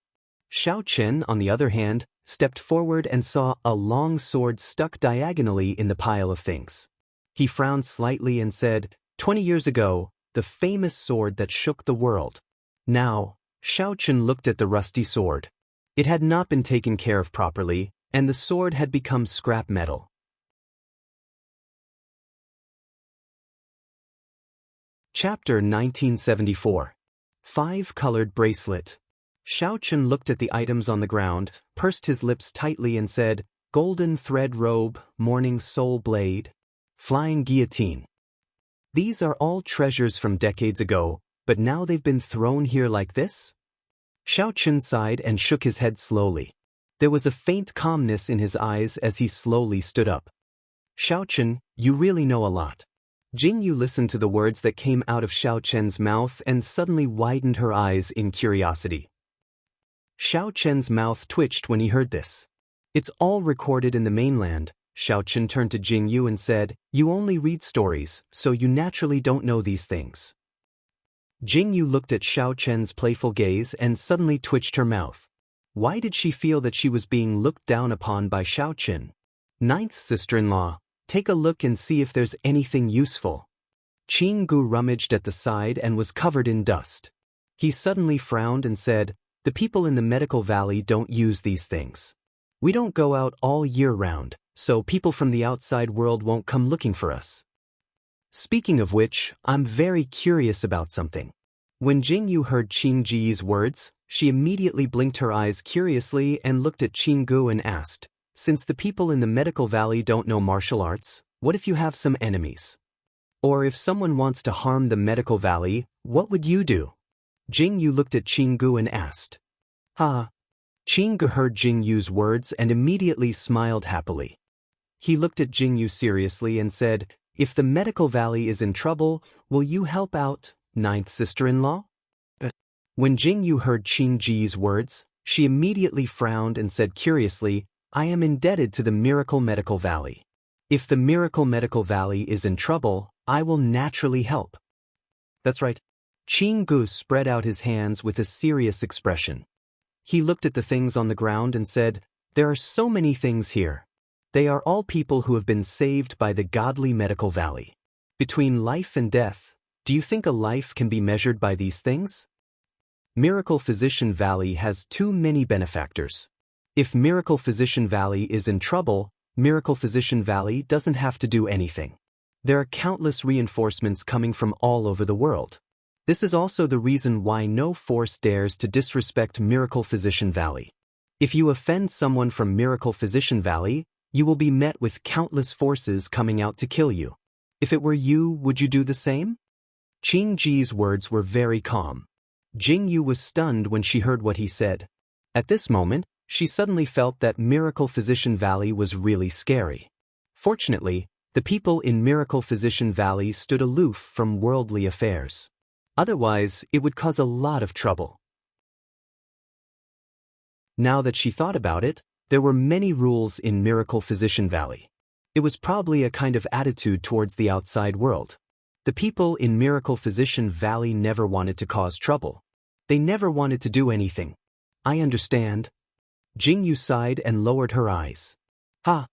Xiao Chen, on the other hand, stepped forward and saw a long sword stuck diagonally in the pile of things. He frowned slightly and said, 20 years ago, the famous sword that shook the world. Now, Xiao Chen looked at the rusty sword. It had not been taken care of properly, and the sword had become scrap metal. Chapter 1974. 5-Colored Bracelet. Xiao Chen looked at the items on the ground, pursed his lips tightly and said, golden thread robe, morning soul blade, flying guillotine. These are all treasures from decades ago, but now they've been thrown here like this? Xiao Chen sighed and shook his head slowly. There was a faint calmness in his eyes as he slowly stood up. Xiao Chen, you really know a lot. Jing Yu listened to the words that came out of Xiao Chen's mouth and suddenly widened her eyes in curiosity. Xiao Chen's mouth twitched when he heard this. It's all recorded in the mainland, Xiaochen turned to Jingyu and said, "You only read stories, so you naturally don't know these things." Jingyu looked at Xiaochen's playful gaze and suddenly twitched her mouth. Why did she feel that she was being looked down upon by Xiaochen? Ninth sister-in-law, take a look and see if there's anything useful. Qinggu rummaged at the side and was covered in dust. He suddenly frowned and said, "The people in the medical valley don't use these things. We don't go out all year round, so people from the outside world won't come looking for us. Speaking of which, I'm very curious about something." When Jingyu heard Qingji's words, she immediately blinked her eyes curiously and looked at Qinggu and asked, "Since the people in the medical valley don't know martial arts, what if you have some enemies? Or if someone wants to harm the medical valley, what would you do?" Jingyu looked at Qinggu and asked. "Ha." Qinggu heard Jingyu's words and immediately smiled happily. He looked at Jingyu seriously and said, "If the medical valley is in trouble, will you help out, ninth sister-in-law?" When Jingyu heard Qingji's words, she immediately frowned and said curiously, "I am indebted to the Miracle Medical Valley. If the Miracle Medical Valley is in trouble, I will naturally help." "That's right." Qinggu spread out his hands with a serious expression. He looked at the things on the ground and said, "There are so many things here. They are all people who have been saved by the godly medical valley. Between life and death, do you think a life can be measured by these things? Miracle Physician Valley has too many benefactors. If Miracle Physician Valley is in trouble, Miracle Physician Valley doesn't have to do anything. There are countless reinforcements coming from all over the world. This is also the reason why no force dares to disrespect Miracle Physician Valley. If you offend someone from Miracle Physician Valley, you will be met with countless forces coming out to kill you. If it were you, would you do the same?" Qingji's words were very calm. Jingyu was stunned when she heard what he said. At this moment, she suddenly felt that Miracle Physician Valley was really scary. Fortunately, the people in Miracle Physician Valley stood aloof from worldly affairs. Otherwise, it would cause a lot of trouble. Now that she thought about it, there were many rules in Miracle Physician Valley. It was probably a kind of attitude towards the outside world. The people in Miracle Physician Valley never wanted to cause trouble. They never wanted to do anything. "I understand." Jingyu sighed and lowered her eyes. "Ha."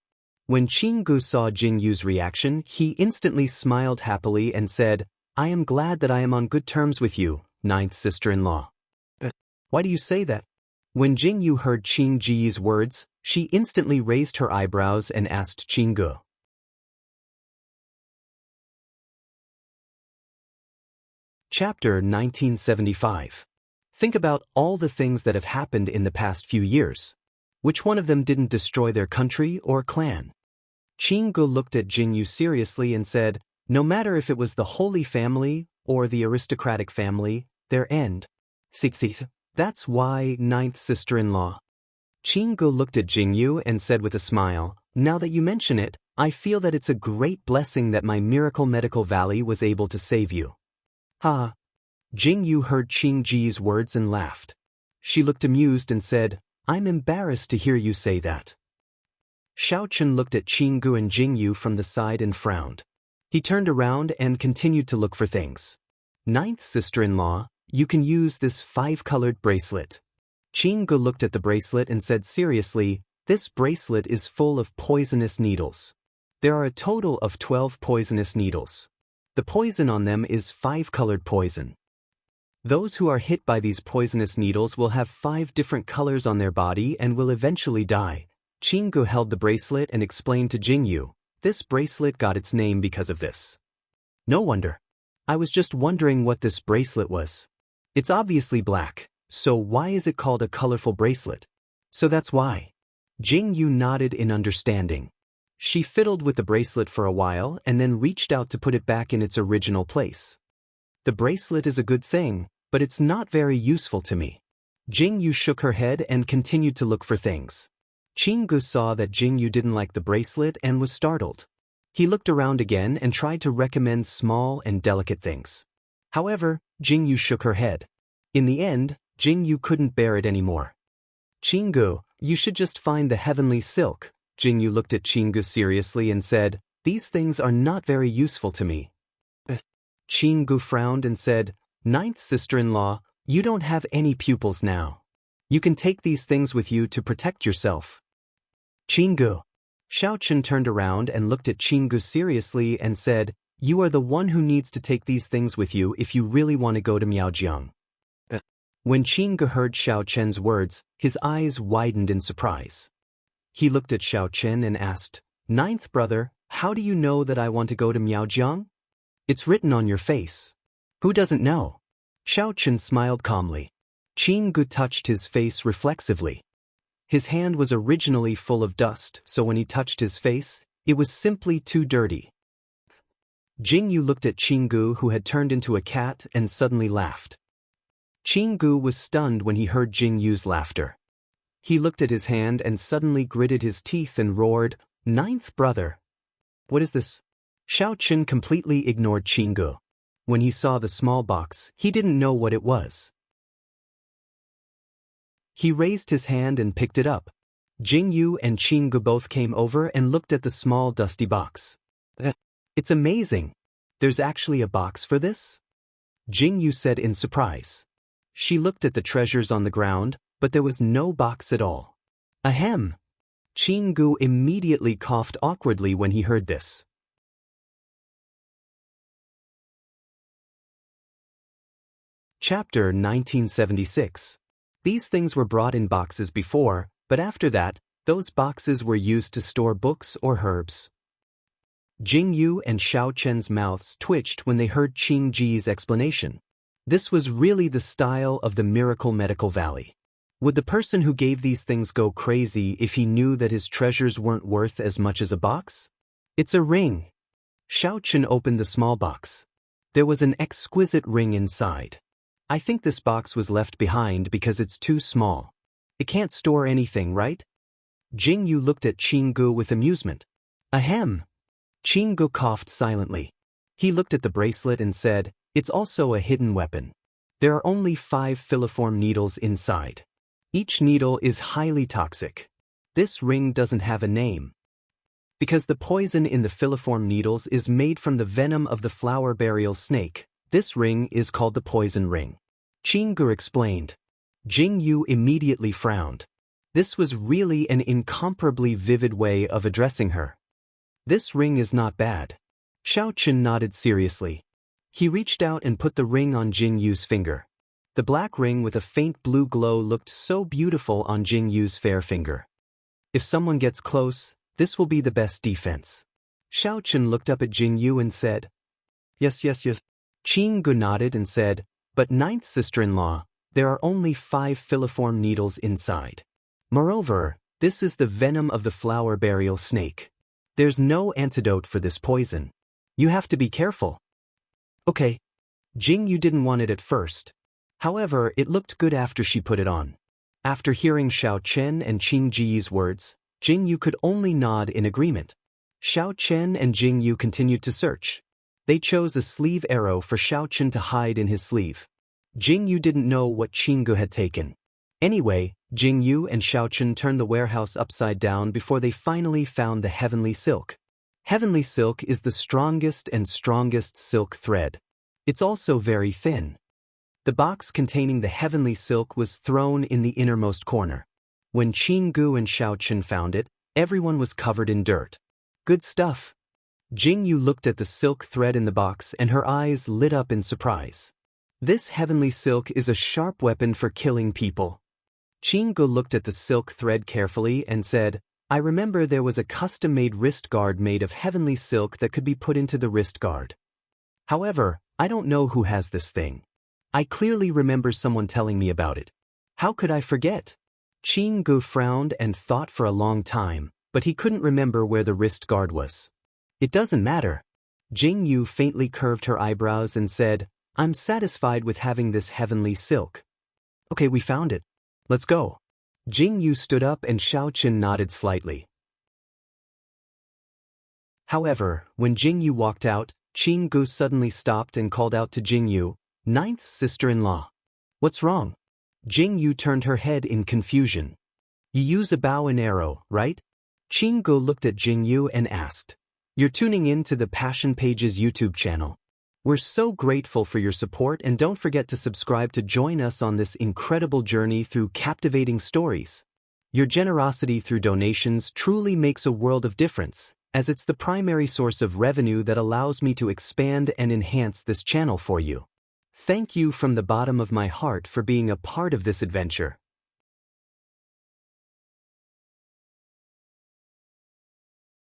When Qinggu saw Jingyu's reaction, he instantly smiled happily and said, "I am glad that I am on good terms with you, ninth sister-in-law." "Why do you say that?" When Jingyu heard Qingji's words, she instantly raised her eyebrows and asked Qinggu. Chapter 1975. Think about all the things that have happened in the past few years. Which one of them didn't destroy their country or clan? Qinggu looked at Jingyu seriously and said, "No matter if it was the Holy Family or the aristocratic family, their end. That's why, ninth sister-in-law." Qinggu looked at Jingyu and said with a smile, "Now that you mention it, I feel that it's a great blessing that my Miracle Medical Valley was able to save you." "Ha." Jingyu heard Qingji's words and laughed. She looked amused and said, "I'm embarrassed to hear you say that." Xiaochen looked at Qinggu and Jingyu from the side and frowned. He turned around and continued to look for things. "Ninth sister-in-law, you can use this 5-colored bracelet." Qinggu looked at the bracelet and said seriously, "This bracelet is full of poisonous needles. There are a total of 12 poisonous needles. The poison on them is 5-colored poison. Those who are hit by these poisonous needles will have 5 different colors on their body and will eventually die." Qinggu held the bracelet and explained to Jingyu, "This bracelet got its name because of this." "No wonder. I was just wondering what this bracelet was. It's obviously black, so why is it called a colorful bracelet?" "So that's why." Jingyu nodded in understanding. She fiddled with the bracelet for a while and then reached out to put it back in its original place. "The bracelet is a good thing, but it's not very useful to me." Jingyu shook her head and continued to look for things. Qinggu saw that Jingyu didn't like the bracelet and was startled. He looked around again and tried to recommend small and delicate things. However, Jingyu shook her head. In the end, Jingyu couldn't bear it anymore. "Qinggu, you should just find the heavenly silk. Jingyu looked at Chingu seriously and said, "These things are not very useful to me." Chingu frowned and said, "Ninth sister-in-law, you don't have any pupils now. You can take these things with you to protect yourself." Chingu. Xiaochen turned around and looked at Chingu seriously and said, "You are the one who needs to take these things with you if you really want to go to Miaojiang." When Chingu heard Xiaochen's words, his eyes widened in surprise. He looked at Xiaochen and asked, "Ninth brother, how do you know that I want to go to Miaojiang? It's written on your face. Who doesn't know?" Xiaochen smiled calmly. Chingu touched his face reflexively. His hand was originally full of dust, so when he touched his face, it was simply too dirty. Jingyu looked at Chingu, who had turned into a cat, and suddenly laughed. Chingu was stunned when he heard Jingyu's laughter. He looked at his hand and suddenly gritted his teeth and roared, "Ninth brother! What is this?" Xiaochen completely ignored Chingu. When he saw the small box, he didn't know what it was. He raised his hand and picked it up. Jingyu and Chingu both came over and looked at the small dusty box. "It's amazing. There's actually a box for this?" Jingyu said in surprise. She looked at the treasures on the ground, but there was no box at all. Ahem! Chingu immediately coughed awkwardly when he heard this. Chapter 1976. These things were brought in boxes before, but after that, those boxes were used to store books or herbs. Jingyu and Xiaochen's mouths twitched when they heard Qingji's explanation. This was really the style of the Miracle Medical Valley. Would the person who gave these things go crazy if he knew that his treasures weren't worth as much as a box? "It's a ring." Xiaochen opened the small box. There was an exquisite ring inside. "I think this box was left behind because it's too small. It can't store anything, right?" Jingyu looked at Chingu with amusement. "Ahem." Chingu coughed silently. He looked at the bracelet and said, "It's also a hidden weapon. There are only 5 filiform needles inside. Each needle is highly toxic. This ring doesn't have a name. Because the poison in the filiform needles is made from the venom of the flower burial snake, this ring is called the poison ring." Chingu explained. Jingyu immediately frowned. This was really an incomparably vivid way of addressing her. "This ring is not bad." Xiaochen nodded seriously. He reached out and put the ring on Jingyu's finger. The black ring with a faint blue glow looked so beautiful on Jingyu's fair finger. "If someone gets close, this will be the best defense." Xiaochen looked up at Jingyu and said, Yes. Chingu nodded and said, "But ninth sister-in-law, there are only 5 filiform needles inside. Moreover, this is the venom of the flower burial snake. There's no antidote for this poison. You have to be careful." "Okay." Jingyu didn't want it at first. However, it looked good after she put it on. After hearing Xiaochen and Qingji's words, Jingyu could only nod in agreement. Xiaochen and Jingyu continued to search. They chose a sleeve arrow for Xiaochen to hide in his sleeve. Jingyu didn't know what Chingu had taken. Anyway, Jingyu and Xiaochen turned the warehouse upside down before they finally found the heavenly silk. Heavenly silk is the strongest and strongest silk thread. It's also very thin. The box containing the heavenly silk was thrown in the innermost corner. When Chingu and Xiaochen found it, everyone was covered in dirt. "Good stuff." Jingyu looked at the silk thread in the box and her eyes lit up in surprise. "This heavenly silk is a sharp weapon for killing people." Chingu looked at the silk thread carefully and said, "I remember there was a custom-made wrist guard made of heavenly silk that could be put into the wrist guard. However, I don't know who has this thing. I clearly remember someone telling me about it. How could I forget?" Chingu frowned and thought for a long time, but he couldn't remember where the wrist guard was. "It doesn't matter." Jingyu faintly curved her eyebrows and said, "I'm satisfied with having this heavenly silk." "Okay, we found it. Let's go." Jingyu stood up and Xiaochen nodded slightly. However, when Jingyu walked out, Chingu suddenly stopped and called out to Jingyu, "Ninth sister-in-law. What's wrong?" Jingyu turned her head in confusion. "You use a bow and arrow, right?" Chingu looked at Jingyu and asked, "You're tuning in to the Passion Pages YouTube channel. We're so grateful for your support, and don't forget to subscribe to join us on this incredible journey through captivating stories. Your generosity through donations truly makes a world of difference, as it's the primary source of revenue that allows me to expand and enhance this channel for you. Thank you from the bottom of my heart for being a part of this adventure."